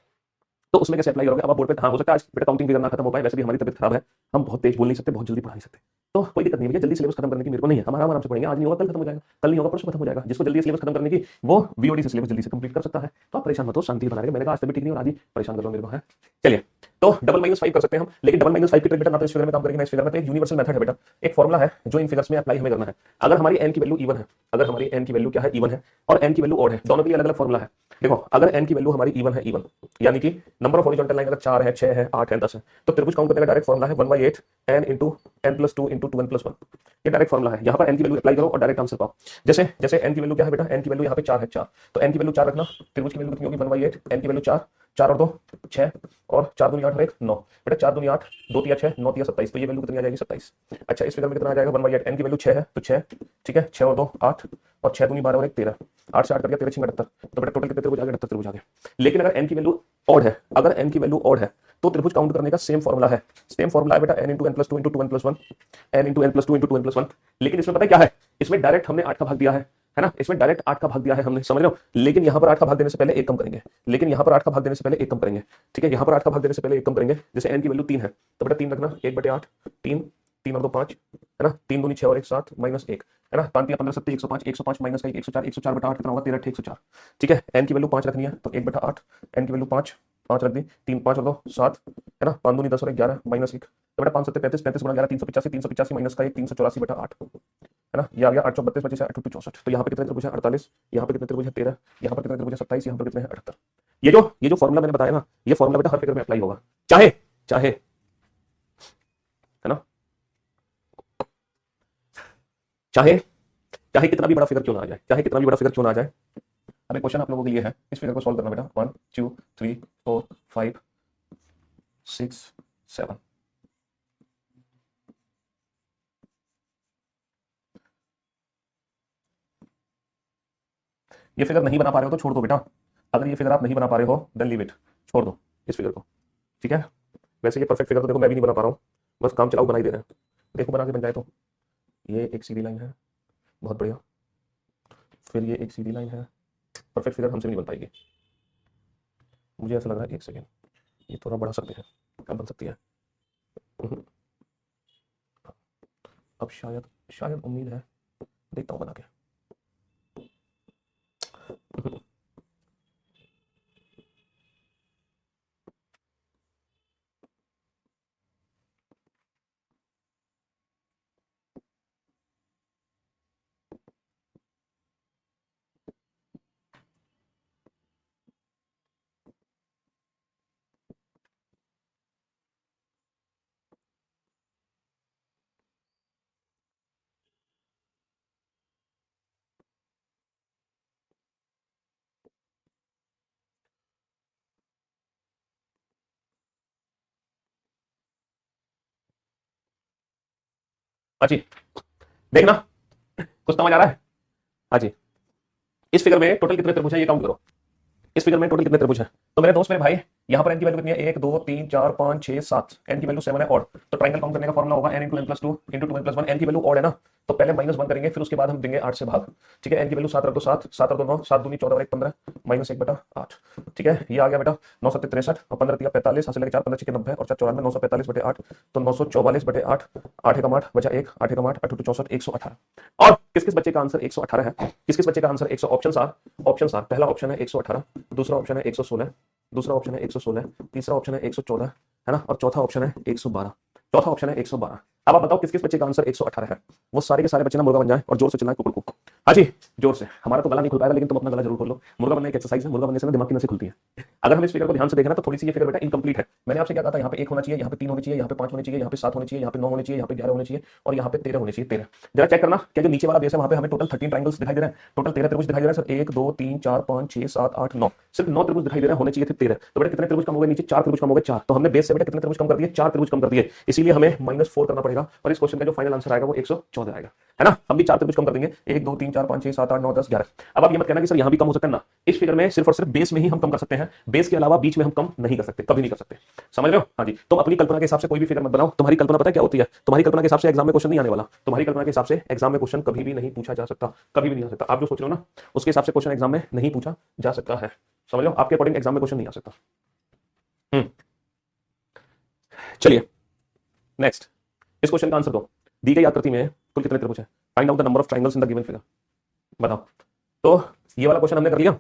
तो उसमें कैसे अप्लाई करोगे? अब आप बोर्ड पे, हाँ हो सकता है आज बेटा काउंटिंग फिगर ना खत्म हो पाए, वैसे भी हमारी तबीयत खराब है, हम बहुत तेज बोल नहीं सकते, बहुत जल्दी पढ़ा नहीं सकते, तो कोई दिक्कत नहीं है भैया, जल्दी सिलेबस खत्म करने की मेरे को नहीं है, हम आराम आराम से पढ़ेंगे, आज नहीं होगा कल खत्म हो जाएगा, कल नहीं होगा परसों खत्म हो जाएगा। जिसको जल्दी सिलेबस खत्म करने की वो वीओडी से सिलेबस जल्दी से कंप्लीट कर सकता है, तो आप परेशान मत हो, शांति बना रहे। मैंने कहा आज तबीयत ठीक नहीं और आज ही परेशान कर रहा हूं मेरे को है। चलिए, तो -5 कर सकते हैं हम, लेकिन -5 की ट्रिक बेटा ना तो इस फिगर में काम करेंगे ना इस फिगर में, तो एक यूनिवर्सल मेथड है बेटा, एक फॉर्मुला है जो इन फिगर्स में अप्लाई हमें करना है। अगर हमारी n की वैल्यू इवन है, अगर हमारी n की वैल्यू क्या है, इवन है, और n की वैल्यू ऑड है, दोनों के लिए अलग अलग फॉर्मुला है। देखो अगर n की वैल्यू हमारी इवन है, इवन यानी कि नंबर ऑफ हॉरिजॉन्टल लाइन अगर 4 है, 6 है, 8 है, 10 है, तो त्रिभुज काउंट करने का डायरेक्ट फॉर्मुला है 1/8 n into n plus 2 into 2n+1। ये डायरेक्ट फॉर्मुला है, यहाँ पर n की वैल्यू अप्लाई करो और डायरेक्ट आंसर पाओ। जैसे जैसे n की वैल्यू क्या है बेटा, n की वैल्यू यहाँ पे 4 है, 4, तो n की वैल्यू 4 रखना, त्रिभुज की वैल्यू कितनी होगी 1/8, n की वैल्यू 4, 4 और 2 6 और 4 दूनी 8 और 1 9, बेटा 4 दूनी 8, 2 तिया 6, 9 तिया 27, तो ये वैल्यू कितनी आ जाएगी 27। अच्छा इस फिगर में कितना आ जाएगा 1/8, n की वैल्यू 6 है तो 6, ठीक है, 6 और 2 8 और 6 दूनी 12 और 1 13, 8 से 8 कर दिया 13 6 78, तो बेटा टोटल कितने त्रिभुज आ गए, 78 त्रिभुज आ गए। लेकिन अगर n की वैल्यू ऑड है, अगर n की वैल्यू ऑड है तो त्रिभुज काउंट करने का सेम फॉर्मुला है, सेम फॉर्मुला है बेटा n into n plus 2 into 2n+1, n into n plus 2 into 2n+1। लेकिन इसमें पता है क्या है, इसमें डायरेक्ट हमने 8 का भाग दिया है ना, इसमें डायरेक्ट 8 का भाग दिया है हमने, समझ रहे हो। लेकिन यहाँ पर 8 का भाग देने से पहले एक कम करेंगे, लेकिन यहाँ पर 8 का भाग देने से पहले एक कम करेंगे, ठीक है, यहाँ पर 8 का भाग देने से पहले एक कम करेंगे। जैसे n की वैल्यू 3 है तो बेटा 3 रखना, 1/8, 3 3 और 2 5, है ना, 3 दूनी 6 और 1 7 -1, है ना, 5 15 7 105, 105 माइनस का 104, 104/8 कितना होगा 13 104, ठीक है। n की वैल्यू 5 रखनी है तो 1/8, n की वैल्यू 5 5 रख दी, 3 5 और 2 7, है ना, 5 दूनी 10 और 11 -1, तो बेटा 5 7 35, 35 गुणा 11 385, 385 माइनस का 1 384/8, है ना, ये आ गया 8 32 25 8 64। तो यहाँ पे कितने त्रिभुज है 48, यहाँ पे कितने त्रिभुज है 13, यहाँ पर कितने त्रिभुज है 27, यहाँ पर कितने हैं 78। ये जो फॉर्मुला मैंने बताया ना, ये फॉर्मुला बेटा हर फिगर में अप्लाई होगा, चाहे चाहे, है ना, चाहे चाहे कितना भी बड़ा फिगर क्यों ना आ जाए, चाहे कितना भी बड़ा फिगर क्यों ना आ जाए। अब एक क्वेश्चन आप लोगों के लिए है, इस फिगर को सॉल्व करना बेटा, 1 2 3 4 5 6 7। ये फिगर नहीं बना पा रहे हो तो छोड़ दो बेटा, अगर ये फिगर आप नहीं बना पा रहे हो देन लीव इट, छोड़ दो इस फिगर को, ठीक है। वैसे ये परफेक्ट फिगर तो देखो मैं भी नहीं बना पा रहा हूँ, बस काम चलाओ बना ही दे रहे हैं, देखो बना के बन जाए तो। ये एक सीधी लाइन है, बहुत बढ़िया, फिर ये एक सीधी लाइन है, परफेक्ट फिगर हमसे नहीं बन पाएगी, मुझे ऐसा लग रहा है। एक सेकेंड, ये थोड़ा बढ़ा सकते हैं, अब बन सकती है। अब शायद शायद उम्मीद है, देखता हूँ बना के। हाँ जी, देखना कुछ समझ आ रहा है। हाँ जी, इस फिगर में टोटल कितने त्रिभुज है ये काउंट करो, इस फिगर में टोटल कितने त्रिभुज है। तो मेरे दोस्त मेरे भाई, यहाँ पर n की वैल्यू कितनी है 1 2 3 4 5 6 7, n की वैल्यू 7 है ऑड, तो ट्रायंगल काउंट करने का फॉर्मुला होगा n into n plus 2 into 2n+1। n की वैल्यू ऑड है ना, तो पहले -1 करेंगे, फिर उसके बाद हम देंगे 8 से भाग, ठीक है। n की वैल्यू 7 रख दो, 7 7 और 2 9, 7 दूनी 14 और 1 15, -1/8, ठीक है। ये आ गया बेटा 9 7 63 और 15 3 45, 7 से लेकर 4 15 6 90 और 4 94, 945/8, तो 944/8, 8 एकम 8 बचा 1, 8 एकम 8 8 2 64, 118। और किस किस बच्चे का आंसर 118 है, किस किस बच्चे का आंसर 100। ऑप्शन आर, पहला ऑप्शन है 118, दूसरा ऑप्शन है 116, दूसरा ऑप्शन है 116, तीसरा ऑप्शन है 114, है ना, और चौथा ऑप्शन है 112, चौथा ऑप्शन है 112। अब आप बताओ किस किस बच्चे का आंसर 118 है। वो सारे के सारे बच्चे ना मुर्गा बन जाए और जोर से चिल्लाएं कुकुर को। हाँ जी, जोर से, हमारा तो गला नहीं खुल पाएगा लेकिन तुम अपना गला जरूर खोल लो। मुर्गा बनने की एक्सरसाइज है, मुर्गा बनने से ना दिमाग की नसें खुलती है। अगर हम इस फिगर को ध्यान से देखना तो थोड़ी सी ये फिगर बेटा इनकम्प्लीट है। मैंने आपसे क्या कहा था, यहाँ पे 1 होना चाहिए, यहाँ पे 3 होने चाहिए, यहाँ पे 5 होने चाहिए, यहाँ पे 7 होने चाहिए, यहाँ पे 9 होने चाहिए, यहाँ पे 11 होने चाहिए और यहाँ पे 13 होने चाहिए। 13 जरा चेक करना, क्या जो नीचे वाला बेस है वहाँ पे हमें टोटल 13 ट्रायंगल्स दिखाई दे रहे हैं, टोटल 13 त्रिभुज दिखाई दे रहे हैं सर। 1 2 3 4 5 6 7 8 9, सिर्फ 9 त्रिभुज दिखाई दे रहे हैं, होने चाहिए थे 13। तो बेटा कितने त्रिभुज कम हो गए नीचे, 4 त्रिभुज कम हो गए, 4। तो हमने बेस से बेटा कितने त्रिभुज कम कर दिए, 4 त्रिभुज कम कर दिए, इसीलिए हमें -4 करना पड़ेगा और इस क्वेश्चन का जो फाइनल आंसर आएगा वो 114 आएगा, है ना। हम भी 4 त्रिभुज कम कर देंगे, 1 2 3 4 5 6 7 8 9 10 11। अब आप ये मत कहना कि सर यहाँ भी कम हो सकता है ना, इस फिगर में सिर्फ और सिर्फ बेस में ही हम कम कर सकते हैं, बेस के अलावा बीच में हम कम नहीं कर सकते, कभी नहीं कर सकते, समझ रहे हो। हाँ जी, तुम अपनी कल्पना के हिसाब से कोई भी फिगर मत बनाओ, तुम्हारी कल्पना पता है क्या होती है, तुम्हारी कल्पना के हिसाब से एग्जाम में क्वेश्चन नहीं आने वाला, तुम्हारी कल्पना के हिसाब से एग्जाम में क्वेश्चन कभी भी नहीं पूछा जा सकता, कभी भी नहीं आ सकता। आप जो सोच रहे हो ना उसके हिसाब से क्वेश्चन एग्जाम में नहीं पूछा जा सकता है, समझ लो, आपके अकॉर्डिंग एग्जाम में क्वेश्चन नहीं आ सकता। हम्म, चलिए नेक्स्ट, इस क्वेश्चन का आंसर दो। दी गई आकृति में कुल कितने त्रिभुज है? Find out the number of triangles in the given figure. बताओ। तो ये वाला क्वेश्चन हमने कर लिया,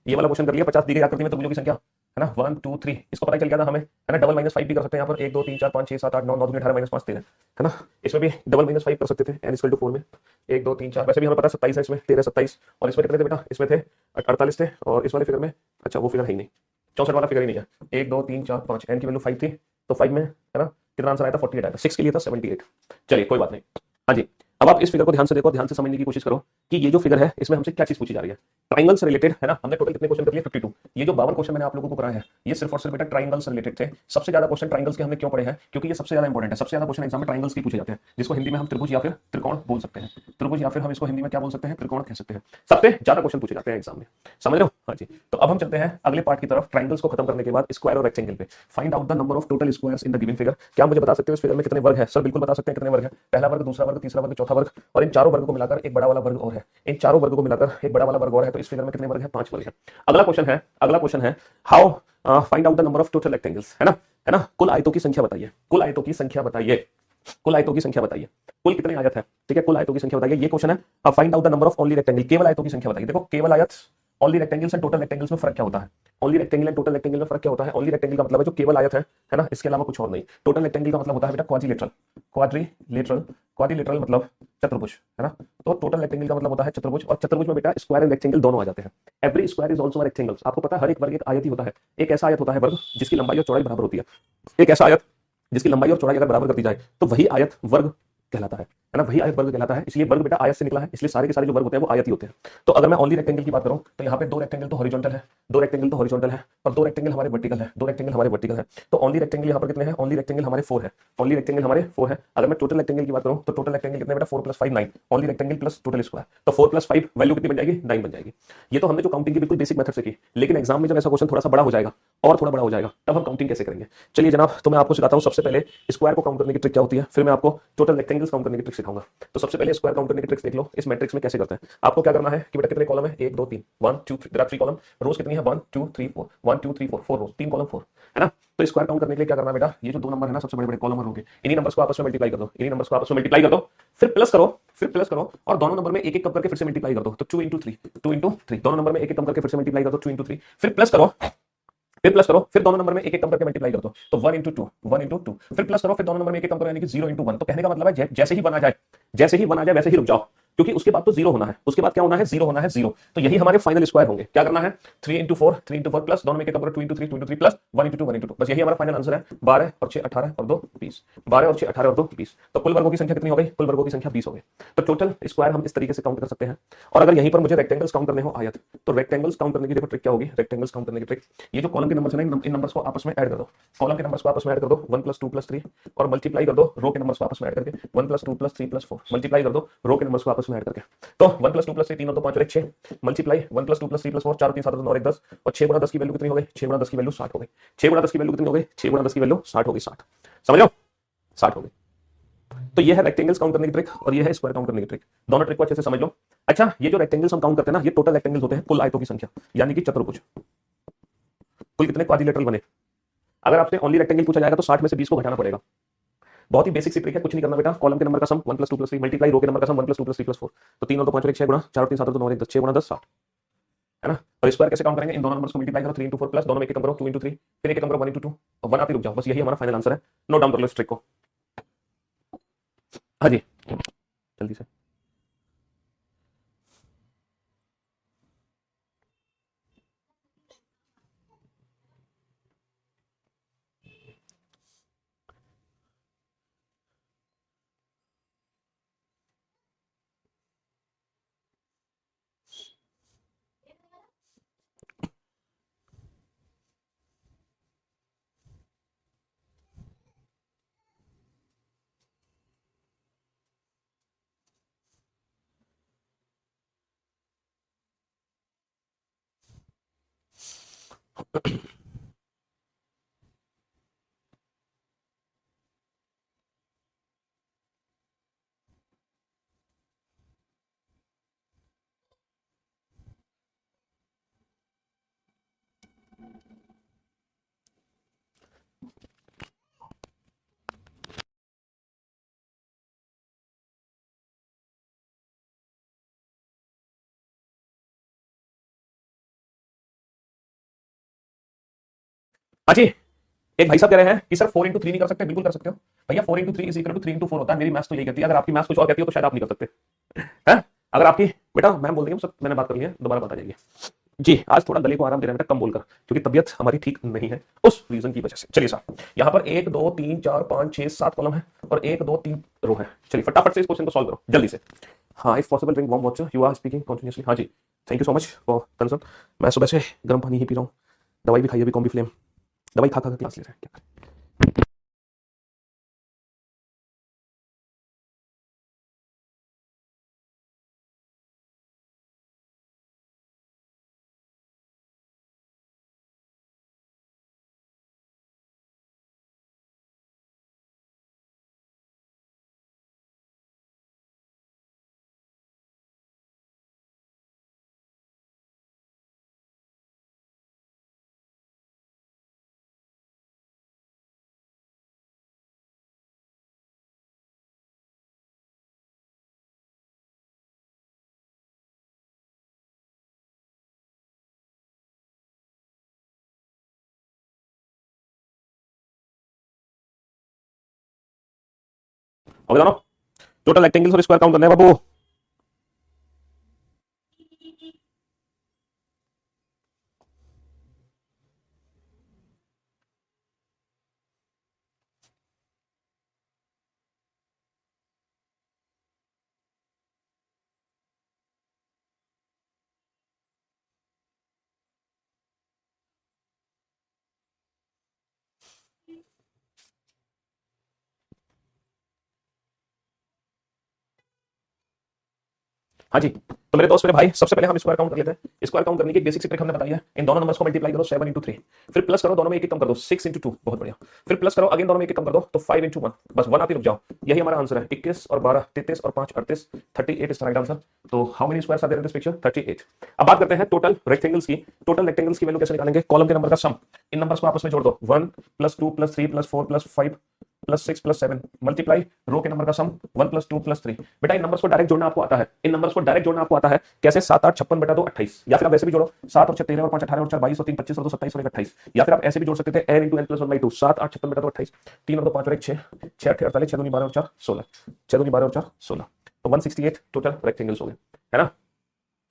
ये वाला क्वेश्चन कर लिया। 50 दी गई आकृति में त्रिभुजों की संख्या है ना, 1 2 3, इसको पता चल गया था हमें, है ना। डबल माइनस 5 भी कर सकते हैं यहाँ पर, 1 2 3 4 5 6 7 8 9 9 18 माइनस 5 13, है ना। इसमें भी डबल माइनस 5 कर सकते थे, n इक्वल टू 4 में 1 2 3 4। वैसे भी हमें पता 27 है, इसमें 13 27, और इसमें कितने थे बेटा? इसमें थे 48 थे, और इस वाले फिगर में, अच्छा वो फिगर है ही नहीं, 64 वाला फिगर ही नहीं है। 1 2 3 4 5, n की वैल्यू 5 थी, तो 5 में, है ना, कितना आंसर आया था? 48 आया था। 6 के लिए था 78। चलिए कोई बात नहीं। हाँ जी, अब आप इस फिगर को ध्यान से देखो, ध्यान से समझने की कोशिश करो कि ये जो फिगर है इसमें हमसे क्या चीज पूछी जा रही है। ट्राइंगल से रिलेटेड, है ना। हमने टोटल कितने क्वेश्चन कर लिए? 52। ये जो 52 क्वेश्चन मैंने आप लोगों को कराया है, ये सिर्फ और सिर्फ बेटा ट्राइंगल से रिलेटेड थे। सबसे ज्यादा क्वेश्चन ट्राइंगल्स के हमने क्यों पढ़े हैं? क्योंकि ये सबसे ज्यादा इंपॉर्टेंट है। सबसे ज्यादा क्वेश्चन एग्जाम में ट्राइंगल्स की पूछे जाते हैं, जिसको हिंदी में हम त्रिभुज या फिर त्रिकोण बोल सकते हैं। त्रिभुज या फिर हम इसको हिंदी में क्या बोल सकते हैं? त्रिकोण कह सकते हैं। सबसे ज्यादा क्वेश्चन पूछे जाते हैं एग्जाम में, समझ रहे हो? हाँ जी। तो अब हम चलते हैं अगले पार्ट की तरफ। ट्राइंगल्स को खत्म करने के बाद स्क्वायर और रेक्टेंगल पे find out the number of total squares in the given figure. क्या मुझे बता सकते हो इस फिगर में कितने वर्ग है? सर बिल्कुल बता सकते हैं कितने वर्ग है। पहला वर्ग, दूसरा वर्ग, तीसरा वर्ग, चौथा वर्ग, और इन चारों वर्ग को मिलाकर एक बड़ा वाला वर्ग और है। इन चारों वर्गों को मिलाकर एक बड़ा वाला वर्ग और है। तो इस फिगर में कितने वर्ग है? 5 वर्ग है। अगला क्वेश्चन है, अगला क्वेश्चन है, how find out the number of total rectangles, है ना, है ना। कुल आयतों की संख्या बताइए, कुल आयतों की संख्या बताइए, कुल आयतों की संख्या बताइए। कुल कितने आयत है? ठीक है, कुल आयतों की संख्या बताइए, ये क्वेश्चन है। अब find out the number of only rectangle, केवल आयतों की संख्या बताइए। देखो, केवल आयत, only rectangles and total rectangles में फर्क क्या होता है? Only rectangle and total rectangle में फर्क क्या होता है? ओनली रेक्टेंगल का मतलब है जो केवल आयत है ना, इसके अलावा कुछ और नहीं। टोटल रेक्टेंगल का मतलब होता है बेटा क्वाड्रिलेटरल, क्वाड्रिलेटरल, क्वाड्रिलेटरल मतलब चतुर्भुज, है ना। तो टोटल रेक्टेंगल का मतलब होता है चतुर्भुज, और चतुर्भुज में बेटा स्क्वायर एंड रेक्टेंगल दोनों आ जाते हैं। Every square is also rectangle. आपको पता है हर एक वर्ग एक आयत ही होता है। एक ऐसा आयत होता है वर्ग जिसकी लंबाई और चौड़ाई बराबर होती है। एक ऐसा आयत जिसकी लंबाई और चौड़ाई अगर बराबर कर दी जाए तो वही आयत वर्ग कहलाता है ना। वही आयत वर्ग कहलाता है। इसलिए वर्ग बेटा आयत से निकला है, इसलिए सारे के सारे जो वर्ग होते हैं वो आयत ही होते हैं। तो अगर मैं ओनली रेक्टेंगल की बात करूं तो यहाँ पे दो रेक्टेंगल तो हॉरिजॉन्टल है, दो रेक्टेंगल तो हॉरिजॉन्टल है, और दो रेक्टेंगल हमारे वर्टिकल है, दो रेक्टेंगल हमारे वर्टिकल है। तो ओनली रेक्टेंगल यहाँ पर कितने हैं? ओनली रेक्टेंगल हमारे 4 है, ओनली रेक्टेंगल हमारे 4 है। अगर मैं टोटल रेक्टेंगल की बात करूं तो टोटल रेक्टेंगल कितने बेटा? 4 + 5 9, only rectangle plus total square. तो 4 + 5 वैल्यू कितनी बन जाएगी? 9 बन जाएगी। ये तो हमने जो काउंटिंग की बिल्कुल बेसिक मेथड से की, लेकिन एग्जाम में जब ऐसा क्वेश्चन थोड़ा सा बड़ा हो जाएगा और थोड़ा बड़ा हो जाएगा तब हम काउंटिंग कैसे करेंगे। चलिए जनाब, तो मैं आपको सिखाता हूं सबसे पहले स्क्वायर को काउंट करने की ट्रिक क्या होती है, फिर मैं आपको टोटल रेक्टेंगल्स काउंट करने की ट्रिक सिखाऊंगा। तो सबसे पहले स्क्वायर काउंट करने की ट्रिक्स देख लो। इस मैट्रिक्स में कैसे करते हैं? आपको क्या करना है कि बेटा कितने कॉलम है? 1 2 3, 1 2 3, देयर आर 3 कॉलम। रोज कितनी है? 1 2 3 4, 1 2 3 4, 4 रोज, 3 कॉलम 4, है ना। तो स्क्वायर काउंट करने के लिए क्या करना है बेटा? ये जो दो नंबर है ना, सबसे बड़े बड़े कॉलम होंगे, इन्हीं नंबर्स को आपस में मल्टीप्लाई कर दो, इन्हीं नंबर्स को आपस में मल्टीप्लाई कर दो, फिर प्लस करो, फिर प्लस करो, और दोनों नंबर में एक एक कम करके फिर से मल्टीप्लाई कर दो। तो 2 * 3, 2 * 3, दोनों नंबर में एक एक कम करके फिर से मल्टीप्लाई कर दो, 2 * 3, फिर प्लस करो, फिर प्लस करो, फिर दोनों नंबर में एक एक कम करके मल्टीप्लाई कर दो, तो 1 * 2, 1 * 2, फिर प्लस करो, फिर दोनों नंबर में एक एक कम करो, यानी कि 0 * 1। तो कहने का मतलब है जैसे ही 1 आ जाए, जैसे ही 1 आ जाए वैसे ही रुक जाओ, क्योंकि उसके बाद तो 0 होना है, उसके बाद क्या होना है? 0 होना है, 0। तो यही हमारे फाइनल स्क्वायर होंगे। क्या करना है? 3 * 4, 3 * 4 प्लस दोनों में एक एक कम करो, 2 * 3, 2 * 3 प्लस 1 * 2, 1 * 2, बस यही हमारा फाइनल आंसर है। 12 और 6 18 और 2 20, 12 और 6 18 और 2 20। तो कुल वर्गों की संख्या कितनी हो गई? कुल वर्गों की संख्या 20 हो गई। तो टोटल स्क्वायर हम इस तरीके से काउंट कर सकते हैं। और अगर यहीं पर मुझे रेक्टेंगल्स काउंट करने हो आयत, तो रेक्टेंगल्स काउंट करने की देखो ट्रिक क्या होगी। रेक्टेंगल्स काउंट करने की ट्रिक, ये जो कॉलम के नंबर्स है ना, इन नंबर्स को आपस में ऐड कर दो, कॉलम के नंबर्स को आपस में ऐड कर दो, 1 + 2 + 3, और मल्टीप्लाई कर दो रो के नंबर्स को आपस में ऐड करके, 1 + 2 + 3 + 4, मल्टीप्लाई कर दो रो के नंबर्स को आपस में ऐड करके। तो 1 + 2 + 3, 3 और 2 5 और 1 6, मल्टीप्लाई 1 + 2 + 3 + 4, 4 3 7 और 1 10, और 6 × 10 की वैल्यू कितनी हो गई? 6 × 10 की वैल्यू 60 हो गई। 6 × 10 की वैल्यू कितनी हो गई? 6 × 10 की वैल्यू 60 हो गई, 60। समझ लो, 60 हो गई। तो ये है रेक्टेंगल्स काउंट करने की ट्रिक, और ये है स्क्वायर काउंट करने की ट्रिक। दोनों ट्रिक को अच्छे से समझ लो। अच्छा, ये जो रेक्टेंगल्स हम काउंट करते हैं ना, ये टोटल रेक्टेंगल्स होते हैं, कुल आयतों की संख्या, यानी कि चतुर्भुज। कुल कितने क्वाड्रिलेटरल बने? अगर आपसे ओनली रेक्टेंगल पूछा जाएगा तो 60 में से 20 को घटाना पड़ेगा। बहुत ही बेसिक सी ट्रिक है, कुछ नहीं करना बेटा। कॉलम के नंबर का सम 1 + 2 + 3, मल्टीप्लाई रो के नंबर का सम 1 + 2 + 3 + 4, तो 3 और 2 5 और 1 6 गुणा 4 और 3 7 और 2 9 और 1 10, 6 × 10 60, है ना। और स्क्वायर कैसे काउंट करेंगे? इन दोनों नंबर्स को मल्टीप्लाई करो, 3 * 4 प्लस दोनों में एक कम करो, 2 * 3, फिर एक कम करो, 1 * 2, और 1 आते रुक जाओ, बस यही हमारा फाइनल आंसर है। नोट डाउन कर लो इस ट्रिक को। हाँ जी, जल्दी से। हाँ जी, एक भाई साहब कह रहे हैं कि सर 4 into 3 नहीं कर सकते? बिल्कुल कर सकते हो भैया। 4 into 3 is equal to 3 into 4 होता है। मेरी मैथ्स तो यही कहती है। अगर आपकी मैथ्स कुछ और कहती हो तो शायद आप नहीं कर सकते हैं। अगर आपकी बेटा मैम बोल देंगे सब मैंने बात कर ली है, दोबारा बात आ जाएगी जी। आज थोड़ा गले को आराम दे रहे हैं बेटा, कम बोलकर, क्योंकि तबियत हमारी ठीक नहीं है उस रीजन की वजह से। चलिए साहब, यहाँ पर 1 2 3 4 5 6 7 कॉलम है और 1 2 3 रो है। चलिए फटाफट से इस क्वेश्चन को सॉल्व करो जल्दी से। हाँ, if possible drink warm water, you are speaking continuously. हाँ जी, thank you so much for concern. मैं सुबह से गर्म पानी ही पी रहा हूँ, दवाई भी खाई अभी, कॉम्बी फ्लेम दवाई खा खा क्लास ले रहे हैं। हो गया ना? टोटल रेक्टेंगल्स और स्क्वायर काउंट करना है बाबू। हाँ जी, तो मेरे दोस्त मेरे भाई, सबसे पहले हम स्क्वायर काउंट कर लेते हैं। स्क्वायर काउंट करने की बेसिक सी ट्रिक हमने बताई है। इन दोनों नंबर्स को मल्टीप्लाई करो 7 into 3, फिर प्लस करो, दोनों में एक एक कम कर दो 6 into 2, बहुत बढ़िया। फिर प्लस करो अगेन, दोनों में एक एक कम कर दो तो 5 into 1, बस 1 आती रुक जाओ। यही हमारा आंसर है। 21 और 12 33 और 5 38, 38 इज राइट आंसर। तो how many squares are there in this picture? 38। अब बात करते हैं टोटल रेक्टेंगल्स की। टोटल रेक्टेंगल्स की वैल्यू कैसे निकालेंगे? कॉलम के नंबर का सम, इन नंबर्स को आपस में जोड़ दो। 1 + 2 + 3 + 4 + 5 + 6 + 7 मल्टीप्लाई रो के नंबर का सम 1 + 2 + 3। बेटा इन नंबर्स को डायरेक्ट जोड़ना आपको आता है। इन नंबर्स को डायरेक्ट जोड़ना आपको आता है कैसे? 7 8 56 बटा 2 28, या फिर आप ऐसे भी जोड़ो 7 और 6 13 और 5 18 और 4 22 और 3 25 और 2 27 और 1 28, या फिर आप ऐसे भी जोड़ सकते थे n × n + 1/2। 7 8 56 बटा 2 28, 3 और 2 5 और 1 6, 6 8 48, 6 2 12 और 4 16, 6 2 12 और 4 16, तो 168 टोटल रेक्टेंगल्स हो गए, है ना?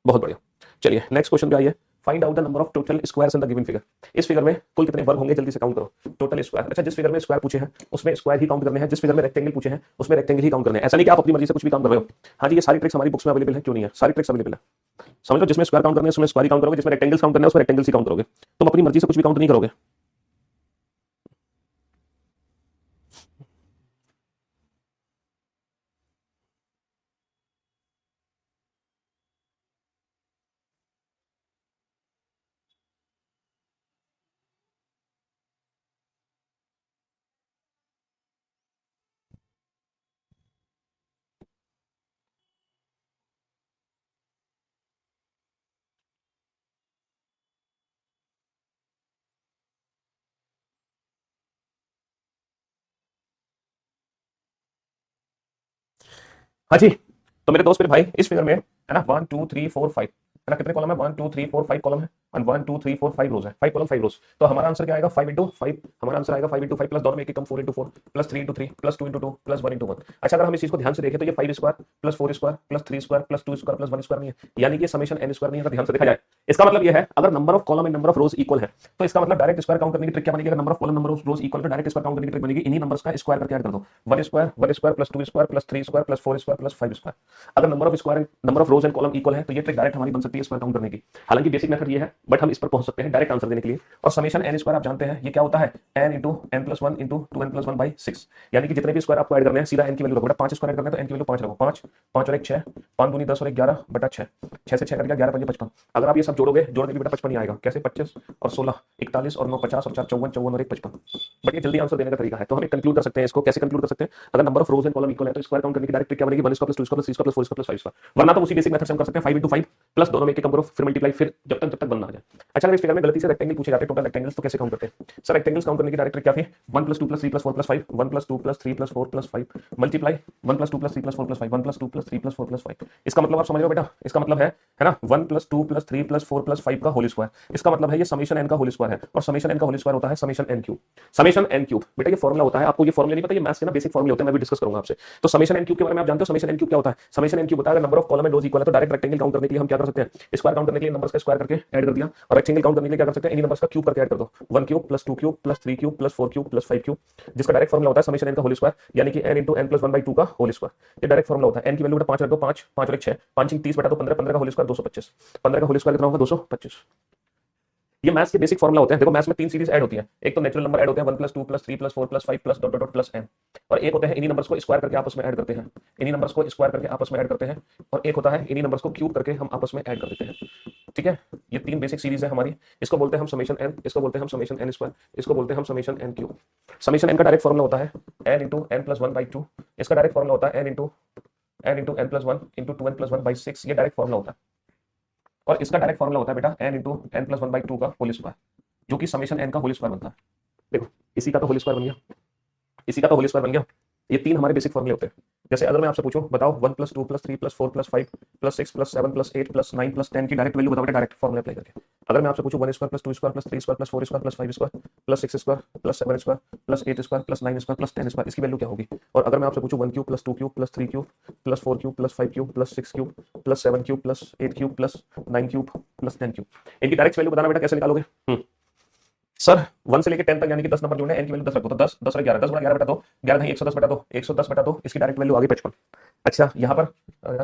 बहुत बढ़िया। चलिए नेक्स्ट क्वेश्चन पे आइए। Find out the number of total squares in the given figure. इस फिगर में कुल कितने वर्ग होंगे? जल्दी से काउंट करो टोटल स्क्वायर। अच्छा, जिस फिगर में स्क्वायर पूछे हैं उसमें स्क्वायर ही काउंट करने हैं, जिस फिगर में रेक्टेंगल पूछे हैं उसमें रेक्टेंगल ही काउंट करने हैं। ऐसा नहीं कि आप अपनी मर्जी से कुछ भी काम कर रहे हो। हाँ जी, ये सारी ट्रिक्स हमारी बुक्स में अवेलेबल है। क्यों नहीं है? सारी ट्रिक्स अवेलेबल है। समझ लो, जिसमें स्क्वायर काउंट करने है उसमें स्क्वायर ही काउंट करोगे, जिसमें रेक्टेंगल्स काउंट करने है उसमें रेक्टेंगल्स ही काउंट करोगे। तुम अपनी मर्जी से कुछ भी काउंट नहीं करोगे। हाँ जी, तो मेरे दोस्त मेरे भाई, इस फिगर में है ना 1 2 3 4 5, है ना? कितने कॉलम है? 1 2 3 4 5 कॉलम है और 1 2 3 4 5 रोज है। 5 कॉलम 5 रोज। तो हमारा आंसर क्या आएगा? 5 into 5। हमारा आंसर आएगा 5 into 5 प्लस दोनों में एक एक कम 4 into 4 plus 3 into 3 plus 2 into 2 plus 1 into 1। अच्छा, अगर हम इस चीज को ध्यान से देखें तो ये 5 square plus 4 square plus 3 square plus 2 square plus 1 square नहीं है, यानी कि समेशन n स्क्वायर नहीं है। अगर ध्यान से देखा जाए, इसका मतलब ये है अगर number of column and number of rose equal है तो इसका मतलब डायरेक्ट स्क्वायर काउंट करने की ट्रिक क्या बनेगी? अगर number of column number of rose equal तो डायरेक्ट स्क्वायर काउंट करने की ट्रिक बनेगी इन्हीं नंबर्स का स्क्वायर करके ऐड कर दो। 1 square plus 2 square plus 3 square plus 4 square plus 5 square. अगर number of square number of rows and column equal है तो ये ट्रिक डायरेक्ट हमारी बन सकती है स्क्वायर काउंट करने की। हालांकि बेसिक मेथड ये है, बट हम इस पर पहुंच सकते हैं डायरेक्ट आंसर देने के लिए। और समेशन n स्क्वायर आप जानते हैं ये क्या होता है? n into n plus 1 into 2n plus 1/6, यानी कि जितने भी स्क्वायर आपको ऐड करने हैं सीधा n की वैल्यू रखो। बेटा 5 स्क्वायर ऐड करना है तो n की वैल्यू 5 रखो। 5 5 और 1 6, 5 दूनी 10 और 1 11 बटा 6, 6 से 6 कट गया 11 5 55। अगर आप ये सब जोड़ोगे, जोड़ने भी बेटा 55 ही आएगा। कैसे? 25 और 16 41 और 9 50 और 4 54 54 और 1 55। बट ये जल्दी आंसर देने का तरीका है, तो हम कंक्लूड कर सकते हैं। इसको कैसे कंक्लूड कर सकते हैं? अगर number of rows and column equal है तो स्क्वायर काउंट करने की डायरेक्ट ट्रिक क्या बनेगी? 1 square plus 2 square plus 3 square plus 4 square plus 5 square. वरना तो उसी बेसिक मेथड से हम कर सकते हैं 5 into 5 प्लस दोनों में एक कम करो फिर मल्टीप्लाई, फिर जब तक बनना आ जाए। अच्छा, अगर इस फिगर में गलती से रेक्टेंगल पूछे जाते हैं टोटल रेक्टेंगल्स तो कैसे काउंट करते हैं? सर रेक्टेंगल्स काउंट करने की डायरेक्ट ट्रिक क्या थी? 1 + 2 + 3 + 4 + 5, 1 + 2 + 3 + 4 + 5 मल्टीप्लाई 1 + 2 + 3 + 4 + 5, 1 + 2 + 3 + 4 + 5 इसका मतलब आप समझ रहे हो बेटा, इसका मतलब है ना 1 प्लस 2 प्लस 3 प्लस 4 प्लस 5 का होल स्क्वायर। इसका मतलब है ये समेशन एन का होल स्क्वायर है, और समेशन एन का होल स्क्वायर होता है summation n cube. Summation n cube बेटा ये फॉर्मुला होता है, आपको ये फॉर्मुला नहीं पता, ये मैथ्स के ना बेसिक फॉर्मुले होते हैं, मैं भी डिस्कस करूंगा आपसे। तो समेशन एन क्यूब के बारे में आप जानते हो, समेशन एन क्यूब क्या होता है? समेशन एन क्यूब होता है अगर number of column and rows equal है तो डायरेक्ट रेक्टेंगल काउंट करने के लिए हम क्या कर सकते हैं, स्क्वायर काउंट करने के लिए नंबर्स का स्क्वायर करके ऐड कर दिया, और रेक्टेंगल काउंट करने के लिए क्या कर सकते हैं, इन्हीं नंबर्स का क्यूब करके ऐड कर दो, 1 cube plus 2 cube plus 3 cube plus 4 cube plus 5 cube, जिसका डायरेक्ट फॉर्मुला होता है समेशन एन का होल स्क्वायर, यानी कि n इंटू एन प्लस 1/2 का होल स्क्वायर। ये डायरेक्ट फॉर्मुला होता है। n की वैल्यू बेटा 5 रख दो, 5 5 और 1 6, 5 30 बटा 2 15, 15 का होल स्क्वायर 225, 15 का होल स्क्वायर कितना होगा 225। ये मैथ्स के बेसिक फॉर्मुला होते हैं। देखो मैथ्स में 3 सीरीज ऐड होती है, एक तो नेचुरल नंबर ऐड होते हैं 1 plus 2 plus 3 plus 4 plus 5 plus dot dot plus n, और एक होते हैं इन्हीं नंबर्स को स्क्वायर करके आपस में ऐड करते हैं, इन्हीं नंबर्स को स्क्वायर करके आपस में ऐड करते हैं, और एक होता है इन्हीं नंबर्स को क्यूब करके हम आपस में ऐड कर देते हैं। ठीक है, ये 3 बेसिक सीरीज है हमारी। इसको बोलते हैं हम समेशन n, इसको बोलते हैं हम समेशन n स्क्वायर, इसको बोलते हैं हम summation n cube. Summation n का डायरेक्ट फॉर्मुला होता है n इंटू एन प्लस 1/2, इसका डायरेक्ट फॉर्मुला होता है n into n plus 1 into 2n plus 1/6, ये डायरेक्ट फॉर्मुला होता है। और इसका डायरेक्ट फॉर्मुला होता है बेटा n इंटू एन प्लस 1/2 का होल स्क्वायर, जो कि समेशन n का होल स्क्वायर बनता है। देखो इसी का तो होल स्क्वायर बन गया, इसी का तो होल स्क्वायर बन गया। ये 3 हमारे बेसिक फॉर्मुले होते हैं। जैसे अगर मैं आपसे पूछूं बताओ 1 plus 2 plus 3 plus 4 plus 5 plus 6 plus 7 plus 8 plus 9 plus 10 की डायरेक्ट वैल्यू बताओ डायरेक्ट फॉर्मुला अप्लाई करके। अगर मैं आपसे पूछूं 1 square plus 2 square plus 3 square plus 4 square plus 5 square plus 6 square plus 7 square plus 8 square plus 9 square plus 10 square, इसकी value क्या होगी? और अगर मैं आपसे पूछूं 1 cube plus 2 cube plus 3 cube plus 4 cube plus 5 cube plus 6 cube plus 7 cube plus 8 cube plus 9 cube plus 10 cube, इनकी direct value बताना बेटा कैसे निकालोगे? सर 1 से लेकर 10 तक यानी कि 10 नंबर जोड़ने हैं, n की वैल्यू 10 रखो, तो 10 10 और 11, 10 गुणा 11 बटा 2, 11 नहीं 110 बटा 2, 110 बटा 2, इसकी डायरेक्ट वैल्यू आ गई 55। अच्छा यहाँ पर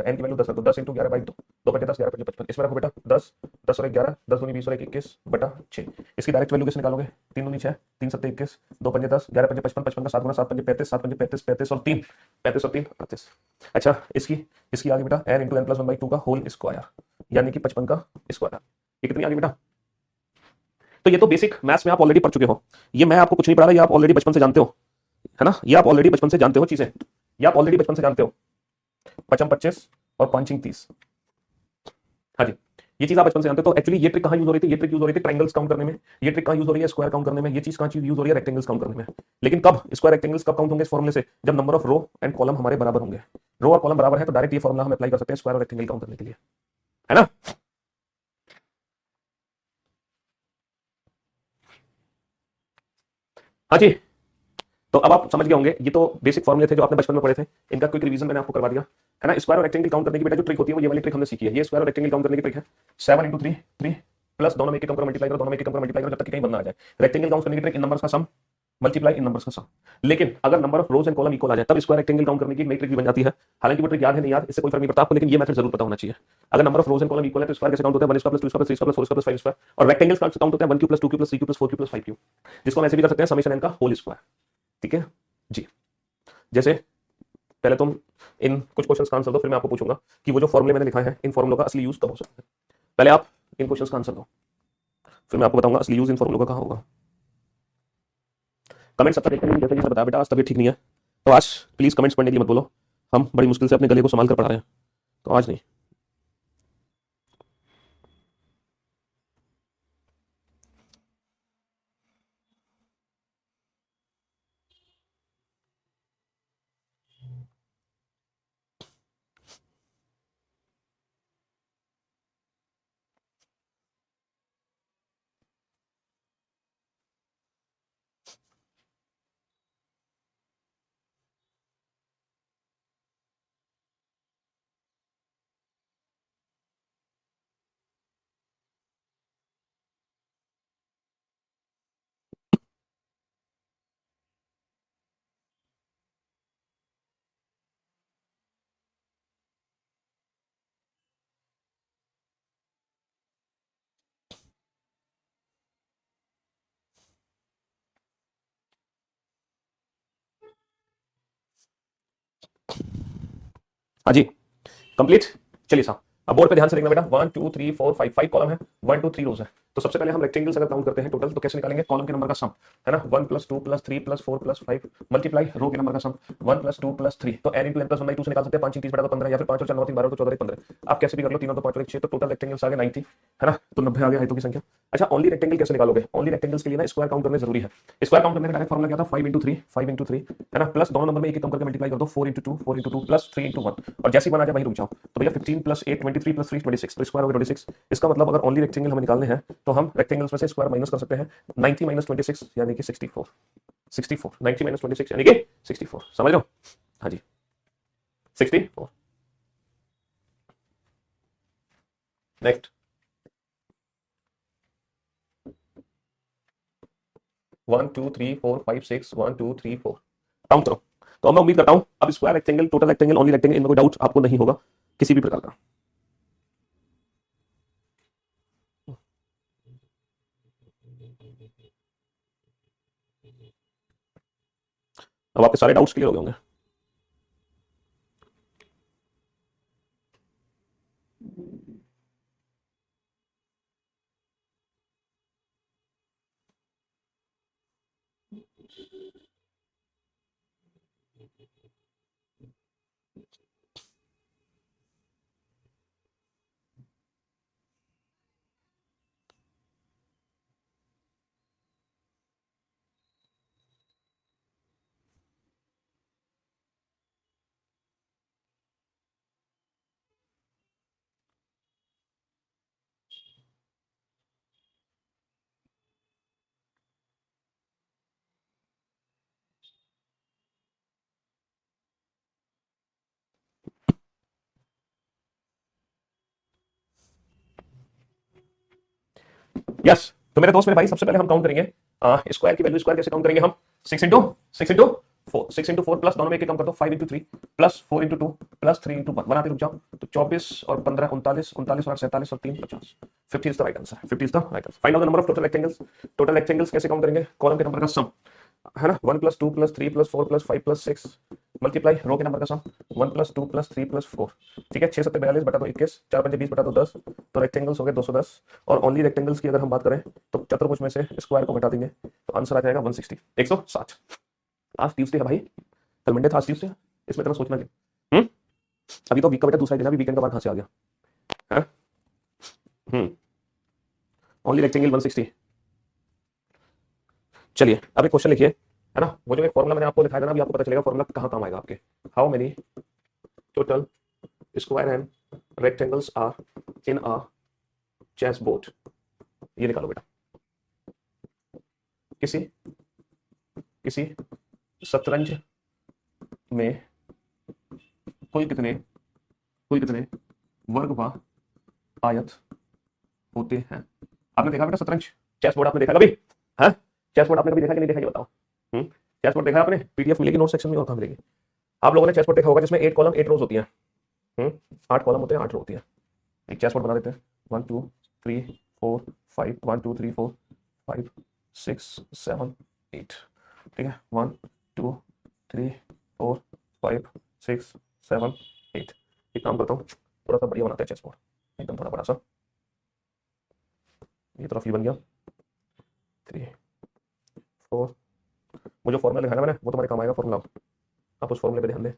n की वैल्यू 10 रखो, 10 इंटू 11/2, 2 पंजे 10, 11 पंजे 55, इसमें रखो बेटा 10, 10 और 11, 10 दूनी 20 और 1 21 बटा 6, इसकी डायरेक्ट वैल्यू कैसे निकालोगे? 3 दूनी 6, 3 सत्ते 21, 2 पंजे 10, 11 पंजे 55, 55 का 7 गुना 7 पंजे 35, 7 पंजे 35, 35 और 3, 35 और 3 38। अच्छा इसकी इसकी आ गई बेटा n इंटू एन प्लस 1/2 का होल स्क्वायर, यानी कि 55 का स्क्वायर। ये कितनी आ गई बेटा? तो ये तो बेसिक मैथ्स में आप ऑलरेडी पढ़ चुके हो, ये मैं आपको कुछ नहीं पढ़ा रहा, ये आप ऑलरेडी बचपन से जानते हो, है ना? ये आप ऑलरेडी बचपन से जानते हो चीजें, ये आप ऑलरेडी बचपन से जानते हो। 55 25 और 5 30, हाँ जी, ये चीज आप बचपन से जानते हो। तो एक्चुअली ये ट्रिक कहाँ यूज हो रही थी? ये ट्रिक यूज हो रही थी ट्रायंगल्स काउंट करने में, ये ट्रिक कहाँ यूज हो रही है? स्क्वायर काउंट करने में। ये चीज कहाँ यूज हो रही है? रेक्टेंगल्स काउंट करने में। लेकिन कब स्क्वायर रेक्टेंगल्स कब काउंट होंगे इस फॉर्मुले से? जब number of row and column हमारे बराबर होंगे। रो और कॉलम बराबर है तो डायरेक्ट ये फॉर्मुला हम अप्लाई कर सकते हैं स्क्वायर और रेक्टेंगल काउंट करने के लिए, है ना? हाँ जी, तो अब आप समझ गए होंगे, ये तो बेसिक फॉर्मुले थे जो आपने बचपन में पढ़े थे, इनका क्विक रिवीजन मैंने आपको करवा दिया, है ना? स्क्वायर और रेक्टेंगल काउंट करने की बेटा जो ट्रिक होती है वो ये वाली ट्रिक हमने सीखी है। ये स्क्वायर और रेक्टेंगल काउंट करने की ट्रिक है 7 इंटू 3 3 प्लस दोनों में एक कम मल्टीप्लाई करो, दोनों में एक कम मल्टीप्लाई करो जब तक कि कहीं बंद ना आ जाए। रेक्टेंगल काउंट करने की ट्रिक इन नंबर्स का सम मल्टीप्लाई इन नंबर्स का सम। लेकिन अगर number of rows and column equal आ जाए तब स्क्वायर रेक्टेंगल काउंट करने की नई ट्रिक भी बन जाती है। हालांकि वो ट्रिक याद है नहीं याद, इससे कोई फर्क नहीं पड़ता आपको, लेकिन ये मेथड जरूर पता होना चाहिए। अगर number of rows and column equal है तो स्क्वायर कैसे काउंट होता है? 1 square plus 2 square plus 3 square plus 4 square plus 5 square, और रेक्टेंगल्स काउंट होता है 1 cube plus 2 cube plus 3 cube plus 4 cube plus 5 cube, जिसको हम ऐसे भी कर सकते हैं समेशन एन का होल स्क्वायर। ठीक है जी, जैसे पहले तुम इन कुछ क्वेश्चंस का आंसर दो, फिर मैं आपको पूछूंगा कि वो जो फॉर्मूले मैंने लिखा है इन फॉर्मूलों का असली यूज कब हो सकता है। पहले आप इन क्वेश्चंस का आंसर दो, फिर मैं आपको बताऊंगा असली यूज इन फॉर्मूलों का कहां होगा। कमेंट्स सबका देखते हैं, जैसे कि बताया बेटा आज तबीयत ठीक नहीं है, तो आज प्लीज कमेंट्स पढ़ने के लिए मत बोलो, हम बड़ी मुश्किल से अपने गले को संभाल कर पढ़ा रहे हैं, तो आज नहीं। हाँ जी कंप्लीट, चलिए साहब अब बोर्ड पे ध्यान से देखना बेटा, 1 2 3 4 5 5 कॉलम है, 1 2 3 रोज है। तो सबसे पहले हम रेक्टेंगल्स अगर काउंट करते हैं टोटल तो कैसे निकालेंगे, कॉलम के नंबर का सम है ना, 1 + 2 + 3 + 4 + 5 मल्टीप्लाई रो के नंबर का सम 1 + 2 + 3, तो n × n + 1/2 से निकाल सकते हैं, 5 × 30 बटा 15 या फिर 5 और 4 9 3 12 तो 14 15, आप कैसे भी कर लो, 3 और 2 5 और 1 6, तो टोटल रेक्टेंगल्स आ गए 90 है ना, तो 90 आ गया आयतों की संख्या। अच्छा ओनली रेक्टेंगल कैसे निकालोगे, ओनली रेक्टेंगल्स के लिए ना स्क्वायर काउंट करना जरूरी है। स्क्वायर काउंट करने का डायरेक्ट फॉर्मूला क्या था, 5 × 3 5 × 3 है ना, प्लस दोनों नंबर में एक कम करके मल्टीप्लाई कर दो, 4 × 2 4 × 2 प्लस 3 × 1, और जैसे ही बना जाए वहीं रुक जाओ। तो भैया 15 + 8 23 + 3 26, तो स्क्वायर हो गया 26। इसका मतलब अगर ओनली रेक्टेंगल हमें निकालने हैं तो हम रेक्टेंगल्स में से स्क्वायर माइनस कर सकते हैं, 90 - 26 यानी कि 64 64, 90 - 26 यानी कि 64, समझ लो। हाँ जी 64। नेक्स्ट 1 2 3 4 5 6 1 2 3 4 काउंट करो। तो अब मैं उम्मीद करता हूं अब square rectangle, total rectangle, only rectangle, इनमें कोई डाउट आपको नहीं होगा किसी भी प्रकार का। अब आपके सारे डाउट्स क्लियर हो गए होंगे। यस तो मेरे दोस्त मेरे भाई, सबसे पहले हम काउंट करेंगे स्क्वायर की वैल्यू। स्क्वायर कैसे काउंट करेंगे हम, 6 × 4 6 × 4 प्लस दोनों में एक कम कर दो, 5 × 3 प्लस 4 × 2 प्लस 3 × 1, बनाते रुक जाओ। तो 24 और 15 39 39 और 47 और 3 50, 50 is the right answer, 50 is the right answer. Find out the number of total rectangles. Total rectangles कैसे काउंट करेंगे, कॉलम के नंबर का सम है ना, 1 + 2 + 3 + 4 + 5 + 6 मल्टीप्लाई रो के नंबर का सम 1 + 2 + 3 + 4, ठीक है, 6 7 42 बटा 2 21, 4 5 20 बटा 2 10, तो रेक्टेंगल्स हो गए 210। और ओनली रेक्टेंगल्स की अगर हम बात करें तो चतुर्भुज में से स्क्वायर को घटा देंगे तो आंसर आ जाएगा 160 160। आज ट्यूसडे है भाई, कल मंडे था, आज ट्यूसडे, इसमें इतना सोचना क्या। अभी तो वीक का बेटा दूसरा दिन, अभी वीकेंड का बाद कहां से आ गया है। Only rectangle 160। चलिए अब एक क्वेश्चन लिखिए है ना, वो जो एक फॉर्मूला मैंने आपको दिखाया था ना, अभी आपको पता चलेगा फॉर्मूला कहां काम आएगा आपके। How many total square and rectangles are in a chess board, ये निकालो बेटा। किसी किसी शतरंज में कुल कितने वर्ग व आयत होते हैं। आपने देखा बेटा शतरंज, चेस बोर्ड आपने देखा कभी है, चेस बोर्ड आपने कभी देखा कि नहीं देखा ये बताओ। चेस बोर्ड देखा आपने, पीडीएफ मिलेगी नोट सेक्शन में और कहां मिलेगी। आप लोगों ने चेस बोर्ड देखा होगा जिसमें 8 कॉलम 8 रोज होती हैं, 8 कॉलम होते हैं 8 रो होती है। एक चेस बोर्ड बना देते हैं, 1 2 3 4 5 1 2 3 4 5 6 7 8, ठीक है, 1 2 3 4 5 6 7 8। एक काम करता हूँ, थोड़ा सा बढ़िया बनाते हैं चेस बोर्ड, एकदम थोड़ा बड़ा सा, ये तरफ ये बन गया 3 4। वो जो फॉर्मूला लिखा है मैंने वो तुम्हारे काम आएगा फॉर्मूला, आप उस फॉर्मूले पे ध्यान दें।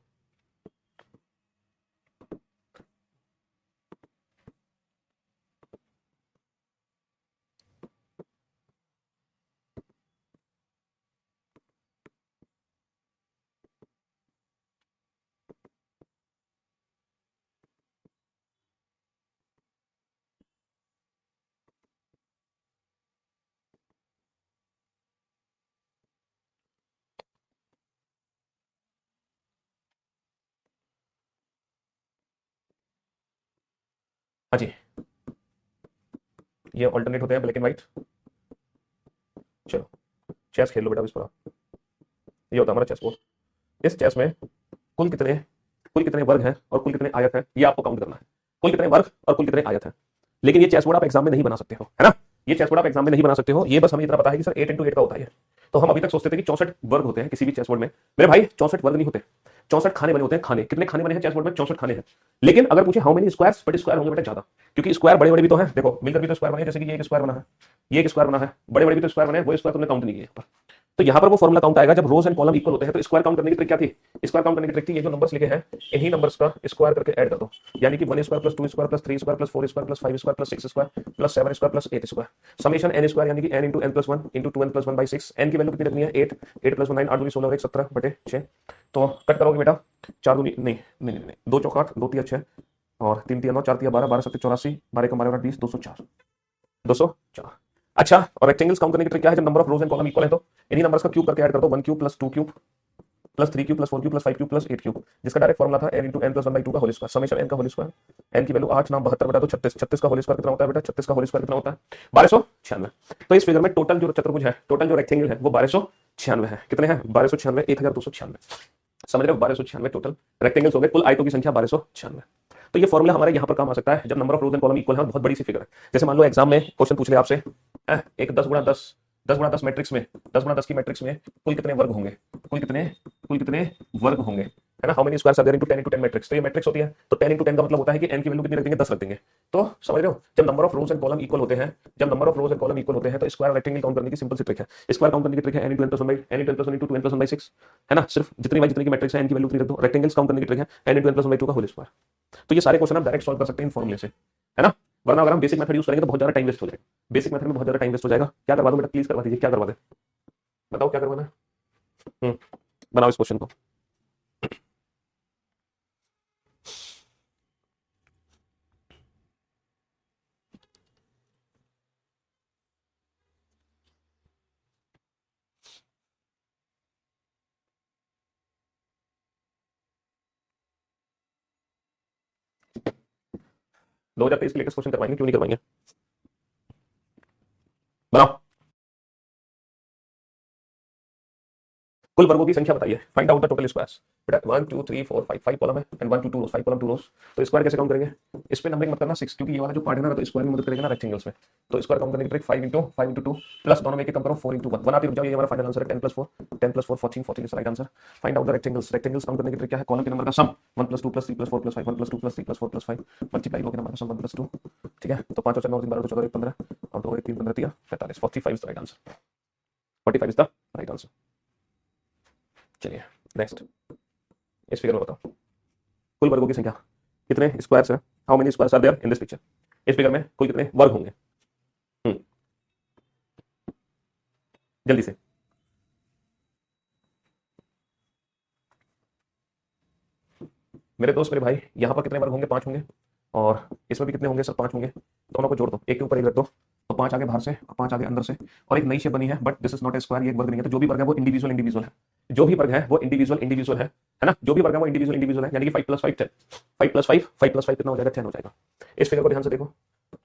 हाँ जी, ये ऑल्टरनेट होते हैं ब्लैक एंड व्हाइट। चलो चेस खेल लो बेटा इस पर। ये होता है हमारा चेस बोर्ड। इस चेस में कुल कितने वर्ग हैं और कुल कितने आयत हैं, ये आपको काउंट करना है। कुल कितने वर्ग और कुल कितने आयत हैं। लेकिन ये चेस बोर्ड आप एग्जाम में नहीं बना सकते हो है ना, ये चेस बोर्ड आप एग्जाम में नहीं बना सकते हो। ये बस हमें इतना पता है कि सर 8 × 8 का होता है, तो हम अभी तक सोचते थे कि 64 वर्ग होते हैं किसी भी चेस बोर्ड में। मेरे भाई 64 वर्ग नहीं होते, 64 खाने बने होते हैं। खाने कितने खाने बने हैं चेस बोर्ड में? 64 खाने हैं। लेकिन अगर पूछे how many squares, but square होंगे बेटा ज्यादा, क्योंकि स्क्वायर बड़े बड़े भी तो हैं। देखो मिलकर भी तो स्क्वायर बने, जैसे कि ये एक स्क्वायर बना है, ये एक स्क्वायर बना है, बड़े बड़े भी तो स्क्वायर बने, वो स्क्वायर तुमने काउंट नहीं किए यहाँ पर। तो यहाँ पर वो फॉर्मुला काउंट आएगा जब रोज एंड कॉलम इक्वल होते हैं। तो स्क्वायर काउंट करने की ट्रिक क्या थी? स्क्वायर काउंट करने की ट्रिक थी ये जो नंबर्स लिखे हैं इन्हीं नंबर्स का स्क्वायर करके ऐड कर दो, यानी कि 1 square plus 2 square plus 3 square plus 4 square plus 5 square plus 6 square plus 7 square plus 8 square summation n square, यानी कि n into n plus 1 into 2n plus 1 by 6। n की वैल्यू कितनी रखनी है? 8, 8 प्लस 9 8 दूनी 16 और 1 17 बटे 6। तो कट करोगे बेटा 4 दूनी नहीं 2 चौक 8, 2 3 6 और 3 3 9, 4 3 12, 12 7 84, 12 का 12 20, 204, 204। अच्छा, और रेक्टेंगल्स काउंट करने की ट्रिक क्या है? जब number of rows and column equal है तो इन्हीं नंबर्स का क्यूब करके ऐड कर दो। 1 cube plus 2 cube plus 3 cube plus 4 cube plus 5 cube plus 8 cube, जिसका डायरेक्ट फॉर्मुला था n into n plus 1 by 2 का होल स्क्वायर समेशन n का होल स्क्वायर। n की वैल्यू 8 नाम 72 बटा तो 36, 36 का होल स्क्वायर कितना होता है बेटा? 36 का होल स्क्वायर कितना होता है? 1296। तो इस फिगर में टोटल जो चतुर्भुज है, टोटल जो रेक्टेंगल है वो 1296 है। कितने हैं? 1296, 1296। समझ रहे हो? 1296 टोटल रेक्टेंगल्स हो गए, कुल आयतों की संख्या 1296। तो ये फॉर्मूला हमारे यहाँ पर काम आ सकता है जब number of rows and column equal है और बहुत बड़ी सी फिगर है। जैसे मान लो एग्जाम में क्वेश्चन पूछ ले आपसे, एक 10 गुणा 10 10 गुणा 10 मैट्रिक्स में, 10 गुणा 10 की मैट्रिक्स में कुल कितने वर्ग होंगे? कुल कितने वर्ग होंगे, है ना? How many squares are there into 10 into 10 matrix. तो ये मैट्रिक्स होती है, तो 10 इनटू 10 का मतलब होता है कि n की वैल्यू कितनी रख देंगे? 10 रख देंगे। तो समझ रहे हो? जब number of rows and column equal होते हैं, जब number of rows and column equal होते हैं तो स्क्वायर रेक्टेंगल काउंट करने की सिंपल सी ट्रिक है। स्क्वायर काउंट करने की ट्रिक है n into n plus 1 by n into n plus 1 into 2n plus 1 by 6, है ना? सिर्फ जितनी की मैट्रिक्स है n की वैल्यू उतनी रख दो। रेक्टेंगल्स काउंट करने की ट्रिक है n into n plus 1 by 2 का होल स्क्वायर। तो ये सारे क्वेश्चन आप डायरेक्ट सॉल्व कर सकते हैं इन फॉर्मूले से, है ना? वरना अगर हम बेसिक मेथड यूज करेंगे तो बहुत ज्यादा टाइम वेस्ट हो जाएगा। बेसिक मेथड में बहुत ज्यादा टाइम वेस्ट हो जाएगा। क्या करवा दो बेटा? प्लीज करवा दीजिए। क्या करवा दे? बताओ क्या करवाना है? बनाओ इस क्वेश्चन को। दो हजार तेईस के लेटेस्ट क्वेश्चन करवाएंगे, क्यों नहीं करवाएंगे? बनाओ। कुल वर्गों की संख्या बताइए। Find out the total squares. बेटा 1 2 3 4 5 5 कॉलम है एंड 1 2 2 5 कॉलम 2 रोज। तो स्क्वायर कैसे काउंट करेंगे? इस पे नंबरिंग मत करना 6, क्योंकि ये वाला जो पार्ट है ना तो स्क्वायर में मदद करेगा ना रेक्टेंगल्स में। तो स्क्वायर काउंट करने की ट्रिक 5 इंटू 2 प्लस दोनों में एक कम करो 4 इंटू 1 आती रुक जाओ। ये हमारा फाइनल आंसर है 10 plus 4 10 plus 4 14 14 is right answer. Find out the rectangles. Rectangles count करने की ट्रिक क्या है? कॉलम के नंबर का sum 1 plus 2 plus 3 plus 4 plus 5 1 plus 2 plus 3 plus 4 plus 5 multiply row के नंबर का सम 1 प्लस 2। ठीक है, तो 5 और 4 9 3 12 14 15 और 2 1 3 15 13 45 45 is the right answer. 45 is the right answer. चलिए नेक्स्ट, इस फिगर में बताओ कुल वर्गों की संख्या। कितने स्क्वायर्स हैं? How many squares are there in this picture. इस फिगर में कुल कितने वर्ग होंगे? जल्दी से। मेरे दोस्त मेरे भाई, यहां पर कितने वर्ग होंगे? 5 होंगे। और इसमें भी कितने होंगे? सर 5 होंगे। दोनों को जोड़ दो, एक के ऊपर एक रख दो, तो 5 आगे बाहर से और 5 आगे अंदर से, और एक नई शेप बनी है, but this is not a square, ये एक वर्ग नहीं है। तो जो भी वर्ग है वो इंडिविजुअल है। जो भी वर्ग है वो इंडिविजुअल है ना? जो भी वर्ग है वो इंडिविजुअल है, यानी कि 5 प्लस 5 10, 5 प्लस 5 5 प्लस 5 कितना हो जाएगा? 10 हो जाएगा। इस फिगर को ध्यान से देखो,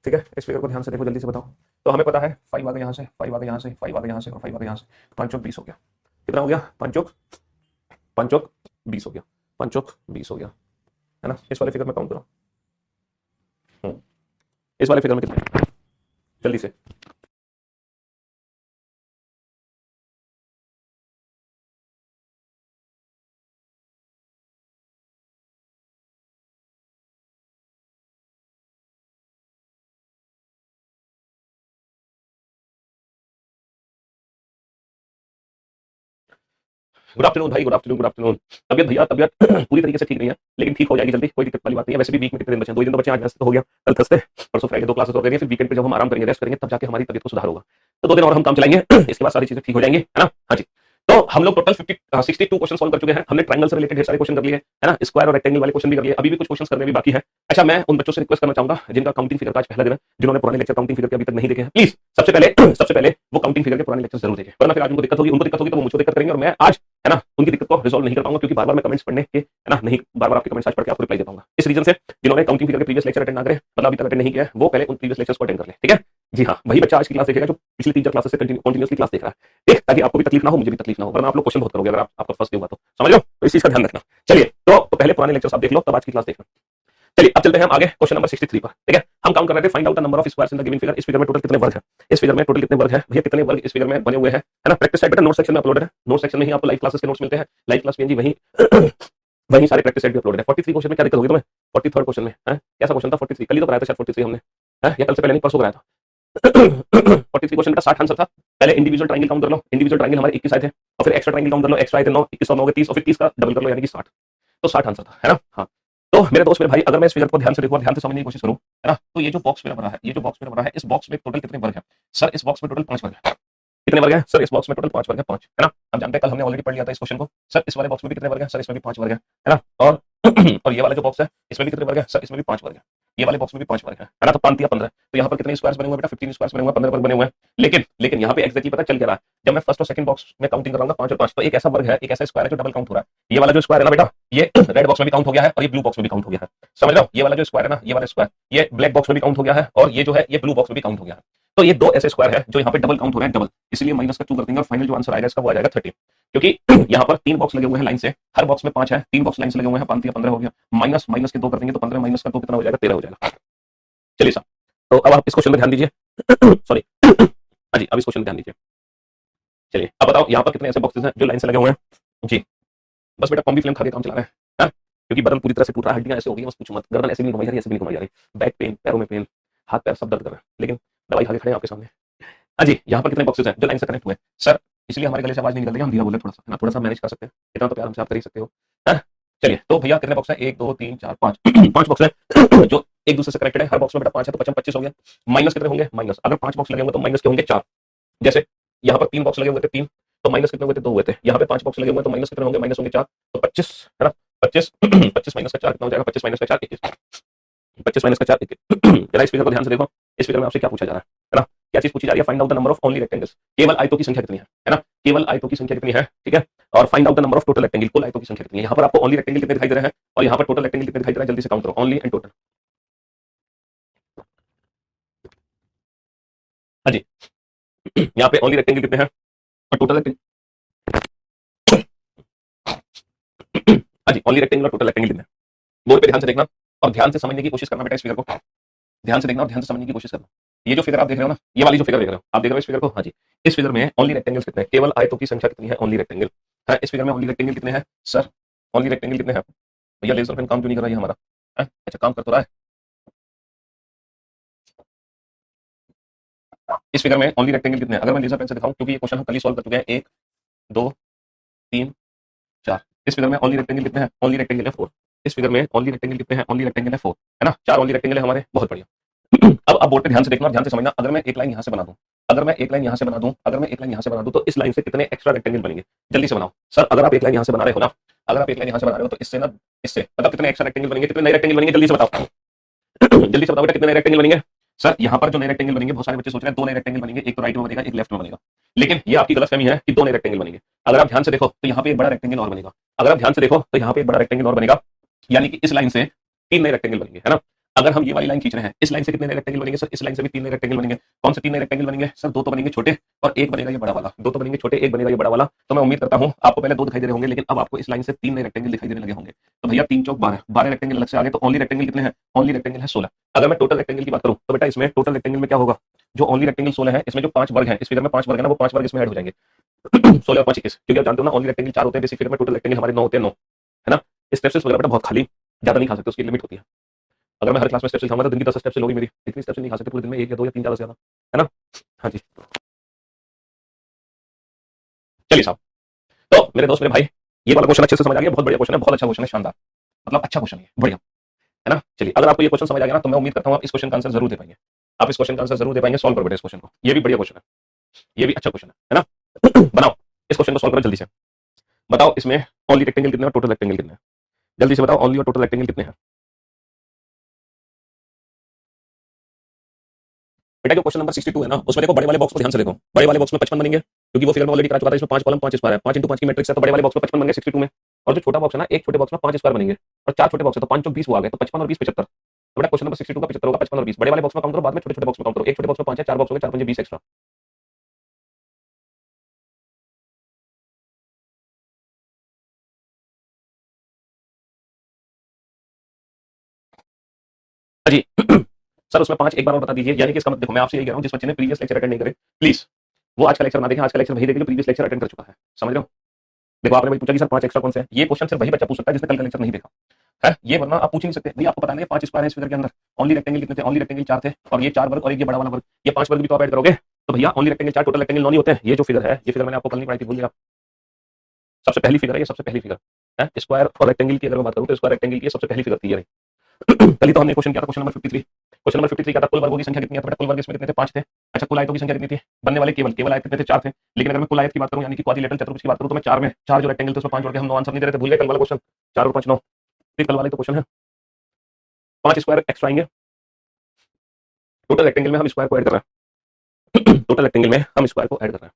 ठीक है? इस फिगर को ध्यान से देखो, जल्दी से बताओ। तो हमें पता है 5 आगे यहाँ से, 5 आगे यहाँ से, 5 आगे यहाँ से और 5 आगे यहाँ से, 5 चौक 20 हो गया। कितना हो गया? 5 चौक 20 हो गया। 5 चौक 20 हो गया, है ना? इस वाले फिगर में काउंट करो। इस वाले फिगर में कितने? जल्दी से। गुड आफ्टरनून भाई, गुड आफ्टरनून, गुड आफ्टरनून। तबियत भैया, तबियत पूरी तरीके से ठीक नहीं है, लेकिन ठीक हो जाएगी जल्दी, कोई दिक्कत वाली बात नहीं है। वैसे भी वीक में कितने दिन बचे हैं? 2 दिन तो बचे हैं। आज तो हो गया, कल थर्सडे, परसों फ्राइडे, 2 क्लासेस हो गई। फिर वीकेंड पे जब हम आराम करेंगे, रेस्ट करेंगे, तब जाके हमारी तबियत को सुधार होगा। तो 2 दिन और हम काम चलाएंगे, इसके बाद सारी चीजें ठीक हो जाएंगी, है ना? हाँ जी। तो हम लोग टोटल 62 क्वेश्चन सॉल्व कर चुके हैं। हमने ट्रायंगल से रिलेटेड ढेर सारे क्वेश्चन कर लिए, है ना? स्क्वायर और रेक्टेंगल वाले क्वेश्चन भी कर लिए, अभी भी कुछ क्वेश्चन करने भी बाकी है। अच्छा, मैं उन बच्चों से रिक्वेस्ट करना चाहूंगा जिनका काउंटिंग फिगर का आज पहला दिन है, जिन्होंने पुराने लेक्चर काउंटिंग फिगर के अभी तक नहीं देखे हैं, प्लीज सबसे पहले वो काउंटिंग फिगर के पुराने लेक्चर जरूर देखें, वरना फिर आज उनको दिक्कत होगी, उनको दिक्कत होगी तो वो मुझको दिक्कत करेंगे, और मैं आज, है ना, उनकी दिक्कत को रिजॉल्व नहीं कर पाऊंगा, क्योंकि बार-बार मैं कमेंट्स पढ़ने के, है ना, नहीं बार-बार आपके कमेंट्स आज पढ़ के आपको रिप्लाई दे पाऊंगा। इस रीजन से जिन्होंने काउंटिंग फिगर के प्रीवियस लेक्चर अटेंड ना करे, मतलब अभी तक अटेंड नहीं किया है, वो पहले उन प्रीवियस लेक्चर्स को अटेंड कर ले, ठीक है? जी हाँ, वही बच्चा आज की क्लास देखेगा जो पिछली 3-4 क्लासेस से कंटिन्यूअसली क्लास देख रहा है, ठीक? ताकि आपको भी तकलीफ ना हो, मुझे भी तकलीफ ना हो, वरना आप लोग क्वेश्चन बहुत करोगे अगर आपका फर्स्ट डे हुआ तो, समझ लो? तो इस चीज का ध्यान रखना। चलिए, तो पहले पुराने लेक्चर्स आप देख लो, तब आज की क्लास देखना। चलिए अब चलते हैं हम आगे क्वेश्चन नंबर 63 पर, ठीक है? हम काम कर रहे थे find out the number of squares in the given figure. इस फिगर में टोटल कितने वर्ग है, इस फिगर में टोटल कितने वर्ग है भैया, कितने वर्ग इस फिगर में बने हुए हैं, है ना। प्रैक्टिस सेट बेटा नोट सेक्शन में अपलोडेड है, नोट सेक्शन में ही आपको लाइव क्लासेस के नोट्स मिलते हैं, लाइव क्लास पीएनजी वहीं वहीं सारे प्रैक्टिस सेट भी अपलोडेड है। 43 क्वेश्चन में क्या दिक्कत होगी तुम्हें, 43rd क्वेश्चन में है, कैसा क्वेश्चन था 43, कल ही तो कराया था शायद 43 हमने, है या कल से पहले नहीं परसों कराया था। 43 क्वेश्चन का 60 आंसर था। पहले इंडिविजुअल ट्रायंगल काउंट कर लो, इंडिविजुअल ट्रायंगल हमारे 21 आए थे, और फिर एक्स्ट्रा ट्रायंगल काउंट कर लो, एक्स्ट्रा आए थे 9, 21 और 9 के 30, और फिर 30 का डबल कर लो यानी कि 60, तो 60 आंसर था, है ना। हाँ, तो मेरे दोस्त मेरे भाई अगर मैं इस फिगर को ध्यान से देखूं और ध्यान से समझने की कोशिश करूं, है ना, तो ये जो बॉक्स मेरा बना है, ये जो बॉक्स मेरा बना है, इस बॉक्स में टोटल कितने वर्ग है सर, इस बॉक्स में टोटल 5 वर्ग है। कितने वर्ग है सर, इस बॉक्स में टोटल 5 वर्ग है, 5, है ना। हम जानते हैं कल हमने ऑलरेडी पढ़ लिया था इस क्वेश्चन को, सर इस वाले बॉक्स में भी कितने वर्ग है सर, इसमें भी 5 वर्ग है ना। और और ये वाला जो बॉक्स है इसमें भी कितने वर्ग है सर, इसमें भी 5 वर्ग है, ये वाले बॉक्स में भी 5 वर्ग है ना। तो 5 या 15, तो यहाँ पर कितने स्क्वायर्स बने हुए बेटा, 15 स्क्वायर्स बने हुए, 15 वर्ग बने हुए हैं। लेकिन लेकिन यहाँ पे एक्जैक्टली पता चल क्या रहा है, जब मैं फर्स्ट और सेकंड बॉक्स में काउंटिंग कर रहा हूँ 5 और 5, तो एक ऐसा वर्ग है, एक ऐसा स्क्वायर है जो डबल काउंट हो रहा है। ये वाला जो स्क्वायर है ना बेटा, ये रेड बॉक्स में भी काउंट हो गया है और ये ब्लू बॉक्स में भी काउंट हो गया है, समझ लो। ये वाला जो स्क्वायर है ना, ये वाला स्क्वायर ये ब्लैक बॉक्स में भी काउंट हो गया है, और ये जो है ये ब्लू बॉक्स में भी काउंट हो गया है। तो ये दो ऐसे स्क्वायर है जो यहाँ पे डबल काउंट हो रहे हैं, डबल, इसलिए माइनस का 2 कर देंगे और फाइनल जो आंसर आएगा इसका वो आ जाएगा 30, क्योंकि यहाँ पर 3 बॉक्स लगे हुए हैं लाइन से, हर बॉक्स में 5 है, 3 बॉक्स लाइन से लगे हुए हैं, 5 या 15 हो गया, माइनस माइनस के 2 कर देंगे तो 15 माइनस का 2 कितना हो जाएगा, 13 हो जाएगा। चलिए साहब, तो अब आप इस क्वेश्चन में ध्यान दीजिए। सॉरी हाँ जी, अब इस क्वेश्चन में ध्यान दीजिए। चलिए अब बताओ यहाँ पर कितने ऐसे बॉक्सेस हैं जो लाइन से लगे हुए हैं जी। बस बेटा कॉम्बी फ्लेम खा के काम चला रहे हैं, हाँ? क्योंकि बदन पूरी तरह से टूट रहा है, हड्डियां ऐसे हो गई बस पूछो मत, गर्दन ऐसे भी नहीं घुमाई जा रही, ऐसे भी नहीं घुमाई जा रही, बैक पेन, पैरों में पेन, हाथ पैर सब दर्द कर रहे हैं, लेकिन दवाई खा के खड़े हैं आपके सामने। हाँ जी, यहाँ पर कितने बॉक्सेस हैं जो लाइन से कनेक्ट हुए हैं सर, इसलिए हमारे गले से आवाज नहीं निकल रही, हम धीरे बोले थोड़ा सा, है ना, थोड़ा सा मैनेज कर सकते हैं, इतना तो प्यार हमसे आप कर ही सकते हो, हाँ? चलिए तो भैया कितने बॉक्स है, 1 2 3 4 5 5 बॉक्स है जो एक दूसरे से कनेक्टेड है, हर बॉक्स में बेटा 5 है तो 55 25 हो गया। माइनस कितने होंगे, माइनस अगर 5 बॉक्स लगे होंगे तो माइनस के होंगे 4, जैसे यहाँ पर 3 बॉक्स लगे हुए थे 3, तो माइनस कितने हुए थे 2 हुए थे, यहाँ पे 5 बॉक्स लगे हुए तो माइनस कितने होंगे, माइनस होंगे 4, तो 25, है ना। 25 25 माइनस का 4 कितना हो जाएगा, 25 माइनस का 4 21, 25 माइनस का 4 21। जरा इस फिगर को ध्यान से देखो, इस फिगर में आपसे क्या पूछा जा रहा है ना, क्या चीज पूछी जा रही है, find out the number of only rectangles, केवल आयतों की संख्या कितनी है ना, केवल आयतों की संख्या कितनी है, ठीक है। और find out the number of total rectangle, कुल आयतों की संख्या कितनी है। यहाँ पर आपको ओनली रेक्टेंगल कितने दिखाई दे रहे हैं और यहाँ पर टोटल रेक्टेंगल कितने दिखाई दे रहे हैं, जल्दी से काउंट करो, ओनली एंड टोटल। हाँ जी, यहाँ पे ओनली रेक्टेंगल कितने हैं और टोटल रेक्टेंगल, हाँ जी, ओनली रेक्टेंगल और टोटल रेक्टेंगल कितने हैं, बोर्ड पे ध्यान से देखना और ध्यान से समझने की कोशिश करना बेटा, इस फिगर को ध्यान से देखना और ध्यान से समझने की कोशिश करना। ये जो फिगर आप देख रहे हो ना, ये वाली जो फिगर देख रहे हो, आप देख रहे हो इस फिगर को, हाँ जी, इस फिगर में ओनली रेक्टेंगल्स कितने हैं, केवल आयतों की संख्या कितनी है, ओनली रेक्टेंगल है। इस फिगर में ओनली रेक्टेंगल कितने हैं सर, ओनली रेक्टेंगल कितने हैं भैया, लेजर पेन काम क्यों नहीं कर रहा है हमारा, अच्छा काम कर तो रहा है। इस फिगर में ओनली रेक्टेंगल कितने हैं, अगर मैं लेजर पेन से दिखाऊं, क्योंकि ये क्वेश्चन हम कल ही सॉल्व कर चुके हैं, 1 2 3 4। इस फिगर में ओनली रेक्टेंगल कितने हैं, ओनली रेक्टेंगल है 4। इस फिगर में ओनली रेक्टेंगल कितने हैं, ओनली रेक्टेंगल है 4, है ना, 4 ओनली रेक्टेंगल है हमारे, बहुत बढ़िया। अब बोर्ड पे ध्यान से देखना और ध्यान से समझना, अगर मैं एक लाइन यहाँ से बना दूं, अगर मैं एक लाइन यहाँ से बना दूं, अगर मैं एक लाइन यहाँ से बना दूं, तो इस लाइन से कितने एक्स्ट्रा रेक्टेंगल बनेंगे, जल्दी से बनाओ सर। अगर आप एक लाइन यहाँ से बना रहे हो ना, अगर आप एक लाइन यहाँ से बना रहे हो तो इससे ना, इससे मतलब कितने एक्स्ट्रा रेक्टेंगल बनेंगे, कितने नए रेक्टेंगल बनेंगे, जल्दी से बताओ। जल्दी से बताओ बेटा कितने नए रेक्टेंगल बनेंगे सर। यहाँ पर जो नए रेक्टेंगल बनेंगे, बहुत सारे बच्चे सोच रहे हैं 2 नए रेक्टेंगल बनेंगे, एक तो राइट में बनेगा एक लेफ्ट में बनेगा, लेकिन ये आपकी गलतफहमी है कि 2 नए रेक्टेंगल बनेंगे। अगर आप ध्यान से देखो तो यहाँ पे एक बड़ा रेक्टेंगल और बनेगा, अगर आप ध्यान से देखो तो यहाँ पे एक बड़ा रेक्टेंगल और बनेगा, यानी कि इस लाइन से 3 नए रेक्टेंगल बनेंगे, है ना। अगर हम ये वाली लाइन खींच रहे हैं, इस लाइन से कितने नए रेक्टेंगल बनेंगे सर, इस लाइन से भी 3 नए रेक्टेंगल बनेंगे। कौन से 3 नए रेक्टेंगल बनेंगे सर, 2 तो बनेंगे छोटे और एक बनेगा ये बड़ा वाला, 2 तो बनेंगे छोटे, एक बनेगा ये बड़ा वाला। तो मैं उम्मीद करता हूँ आपको पहले 2 दिखाई दे रहे होंगे, लेकिन अब आपको इस लाइन से 3 नए रेक्टेंगल दिखाई देने लगे होंगे। तो भैया 3 चौक 12, 12 रेक्टेंगल अलग से आ गए, तो ओनली रेक्टेंगल कितने हैं, ओनली रेक्टेंगल है 16। अगर मैं टोटल रेक्टेंगल की बात करूं तो बेटा इसमें टोटल रेक्टेंगल में क्या होगा, जो ओनली रेक्टेंगल 16 है, इसमें जो 5 वर्ग है, इस फिगर में 5 वर्ग है ना, वो 5 वर्ग इसमें ऐड हो जाएंगे। 16 और 5 21, क्योंकि आप जानते हो ना ओनली रेक्टेंगल 4 होते हैं बेसिक फिगर में, टोटल रेक्टेंगल हमारे 9 होते हैं, 9, है ना। स्टेप्स वगैरह बेटा बहुत खाली ज्यादा नहीं खा सकते, उसकी लिमिट होती है। अगर मैं हर क्लास में स्टेप्स खाऊंगा तो दिन की 10 स्टेप्स होगी मेरी, इतनी स्टेप्स नहीं खा सकते पूरे दिन में, 1 या 2 या 3 ज्यादा से ज्यादा, है ना। हाँ जी, चलिए साहब, तो मेरे दोस्त मेरे भाई, ये वाला क्वेश्चन अच्छे से समझ आ गया, बहुत बढ़िया क्वेश्चन है, बहुत अच्छा क्वेश्चन है, शानदार, मतलब अच्छा क्वेश्चन है, बढ़िया, है ना। चलिए अगर आपको ये क्वेश्चन समझ आ गया ना, तो मैं उम्मीद करता हूँ आप इस क्वेश्चन का आंसर जरूर दे पाएंगे, आप इस क्वेश्चन का आंसर जरूर दे पाएंगे। सॉल्व करो बेटा इस क्वेश्चन को, ये भी बढ़िया क्वेश्चन है, ये भी अच्छा क्वेश्चन है ना। बनाओ इस क्वेश्चन को, सॉल्व करो जल्दी से, बताओ इसमें ओनली रेक्टेंगल कितने और टोटल रेक्टेंगल कितने हैं, जल्दी से बताओ ओनली और टोटल रेक्टेंगल कितने हैं। बेटा जो क्वेश्चन नंबर 62 है ना, उसमें देखो बड़े वाले बॉक्स को ध्यान से देखो, बड़े वाले बॉक्स में 55 बनेंगे, क्योंकि वो फिगर में ऑलरेडी करा चुका था, इसमें 5 कॉलम 5 स्क्वायर है, 5 इंटू 5 की मैट्रिक्स है, तो बड़े वाले बॉक्स में 55 बन गए 62 में। और जो छोटा बॉक्स है ना, एक छोटे बॉक्स में 5 स्क्वायर बनेंगे और 4 छोटे बॉक्स है, तो 5 20 वो आ गए, तो 55 और 20 75। तो बेटा क्वेश्चन नंबर 62 का 75 होगा, 55 और 20 बड़े वाले बॉक्स में काउंट करो, बाद में छोटे छोटे बॉक्स में काउंट करो, एक छोटे बॉक्स में 5 है, 4 बॉक्स हो गए, 4 5 20 एक्स्ट्रा। जी सर उसमें 5 एक बार और बता दीजिए, यानी कि इसका मतलब देखो मैं आपसे यही कह रहा हूं, जिस बच्चे ने प्रीवियस लेक्चर अटेंड नहीं करे प्लीज वो आज का लेक्चर ना देखें, आज का लेक्चर वही देखें जो प्रीवियस लेक्चर अटेंड कर चुका है। समझ रहे हो? देखो आपने मुझे पूछा कि सर 5 एक्स्ट्रा कौन से हैं, ये क्वेश्चन सिर्फ वही बच्चा पूछ सकता है जिसने कल का लेक्चर नहीं देखा है, ये वरना आप पूछ ही नहीं सकते। भाई आपको पता नहीं 5 स्क्वायर है इस फिगर के अंदर, ओनली रेक्टेंगल कितने थे, ओनली रेक्टेंगल 4 थे, और ये 4 वर्ग और एक ये बड़ा वाला वर्ग, ये 5 वर्ग भी तो आप ऐड करोगे तो भैया ओनली रेक्टेंगल 4 टोटल रेक्टेंगल 9 नहीं होते हैं। ये जो फिगर है, ये फिगर मैंने आपको कल नहीं पढ़ाई थी, भूल गए आप। सबसे पहली फिगर है ये, सबसे पहली फिगर है स्क्वायर और रेक्टेंगल की। अगर मैं बात करूं तो स्क्वायर रेक्टेंगल की सबसे पहली फिगर थी ये। कल ही तो हमने क्वेश्चन किया था, क्वेश्चन नंबर 53। क्वेश्चन नंबर 53 क्या था, कुल वर्गों की संख्या कितनी है, तो बेटा कुल वर्ग इसमें कितने थे, 5 थे। अच्छा कुल आयतों की संख्या कितनी थी, बनने वाले केवल केवल आयत कितने थे, 4 थे। लेकिन अगर मैं कुल आयत की बात करूं यानी कि क्वाड्रिलेटरल चतुर्भुज की बात करूं तो मैं 4 में 4 जो रेक्टेंगल थे उसमें 5 जोड़ के हम 9 आंसर नहीं दे रहे थे, भूल गए कल वाला क्वेश्चन, 4 और 5 9। फिर कल वाले तो क्वेश्चन है 5 स्क्वायर एक्स्ट्रा आएंगे, टोटल रेक्टेंगल में हम स्क्वायर को ऐड कर रहे हैं, टोटल रेक्टेंगल में हम स्क्वायर को ऐड कर रहे हैं।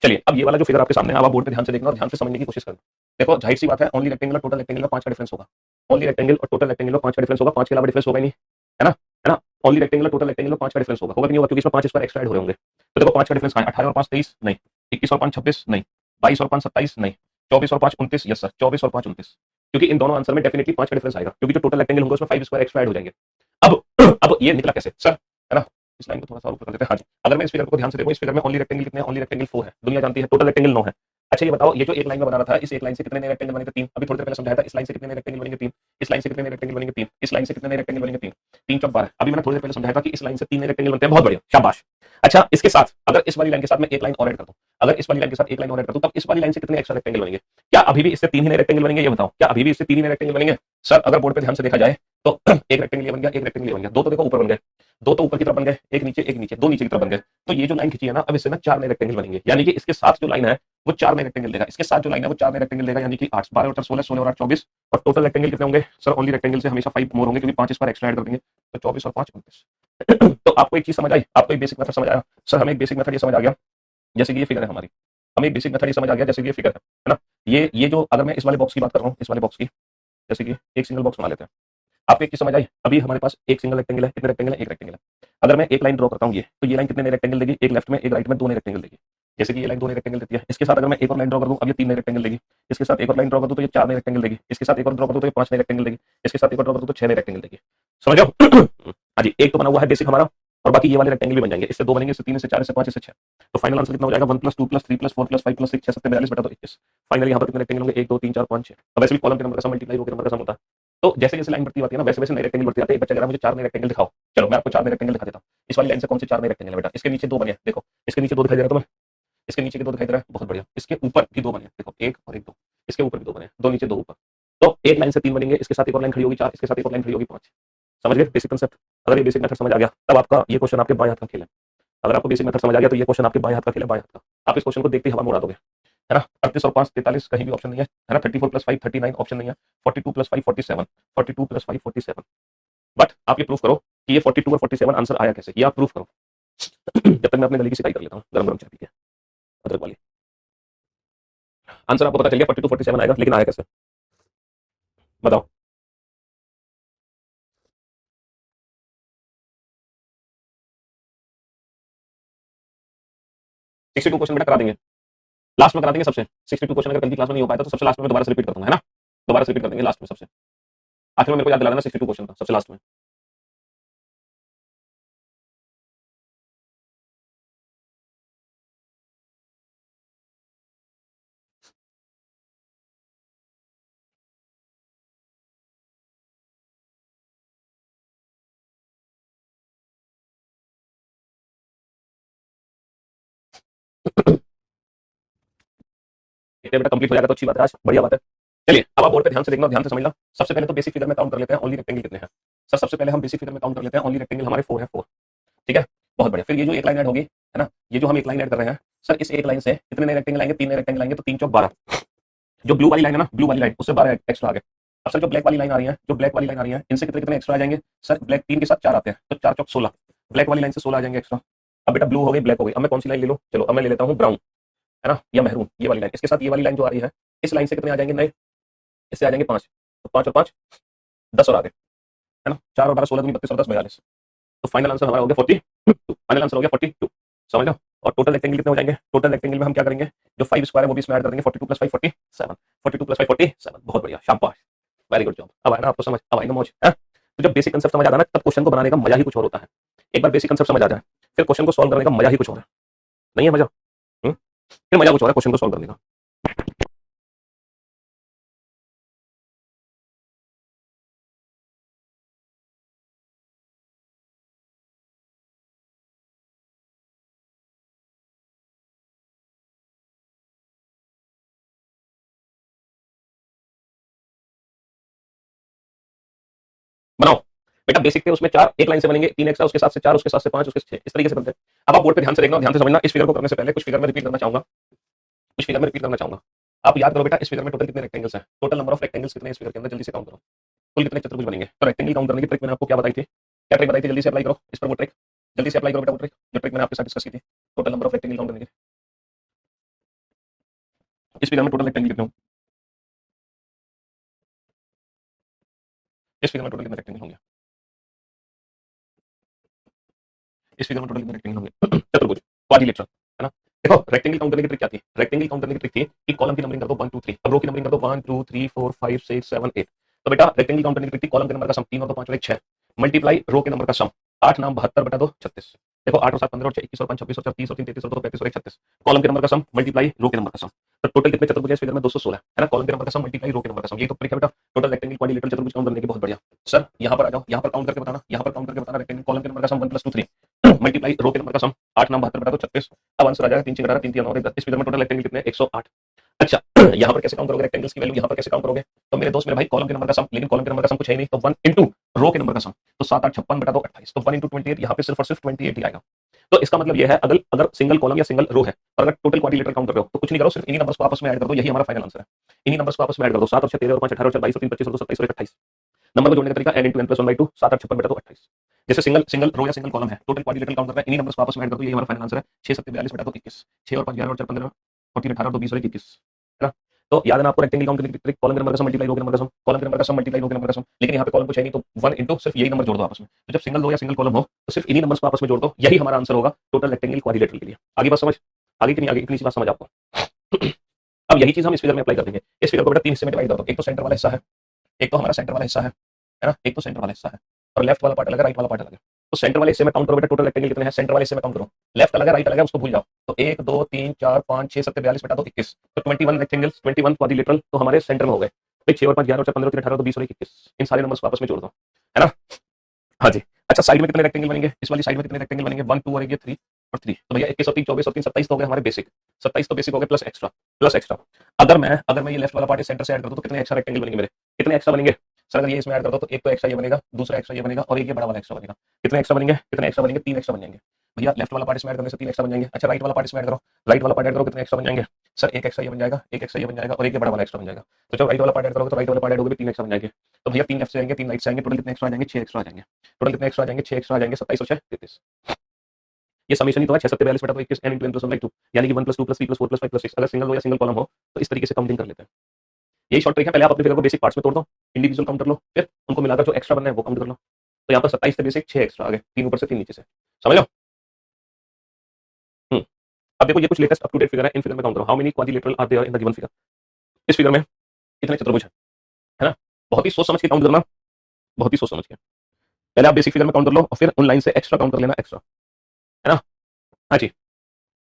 चलिए अब ये वाला जो फिगर आपके सामने है, अब आप बोर्ड पे ध्यान से देखना और ध्यान से समझने की कोशिश करना। देखो जाहिर सी बात है, ओनली रेक्टेंगल और टोटल रेक्टेंगल में 5 का डिफरेंस होगा, ओनली रेक्टेंगल और टोटल रेक्टेंगल में 5 का डिफरेंस होगा, 5 के अलावा डिफरेंस होगा ही नहीं, है ना, है ना। ओनली रेक्टेंगल और टोटल रेक्टेंगल में 5 का डिफरेंस होगा, होगा कि नहीं होगा, क्योंकि इसमें 5 स्क्वायर एक्स्ट्रा ऐड हो रहे होंगे। तो देखो 5 का डिफरेंस कहां है, 18 और 5 23 नहीं, 21 और 5 26 नहीं, 22 और 5 27 नहीं, 24 और 5 29, यस सर 24 और 5 29, क्योंकि इन दोनों आंसर में डेफिनेटली 5 का डिफरेंस आएगा, क्योंकि जो टोटल रेक्टेंगल होंगे उसमें 5 स्क्वायर एक्स्ट्रा ऐड हो जाएंगे। अब अब ये निकला कैसे सर, है ना, इस लाइन को थोड़ा सा ऊपर कर देते हैं। हाँ जी, अगर मैं इस फिगर को ध्यान से देखूं, इस फिगर में ओनली रेक्टेंगल कितने हैं, ओनली रेक्टेंगल 4 है, दुनिया जानती है, टोटल रेक्टेंगल 9 है। अच्छा ये बताओ, ये जो एक लाइन में बना रहा था, इस एक लाइन से कितने नए रेक्टेंगल बनेंगे, 3। अभी थोड़ी देर पहले समझाया था, इस लाइन से कितने नए रेक्टेंगल बनेंगे, 3। इस लाइन से कितने नए रेक्टेंगल बनेंगे, 3। इस लाइन से कितने नए रेक्टेंगल बनेंगे, 3। 3 चौक 12। अभी मैंने थोड़ी देर पहले समझाया था कि इस लाइन से 3 नए रेक्टेंगल बनते हैं, बहुत बढ़िया शाबाश। अच्छा इसके साथ अगर इस वाली लाइन के साथ मैं एक लाइन और ऐड कर दूं, अगर इस वाली लाइन के साथ एक लाइन और ऐड कर दूं, तब इस वाली लाइन से कितने एक्स्ट्रा रेक्टेंगल बनेंगे, क्या अभी भी इससे 3 ही नए रेक्टेंगल बनेंगे, ये बताओ, क्या अभी भी इससे 3 ही नए रेक्टेंगल बनेंगे। सर अगर बोर्ड पे ध्यान से देखा जाए तो एक रेक्टेंगल बन गया, एक रेक्टेंगल बन गया, दो तो देखो ऊपर बन गए, दो तो ऊपर की तरफ बन गए, एक नीचे, दो नीचे की तरफ बन गए। तो ये जो लाइन खींची है ना, अब इससे ना 4 नए रेक्टेंगल बनेंगे, यानी कि इसके साथ जो लाइन है वो 4 नए रेक्टेंगल देगा, इसके साथ जो लाइन है वो 4 नए रेक्टेंगल देगा, यानी कि 8 12 और 16 16 और 8 24। और टोटल रेक्टेंगल कितने होंगे सर, ओनली रेक्टेंगल से हमेशा 5 मोर होंगे, क्योंकि 5 स्क्वायर एक्स्ट्रा ऐड कर देंगे, तो 24 और 5 29। तो आपको एक चीज समझ आई, आपको एक बेसिक मेथड समझ आया सर, हमें एक बेसिक मेथड ये समझ आ गया, जैसे कि ये फिगर है हमारी, हमें एक बेसिक मेथड ये समझ आ गया, जैसे कि ये फिगर है ना, ये जो अगर मैं इस वाले बॉक्स की बात कर रहा हूँ, इस वाले बॉक्स की, जैसे कि एक सिंगल बॉक्स बना लेते हैं, आपको एक चीज समझ आई, अभी हमारे पास एक सिंगल रेक्टेंगल है, कितने रेक्टेंगल है, एक रेक्टेंगल है। अगर मैं एक लाइन ड्रॉ करता हूँ ये, तो ये लाइन कितने नए रेक्टेंगल देगी, एक लेफ्ट में एक राइट में, 2 नए रेक्टेंगल देगी। जैसे कि ये लाइन 2 नए रेक्टेंगल देती है, इसके साथ अगर मैं एक और लाइन ड्रॉ कर दूं, अब ये 3 नए रेक्टेंगल देगी, इसके साथ एक और लाइन ड्रॉ कर दूं तो ये 4 नए रेक्टेंगल देगी, इसके साथ एक और ड्रॉ कर दूं तो ये 5 नए रेक्टेंगल देगी, इसके साथ एक और ड्रॉ कर दूं तो 6 नए रेक्टेंगल देगी। समझ रहे हो? हाँ जी, एक तो बना हुआ है बेसिक हमारा, और बाकी ये वाले रेक्टेंगल भी बन जाएंगे, इससे 2 बनेंगे, इससे 3, इससे 4, इससे 5, इससे 6। तो फाइनल आंसर कितना हो जाएगा, 1 + 2 + 3 + 4 + 5 + 6 6 7 42 बटा 2 21। फाइनली यहाँ पर कितने रेक्टेंगल होंगे, 1 2 3 4 5 6। अब वैसे भी कॉलम के नंबर का सम मल्टीप्लाई रो के नंबर का सम होता है, तो जैसे जैसे लाइन बढ़ती आती है ना, वैसे वैसे नए रेक्टेंगल बढ़ते आते हैं। एक बच्चा कह रहा है मुझे 4 नए रेक्टेंगल दिखाओ, चलो मैं आपको 4 नए रेक्टेंगल दिखा देता हूँ। इस वाली लाइन से कौन से 4 नए रेक्टेंगल है बेटा, इसके नीचे 2 बने, देखो इसके नीचे 2 दिखाई दे रहा है तुम्हें, इसके नीचे के 2 दिखाई दे रहा है, बहुत बढ़िया। इसके ऊपर भी 2 बने, देखो 1 और 1 2, इसके ऊपर भी 2 बने, 2 नीचे 2 ऊपर। तो एक लाइन से 3 बनेंगे, इसके साथ एक और लाइन खड़ी होगी 4, इसके साथ एक और लाइन खड़ी होगी 5। समझ गए बेसिक कांसेप्ट? अगर ये बेसिक मेथड समझ आ गया, तब आपका ये क्वेश्चन आपके बाएं हाथ का खेल है। अगर आपको बेसिक मेथड समझ आ गया तो ये क्वेश्चन आपके बाएं हाथ का खेल है, बाएं हाथ का। आप इस क्वेश्चन को देखते ही हवा में उड़ा दोगे, है ना। 38 और 5 43, कहीं भी ऑप्शन नहीं है, है ना। 34 + 5 39, ऑप्शन नहीं है। 42 + 5 47, 42 + 5 47। बट आप ये प्रूफ करो कि ये 42 और 47 आंसर आया कैसे, ये आप प्रूफ करो। जब तक मैं अपने गली की सिकाई कर लेता हूँ गरम गरम चाय पी के, अदरक वाली। आंसर आपको पता चल गया 42 47 आएगा, लेकिन आया कैसे बताओ। 62 क्वेश्चन बेटा करा देंगे, लास्ट में करा देंगे सबसे। 62 क्वेश्चन अगर कल की क्लास में नहीं हो पाया तो सबसे लास्ट में दोबारा से रिपीट कर दूंगा, है ना, दोबारा से रिपीट कर देंगे लास्ट में सबसे। आखिर में मेरे को याद दिला देना 62 क्वेश्चन था सबसे लास्ट में। इतने बेटा कंप्लीट हो जाएगा तो अच्छी बात है, आज बढ़िया बात है। चलिए अब आप बोर्ड पे ध्यान से देखना, ध्यान से समझना। सबसे पहले तो बेसिक फिगर में काउंट कर लेते हैं ओनली रेक्टेंगल कितने हैं। सर सबसे पहले हम बेसिक फिगर में काउंट कर लेते हैं, ओनली रेक्टेंगल हमारे 4 है, 4। ठीक है, बहुत बढ़िया। फिर ये जो एक लाइन ऐड होगी, है ना, ये जो हम एक लाइन ऐड कर रहे हैं सर, इस एक लाइन से कितने नए रेक्टेंगल आएंगे, 3 नए रेक्टेंगल आएंगे, तो 3 चौक 12। जो ब्लू वाली लाइन है ना, ब्लू वाली लाइन उससे 12 एक्स्ट्रा आ गए। अब सर जो ब्लैक वाली लाइन आ रही है, जो ब्लैक वाली लाइन आ रही है, इनसे कितने कितने एक्स्ट्रा आ जाएंगे सर, ब्लैक 3 के साथ 4 आते हैं, तो 4 चौक 16। ब्लैक वाली लाइन से 16 आ जाएंगे एक्स्ट्रा। अब बेटा ब्लू हो गई, ब्लैक हो गई, अब मैं कौन सी लाइन ले लो, चलो अब मैं ले लेता हूँ ब्राउन, है ना, या मैरून, ये वाली लाइन। इसके साथ ये वाली लाइन जो आ रही है, इस लाइन से कितने आ जाएंगे नए, इससे आ जाएंगे 5, तो 5 और 5 10 और आगे, है ना, 4 और 12 16 दूनी 32 और 10 42। तो फाइनल आंसर हमारा हो गया 42, फाइनल आंसर हो गया 42। समझ लो। और टोटल रेक्टेंगल कितने हो जाएंगे, टोटल रेक्टेंगल में हम क्या करेंगे, जो 5 स्क्वायर है वो भी इसमें ऐड कर देंगे, 42 + 5 47, 42 + 5 47। बहुत बढ़िया, शाबाश, वेरी गुड जॉब। अब आया ना आपको समझ, अब आएगा मौज, है? तो जब बेसिक कंसेप्ट समझ आता है ना, तब क्वेश्चन को बनाने का मजा ही कुछ और होता है। एक बार बेसिक कंसेप्ट समझ आ जाए, फिर क्वेश्चन को सॉल्व करने का मजा ही कुछ और है। नहीं है मजा? फिर मजा कुछ और है क्वेश्चन को सॉल्व करने का। बनाओ बेटा, बेसिक थे उसमें चार एक लाइन से बनेंगे, तीन एक्स्ट्रा उसके साथ से चार, उसके साथ से पांच, उसके छह, इस तरीके से बनते हैं। अब आप बोर्ड पे ध्यान से देखना, ध्यान से समझना। इस फिगर को करने से पहले कुछ फिगर में रिपीट करना चाहूंगा, कुछ फिगर में रिपीट करना चाहूंगा। आप याद करो बेटा, इस फिगर में टोटल कितने रेक्टेंगल्स हैं, टोटल नंबर ऑफ रेक्टेंगल्स कितने इस फिगर के अंदर, जल्दी से काउंट करो। कुल कितने चतुर्भुज बनेंगे। तो रेक्टेंगल काउंट करने की ट्रिक मैंने आपको क्या बताई थी, क्या ट्रिक बताई थी, जल्दी से अप्लाई करो इस पर वो ट्रिक, जल्दी से अप्लाई करो बेटा वो ट्रिक, जो ट्रिक मैंने आपके साथ डिस्कस की थी। Total number of rectangle count करने की। इस फिगर में टोटल रेक्टेंगल कितने होंगे, इस फिगर में टोटल कितने रेक्टेंगल होंगे, इस फिगर में टोटल कितने रेक्टेंगल होंगे चतुर्भुज, क्वाड्रिलेटरल, है ना। देखो रेक्टेंगल काउंट करने की ट्रिक क्या थी, रेक्टेंगल काउंट करने की ट्रिक थी कि कॉलम की नंबरिंग कर दो 1 2 3, अब रो की नंबरिंग कर दो 1 2 3 4 5 6 7 8। तो बेटा रेक्टेंगल काउंट करने की ट्रिक थी, कॉलम के नंबर का सम 3 और 2 5 और 1 6 मल्टीप्लाई रो के नंबर का सम 8 9 72 बटा 2 36। देखो 8 और 7 15 और 6 21 और 5 26 और 4 30 और 3 33 और 2 35 और 1 36, कॉलम के नंबर का सम मल्टीप्लाई रो के नंबर का सम। तो टोटल कितने चतुर्भुज है इस फिगर में, 216, है ना। कॉलम के नंबर का सम मल्टीप्लाई रो के नंबर का सम, ये तो ट्रिक है बेटा टोटल रेक्टेंगल क्वाड्रिलेटरल चतुर्भुज काउंट करने की। बहुत बढ़िया सर, यहाँ पर आ जाओ, यहाँ पर काउंट करके बताना, यहाँ पर काउंट करके बताना। रेक्टेंगल कॉलम के नंबर का सम 1 + 2 3 मल्टीप्लाई रो के नंबर का सम 8 9 72 बटा 2 36। अब आंसर आ जाएगा 3 6 11 3 3 9 10। इस फिगर में टोटल रेक्टेंगल कितने, 108। अच्छा यहाँ पर कैसे काउंट करोगे रेक्टेंगल्स की वैल्यू, यहाँ पर कैसे काउंट करोगे। तो मेरे दोस्त मेरे भाई, कॉलम के नंबर का सम, लेकिन कॉलम के नंबर का सम कुछ है ही नहीं, तो 1 इंटू रो के नंबर का सम, तो 7 8 56 बटा 2 28, तो 1 इंटू 28, यहाँ पे सिर्फ और सिर्फ 28 ही आएगा। तो इसका मतलब ये है, अगर अगर सिंगल कॉलम या सिंगल रो है और अगर टोटल क्वाड्रिलेटरल काउंट कर रहे हो, तो कुछ नहीं करो, सिर्फ इन्हीं नंबर्स को आपस में ऐड कर दो, यही हमारा फाइनल आंसर है। इन्हीं नंबर्स को आपस में ऐड कर दो, 7 और 6 13 और 5 18 और 4 22 और 3 25 और 2 27 और 1 28। नंबर को जोड़ने का तरीका n इंटू n प्लस 1/2, 7 8 56 बटा 2 28। जैसे सिंगल सिंगल रो या सिंगल कॉलम है, टोटल क्वाड्रिलेटरल काउंट कर रहा है, इन्हीं नंबर्स को आपस में ऐड कर दो, यही हमारा फाइनल आंसर है। 6 7 42 बटा 2 21, 6 और 5 11 और 4 15 और 3 18 और 2 20 और 1 21, है ना। तो याद है ना आपको, रेक्टेंगल काउंट करने की ट्रिक, कॉलम के नंबर का सम मल्टीप्लाई रो के नंबर का सम, कॉलम के नंबर का सम मल्टीप्लाई रो के नंबर का सम, लेकिन यहाँ पे कॉलम कुछ है नहीं, तो 1 इंटू सिर्फ यही नंबर जोड़ दो आपस में। तो जब सिंगल रो या सिंगल कॉलम हो, तो सिर्फ इन्हीं नंबर्स को आपस में जोड़ दो, यही हमारा आंसर होगा टोटल रेक्टेंगल क्वाड्रिलेटरल के लिए। आगे बात समझ, आगे की नहीं, आगे इतनी सी बात समझ आपको। अब यही चीज हम इस फिगर में अप्लाई कर देंगे। इस फिगर को बेटा 3 हिस्से में डिवाइड कर दो, एक तो सेंटर वाला हिस्सा है, एक तो हमारा सेंटर वाला हिस्सा है ना, एक तो सेंटर वाला हिस्सा है, और लेफ्ट वाला पार्ट अलग है, राइट वाला पार्ट अलग है। तो सेंटर वाले हिस्से में काउंट करो बेटा, टोटल रेक्टेंगल कितने हैं, सेंटर वाले हिस्से में काउंट करो। लेफ्ट अलग है, राइट अलग है, उसको भूल जाओ। तो 1 2 3 4 5 6 7 42 बटा 2 21, तो 21 रेक्टेंगल्स, 21 क्वाड्रिलेटरल तो हमारे सेंटर में हो गए भाई। 6 और 5 11 और 4 15 और 3 18 और 2 20 और 1 21, इन सारे नंबर्स को आपस में जोड़ दो, है ना। हाँ जी। अच्छा साइड में कितने रेक्टेंगल बनेंगे, इस वाली साइड में कितने रेक्टेंगल बनेंगे, 1 2 और 1 ये 3 और 3, तो भैया 21 और 3 24 और 3 27 तो हो गए हमारे बेसिक, 27 तो बेसिक हो गए, प्लस एक्स्ट्रा, प्लस एक्स्ट्रा। अगर मैं ये लेफ्ट वाला पार्ट सेंटर से ऐड कर दूं, तो कितने एक्स्ट्रा रेक्टेंगल बनेंगे मेरे, कितने एक्स्ट्रा बनेंगे सर। अगर ये इसमें ऐड कर दो, तो एक तो एक्स्ट्रा ये बनेगा, दूसरा एक्स्ट्रा ये बनेगा, और एक ये बड़ा वाला एक्स्ट्रा बनेगा। कितने एक्स्ट्रा बनेंगे, कितने एक्स्ट्रा बनेंगे, 3 एक्स्ट्रा बन जाएंगे भैया। लेफ्ट वाला पार्ट इसमें ऐड करने से 3 एक्स्ट्रा बन जाएंगे। अच्छा राइट वाला पार्ट इसमें ऐड करो, राइट वाला पार्ट ऐड करो, कितने एक्स्ट्रा बन जाएंगे सर, एक एक्स्ट्रा ये बन जाएगा, एक एक्स्ट्रा ये बन जाएगा, और एक ये बड़ा वाला एक्स्ट्रा बन जाएगा। तो जब राइट वाला पार्ट ऐड करोगे, तो राइट वाला पार्ट ऐड होगा, 3 एक्स्ट्रा बन जाएंगे। तो भैया 3 लेफ्ट से आएंगे, 3 राइट से आएंगे, टोटल कितने एक्स्ट्रा आ जाएंगे, 6 एक्स्ट्रा आ जाएंगे। टोटल कितने एक्स्ट्रा आ जाएंगे, 6 एक्स्ट्रा आ जाएंगे, 27 और 6 33। ये समीशन ही तो है, 6 7 42 बटा 2 21 n इंटू n प्लस 1/2, यानी कि 1 + 2 + 3 + 4 + 5 + 6। अगर सिंगल रो या सिंगल कॉलम हो, तो इस तरीके से काउंटिंग कर लेते हैं। यही शॉर्ट ट्रिक है। पहले आप अपने फिगर को बेसिक पार्ट्स में तोड़ दो, इंडिविजुअल काउंट कर लो, फिर उनको मिलाकर जो एक्स्ट्रा बनना है वो काउंट कर लो। तो यहाँ पर 27 से बेसिक 6 एक्स्ट्रा आ गए, 3 ऊपर से 3 नीचे से, समझ लो। अब देखो ये कुछ latest up to date figure है, इन फिगर में काउंट करो, how many quadrilateral are there in the given figure. इस फिगर में कितने चतुर्भुज है ना। बहुत ही सोच समझ के काउंट करना, बहुत ही सोच समझ के। पहले आप बेसिक फिगर में काउंट कर लो, और फिर उन लाइन से एक्स्ट्रा काउंट कर लेना, एक्स्ट्रा, है ना। हाँ जी।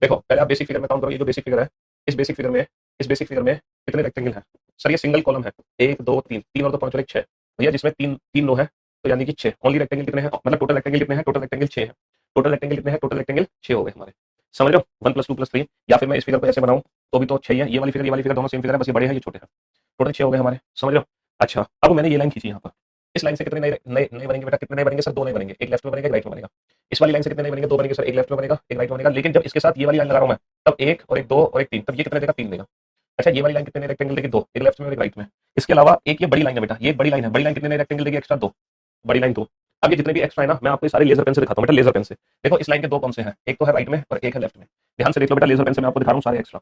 देखो पहले आप बेसिक फिगर में काउंट करो, ये जो बेसिक फिगर है, इस बेसिक फिगर में, इस बेसिक फिगर में कितने रेक्टेंगल है सर। ये सिंगल कॉलम है, 1 2 3, 3 और 2 5 और 1 6 भैया, जिसमें तीन तीन रो है, तो यानी कि 6। ओनली रेक्टेंगल कितने हैं, मतलब टोटल रेक्टेंगल कितने हैं, टोटल रेक्टेंगल 6 है। टोटल रेक्टेंगल कितने हैं, टोटल रेक्टेंगल 6 हो गए हमारे, समझ रहे हो। 1 + 2 + 3, या फिर मैं इस फिगर को ऐसे बनाऊं तो भी तो 6 ही है। ये वाली फिगर दोनों सेम फिगर है, बस ये बड़े हैं ये छोटे हैं। टोटल 6 हो गए हमारे, समझ रहे हो। अच्छा अब मैंने ये लाइन खींची यहाँ पर, इस लाइन से कितने नए नए नए बनेंगे बेटा, कितने नए बनेंगे सर, 2 नए बनेंगे, एक लेफ्ट में बनेगा, एक राइट में बनेगा। इस वाली लाइन से कितने नए बनेंगे, 2 बनेंगे सर, एक लेफ्ट में बनेगा, एक राइट में बनेगा। लेकिन जब इसके साथ ये वाली लाइन लगा रहा हूं मैं, तब 1 और 1 2 और 1 3, तब ये कितने देगा, 3 देगा। अच्छा ये वाली लाइन कितने रेक्टेंगल देगी, 2, एक लेफ्ट में और एक राइट में। इसके अलावा एक ये बड़ी लाइन है बेटा, ये बड़ी लाइन है, बड़ी लाइन कितने रेक्टेंगल देगी, एक्स्ट्रा 2, बड़ी लाइन 2। अब ये जितने भी एक्स्ट्रा है ना, मैं आपको सारे लेजर पेन से दिखाता हूं बेटा, लेजर पेन से। देखो इस लाइन के 2 कौन से हैं, एक तो है राइट में और एक है लेफ्ट में, ध्यान से देख लो बेटा, लेजर पेन से मैं आपको दिखा रहा हूं सारे एक्स्ट्रा।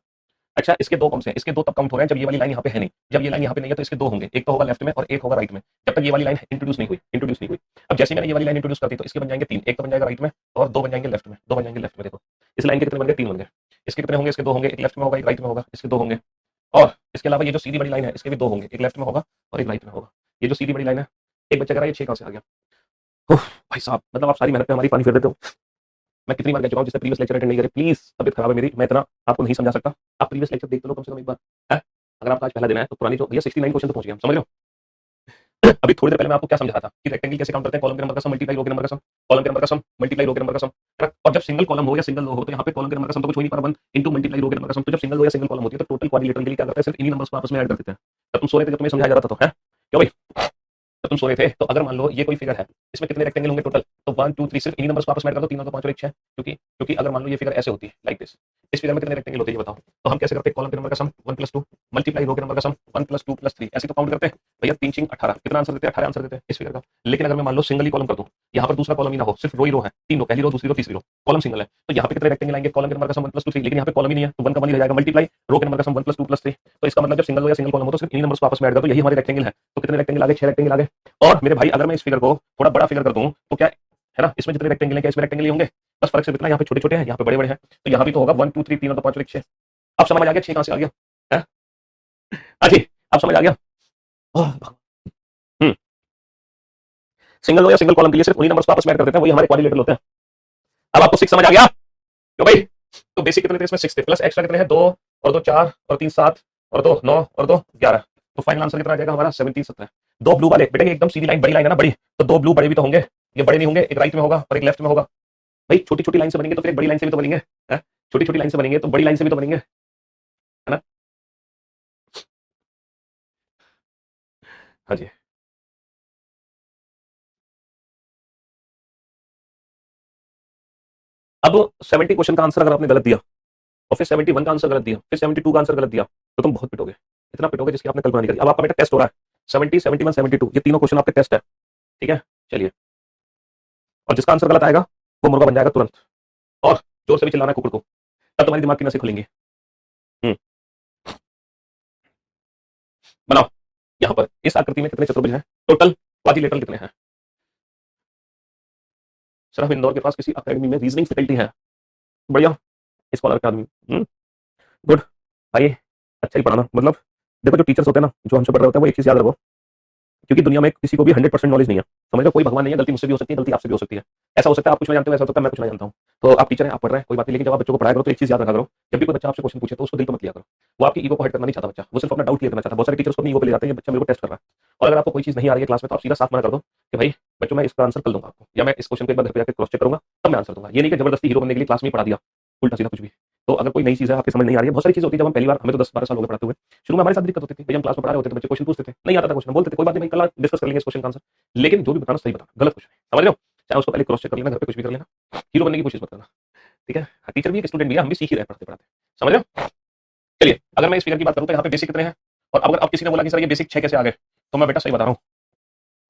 अच्छा इसके 2 कौन से हैं, इसके 2 तब काउंट हो रहे हैं जब ये वाली लाइन यहाँ पे है नहीं, जब ये लाइन यहाँ पे नहीं है तो इसके 2 होंगे, एक तो होगा लेफ्ट में और एक होगा राइट में, जब तक ये वाली लाइन इंट्रोड्यूस नहीं हुई। अब जैसे मैंने ये वाली लाइन इंट्रोड्यूस कर दी, तो इसके बन जाएंगे 3, एक तो बन जाएगा राइट में और 2 बन जाएंगे लेफ्ट में, 2 बन जाएंगे लेफ्ट में। देखो इस लाइन के कितने बन गए, 3 बन गए। इसके कितने होंगे, इसके 2 होंगे, एक लेफ्ट में होगा, एक राइट में होगा, इसके 2 होंगे। और इसके अलावा ये जो सीधी बड़ी लाइन है, इसके भी 2 होंगे, एक लेफ्ट में होगा और एक राइट में होगा। ये जो सीधी बड़ी लाइन है, एक बच्चा कह रहा है ये 6 कहां से आ गया। उफ, भाई साहब मतलब आप सारी मेहनत पे हमारी पानी फेर देते हो। मैं कितनी बार कह चुका हूं जिससे प्रीवियस लेक्चर अटेंड नहीं करे प्लीज, तबीयत खराब है मेरी, मैं इतना आपको नहीं समझा सकता। आप प्रीवियस लेक्चर देख लो कम से कम एक बार है। अगर आपका आज पहला दिन है तो पुरानी जो भैया 69 क्वेश्चन तो पहुंच गए हम, समझ रहे हो। अभी थोड़ी देर पहले मैं आपको क्या समझा रहा था कि रेक्टेंगल कैसे काउंट करते हैं, कॉलम के नंबर का सम मल्टीप्लाई रो के नंबर का सम, कॉलम के नंबर का सम मल्टीप्लाई रो के नंबर का सम, है ना? और जब सिंगल कॉलम हो या सिंगल रो हो तो यहाँ पे कॉलम के नंबर का सम तो कुछ हो नहीं पा रहा, 1 इंटू मल्टीप्लाई रो के नंबर का सम। तो जब सिंगल रो या सिंगल कॉलम होती है तो टोटल क्वाड्रिलेटरल के लिए क्या करते हैं, सिर्फ इन्हीं नंबर्स को आपस में ऐड कर देते हैं। जब तुम सो रहे थे, जब तुम्हें समझाया जा रहा था तो है क्यों भाई, जब तुम सो रहे थे तो अगर मान लो ये कोई फिगर है, इसमें कितने रेक्टेंगल होंगे टोटल, तो 1 2 3 सिर्फ इन्हीं नंबर्स को आपस में ऐड कर दो, 3 और 2 5 और 1 6। क्योंकि क्योंकि अगर मान लो ये फिगर ऐसे होती है लाइक दिस, इस फिगर में कितने रेक्टेंगल होते हैं ये बताओ। तो हम कैसे करते हैं, कॉलम के नंबर का सम 1 + 2 मल्टीप्लाई रो के नंबर का सम 1 + 2 + 3, ऐसे तो काउंट करते हैं भैया। 3 6 18, कितना आंसर देते हैं, 18 आंसर देते हैं इस फिगर का। लेकिन अगर मैं मान लो सिंगल ही कॉलम कर दूं, यहाँ पर दूसरा कॉलम ही ना हो, सिर्फ रो ही रो है, 3 रो, पहली रो दूसरी रो तीसरी रो, कॉलम सिंगल है, तो यहाँ पे कितने रेक्टेंगल आएंगे, कॉलम के नंबर का सम 1 + 2 3, लेकिन यहाँ पे कॉलम ही नहीं है तो 1 का 1 ही रह जाएगा, मल्टीप्लाई रो के नंबर का सम 1 + 2 + 3। तो इसका मतलब जब सिंगल रो या सिंगल कॉलम हो तो सिर्फ इन्हीं नंबर्स को आपस में ऐड कर दो, यही हमारे रेक्टेंगल है। तो कितने रेक्टेंगल आ गए, 6 रेक्टेंगल आ गए। और मेरे भाई अगर मैं इस फिगर को थोड़ा बड़ा फिगर कर दूं तो क्या है ना, इसमें जितने रेक्टेंगल हैं क्या इसमें रेक्टेंगल ही होंगे, बस फर्क सिर्फ इतना, यहाँ पे छोटे छोटे हैं यहाँ पे बड़े बड़े हैं। तो यहाँ भी तो होगा 1 2 3 3 और 2 5 और 1 6। अब समझ आ गया 6 कहां से आ गया है। हाँ जी, अब समझ आ गया। हम्म, सिंगल रो या सिंगल कॉलम के लिए सिर्फ उन्हीं नंबर्स को आपस में ऐड कर देते हैं, वही हमारे क्वाड्रिलेटरल होते हैं। अब आपको 6 समझ आ गया क्यों भाई। तो बेसिक कितने थे इसमें, 6 थे, प्लस एक्स्ट्रा कितने हैं, 2 और 2 4 और 3 7 और 2 9 और 2 11। तो फाइनल आंसर कितना आ जाएगा हमारा 17 17। दो ब्लू वाले बेटा, ये एकदम सीधी लाइन, बड़ी लाइन है ना बड़ी, तो दो ब्लू बड़े भी तो होंगे, ये बड़े नहीं होंगे, एक राइट में होगा और एक लेफ्ट में होगा। भाई छोटी छोटी लाइन से बनेंगे तो फिर एक बड़ी लाइन से भी तो बनेंगे, है? छोटी छोटी लाइन से बनेंगे तो बड़ी लाइन से भी तो बनेंगे, है ना। हाँ जी। अब 70 क्वेश्चन का आंसर अगर आपने गलत दिया और फिर 71 का आंसर गलत दिया, फिर 72 का आंसर गलत दिया, तो तुम बहुत पिटोगे, इतना पिटोगे जिसकी आपने कल्पना नहीं करी। अब आपका बेटा टेस्ट हो रहा है, 70 71 72 ये तीनों क्वेश्चन आपके टेस्ट है, ठीक है। चलिए, और जिसका आंसर गलत आएगा वो मुर्गा बन जाएगा तुरंत, और जोर से भी चिल्लाना है कुकुर को, तब तुम्हारी दिमाग की नसें खुलेंगी। हम्म, बनाओ। यहाँ पर इस आकृति में कितने चतुर्भुज हैं टोटल, क्वाड्रिलेटरल कितने हैं। सिर्फ इंदौर के पास किसी अकेडमी में रीजनिंग फैकल्टी है, बढ़िया स्कॉलर का आदमी। गुड भाई, अच्छा ही पढ़ाना। मतलब देखो जो टीचर्स होते हैं ना, जो हमसे पढ़ रहे होते हैं, वो एक चीज याद रखो, क्योंकि दुनिया में किसी को भी 100% नॉलेज नहीं है, समझ लो, कोई भगवान नहीं है, गलती मुझसे भी हो सकती है, गलती आपसे भी हो सकती है। ऐसा हो सकता है आप कुछ नहीं जानते हो, ऐसा हो सकता है मैं कुछ नहीं जानता हूँ। तो आप टीचर हैं, आप पढ़ रहे हैं, कोई बात नहीं, लेकिन जब आप बच्चों को पढ़ाया करो तो एक चीज याद रखा करो, जब भी कोई बच्चा आपसे क्वेश्चन पूछे तो उसको दिल पर मत लिया करो। वो आपकी ईगो को हर्ट करना नहीं चाहता बच्चा, वो सिर्फ अपना डाउट क्लियर करना चाहता है। बहुत सारे टीचर्स को अपनी ईगो पे ले जाते हैं, ये बच्चा मेरे को टेस्ट कर रहा है। और अगर आपको कोई चीज नहीं आ रही है क्लास में तो आप सीधा साफ मना कर दो कि भाई बच्चों मैं इसका आंसर कल दूंगा आपको, या मैं इस क्वेश्चन को एक बार घर पे जाकर क्रॉस चेक करूंगा तब मैं आंसर दूंगा। ये नहीं कि जबरदस्ती हीरो बनने के लिए क्लास में पढ़ा दिया उल्टा सीधा कुछ भी। तो अगर कोई नई चीज है आपकी समझ नहीं आ रही है, बहुत सारी चीज होती है, जब हम पहली बार, हमें तो 10 12 साल हो गए पढ़ाते हुए, शुरू में हमारे साथ दिक्कत होती थी, भैया हम क्लास में पढ़ा रहे होते थे, बच्चे क्वेश्चन पूछते थे, नहीं आता था क्वेश्चन, बोलते थे कोई बात नहीं भाई कल डिस्कस कर लेंगे इस क्वेश्चन का आंसर। लेकिन जो भी बताना सही बताना, गलत कुछ नहीं, समझ रहे हो। चाहे उसको पहले क्रॉस चेक कर लेना, घर पे कुछ भी कर लेना, हीरो बनने की कोशिश मत करना, ठीक है। टीचर भी एक स्टूडेंट भी है, हम भी सीख ही रहे पढ़ते पढ़ाते, समझ रहे हो। चलिए, अगर मैं इस फिगर की बात करूं तो यहाँ पे बेसिक कितने हैं, और अगर अब किसी ने बोला कि सर ये बेसिक 6 कैसे आ गए, तो मैं बेटा सही बता रहा हूँ,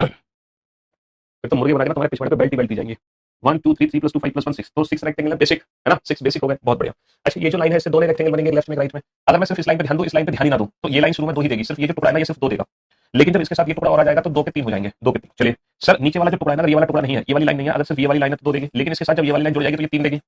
फिर तो मुर्गी बना के ना तुम्हारे पिछवाड़े पे बेल्ट ही बेल्ट दी जाएंगी। 1 2 3 3 + 2 5 + 1 6, तो 6 रेक्टेंगल है बेसिक, है ना, 6 बेसिक हो गए, बहुत बढ़िया। अच्छा ये जो लाइन है इससे दो नए रेक्टेंगल बनेंगे, लेफ्ट में राइट में। अगर मैं सिर्फ इस लाइन पे ध्यान दूं, इस लाइन पे ध्यान ही ना दूं, तो ये लाइन शुरू में 2 ही देगी, सिर्फ ये जो टुकड़ा है ना ये सिर्फ 2 देगा। लेकिन जब इसके साथ ये टुकड़ा और आ जाएगा तो 2 के 3 हो जाएंगे, 2 के 3। चलिए सर, नीचे वाला जो टुकड़ा है ना, ये वाला टुकड़ा नहीं है, ये वाली लाइन नहीं है, अगर सिर्फ ये वाली लाइन है तो 2 देगी, लेकिन इसके साथ जब ये वाली लाइन जुड़ जाएगी तो ये 3 देगी।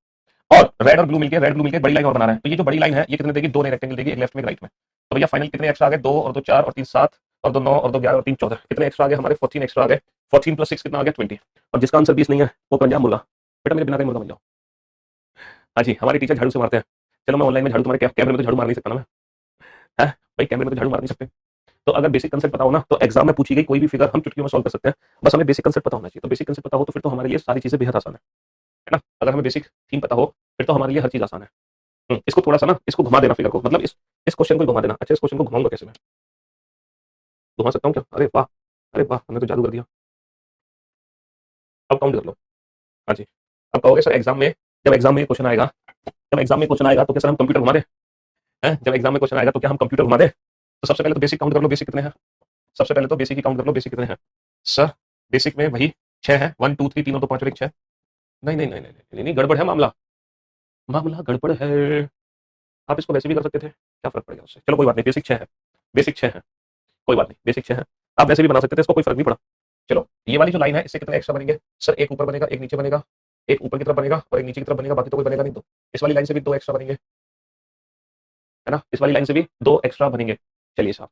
और रेड और ब्लू मिलकर बड़ी लाइन और बना रहे हैं, तो ये जो बड़ी लाइन है ये कितने देगी, 2 नए रेक्टेंगल देगी, एक लेफ्ट में एक राइट में। तो भैया फाइनल कितने एक्स्ट्रा आ गए, 2 और 2 4 और 3 7 और 2 9 और 2 11 और 3 14, कितने एक्स्ट्रा आ गए हमारे, 14 एक्स्ट्रा आ गए। 14 + 6 कितना आ गया, 20। और जिसका आंसर 20 नहीं है वो बन जा मुर्गा, बेटा मेरे बिना कहीं मुर्गा बन जाओ। हाँ जी, हमारे टीचर झाड़ू से मारते हैं। चलो मैं ऑनलाइन में झाड़ू, तुम्हारे कैमरे में तो झाड़ू मार नहीं सकता ना मैं, है भाई, कैमरे में तो झाड़ू मार नहीं सकते। तो अगर बेसिक कंसेप्ट पता हो ना, तो एग्जाम में पूछी गई कोई भी फिगर हम चुटकियों में सॉल्व कर सकते हैं, बस हमें बेसिक कंसेप्ट पता होना चाहिए। तो बेसिक कंसेप्ट पता हो तो फिर तो हमारे लिए सारी चीजें बेहद आसान है ना। अगर हमें बेसिक थीम पता हो फिर तो हमारे लिए हर चीज आसान है। इसको थोड़ा सा ना, इसको घुमा देना फिगर को, मतलब इस क्वेश्चन को घुमा देना। अच्छा इस क्वेश्चन को घुमाऊंगा कैसे मैं, घुमा सकता हूँ क्या, अरे वाह, अरे वाह, हमने तो जादू कर दिया। अब काउंट कर लो। हाँ जी, अब कहोगे सर एग्जाम में, जब एग्जाम में क्वेश्चन आएगा, जब एग्जाम में क्वेश्चन आएगा तो क्या सर हम कंप्यूटर घुमा दें, हैं? जब एग्जाम में क्वेश्चन आएगा तो क्या हम कंप्यूटर घुमा दें। तो सबसे पहले तो बेसिक काउंट कर लो, बेसिक कितने हैं, सबसे पहले तो बेसिक ही काउंट कर लो, बेसिक कितने हैं सर। बेसिक में वही 6 है, 1 2 3 3 और 2 5 और 1 6। नहीं नहीं नहीं नहीं नहीं नहीं, गड़बड़ है मामला, मामला गड़बड़ है। आप इसको वैसे भी कर सकते थे, क्या फर्क पड़ेगा उससे, चलो कोई बात नहीं, बेसिक 6 है, बेसिक 6 है, कोई बात नहीं, बेसिक 6 है। आप वैसे भी बना सकते थे, इसको कोई फर्क नहीं पड़ा। चलो ये वाली जो लाइन है इससे कितने एक्स्ट्रा बनेंगे सर, एक ऊपर बनेगा, एक नीचे बनेगा, एक ऊपर की तरफ बनेगा और एक नीचे की तरफ बनेगा, बाकी तो कोई बनेगा नहीं। तो इस वाली लाइन से भी 2 एक्स्ट्रा बनेंगे, है ना, इस वाली लाइन से भी 2 एक्स्ट्रा बनेंगे। चलिए साहब,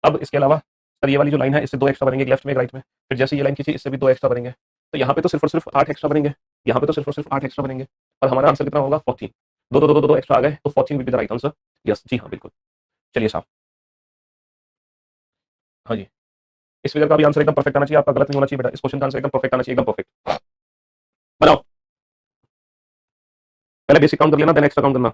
अब इसके अलावा सर ये वाली जो लाइन है इससे 2 एक्स्ट्रा बनेंगे, एक लेफ्ट में एक राइट में। फिर जैसे ये लाइन खींची इससे भी 2 एक्स्ट्रा बनेंगे, तो यहाँ पे तो सिर्फ और सिर्फ 8 एक्स्ट्रा बनेंगे, यहाँ पे तो सिर्फ और सिर्फ 8 एक्स्ट्रा बनेंगे, और हमारा आंसर कितना होगा 14। दो दो दो दो दो एक्स्ट्रा आ गए, तो 14 will be the right answer. Yes जी हाँ बिल्कुल। चलिए साहब, हाँ जी, इस फिगर का भी आंसर एकदम परफेक्ट आना चाहिए, आपका गलत नहीं होना चाहिए बेटा, इस क्वेश्चन का आंसर एकदम परफेक्ट आना चाहिए, एकदम परफेक्ट। बनाओ, पहले बेसिक काउंट कर लेना, देन एक्स्ट्रा काउंट करना।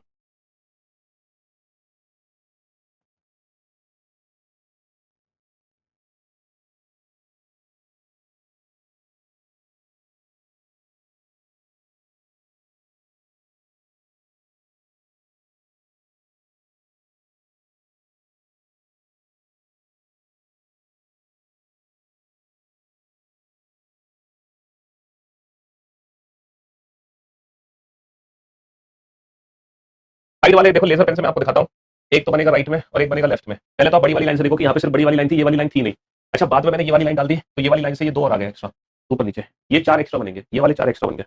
साइड वाले देखो, लेजर पेन से मैं आपको दिखाता हूँ, एक तो बनेगा राइट में और एक बनेगा लेफ्ट में। पहले तो आप बड़ी वाली लाइन से देखो कि यहाँ पे सिर्फ बड़ी वाली लाइन थी, ये वाली लाइन थी नहीं। अच्छा, बाद में मैंने ये वाली लाइन डाल दी, तो ये वाली लाइन से ये 2 और आ गए एक्स्ट्रा ऊपर नीचे, ये 4 एक्स्ट्रा बनेंगे, ये वाले 4 एक्स्ट्रा बन गए।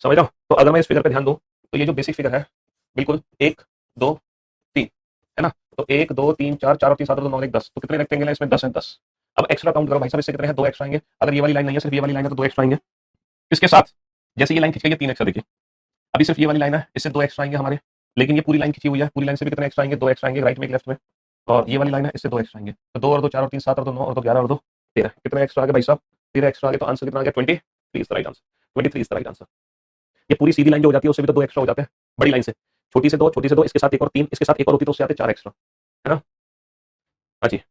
समझ रहे हो? तो अगर मैं इस फिगर पे ध्यान दूं, तो ये जो बेसिक फिगर है बिल्कुल 1 2 3 है ना, तो 1 2 3 4, 4 और 3 7 और 2 9 1 10, तो कितने रेक्टेंगल है इसमें? 10 है 10। अब एक्स्ट्रा काउंट करो भाई साहब, इससे कितने हैं? 2 एक्स्ट्रा आएंगे। अगर ये वाली लाइन नहीं है, सिर्फ ये वाली लाइन है, तो 2 एक्स्ट्रा आएंगे। इसके साथ जैसे ये लाइन खींच के, ये 3 एक्स्ट्रा देखिए, अभी सिर्फ ये वाली लाइन है, इससे 2 एक्स्ट्रा आएंगे हमारे, लेकिन ये पूरी लाइन खींची हुई है, पूरी लाइन से भी कितने एक्स्ट्रा आएंगे? 2 एक्स्ट्रा आएंगे, राइट में एक लेफ्ट में। और ये वाली लाइन है, इससे 2 एक्स्ट्रा आएंगे, तो 2 और 2 4 और 3 7 और 2 9 और 2 11 और 2 13, कितने एक्स्ट्रा आ गए भाई साहब? 13 एक्स्ट्रा आ गए, तो आंसर कितना आ गया? 23 is the right answer. 23 is the right answer. ये पूरी सीधी लाइन जो हो जाती है उससे भी तो 2 एक्स्ट्रा हो जाते हैं, बड़ी लाइन से। छोटी से 2, छोटी से 2, इसके साथ एक और 3, इसके साथ एक और होती तो उससे आते 4 एक्स्ट्रा, है ना? हाँ जी।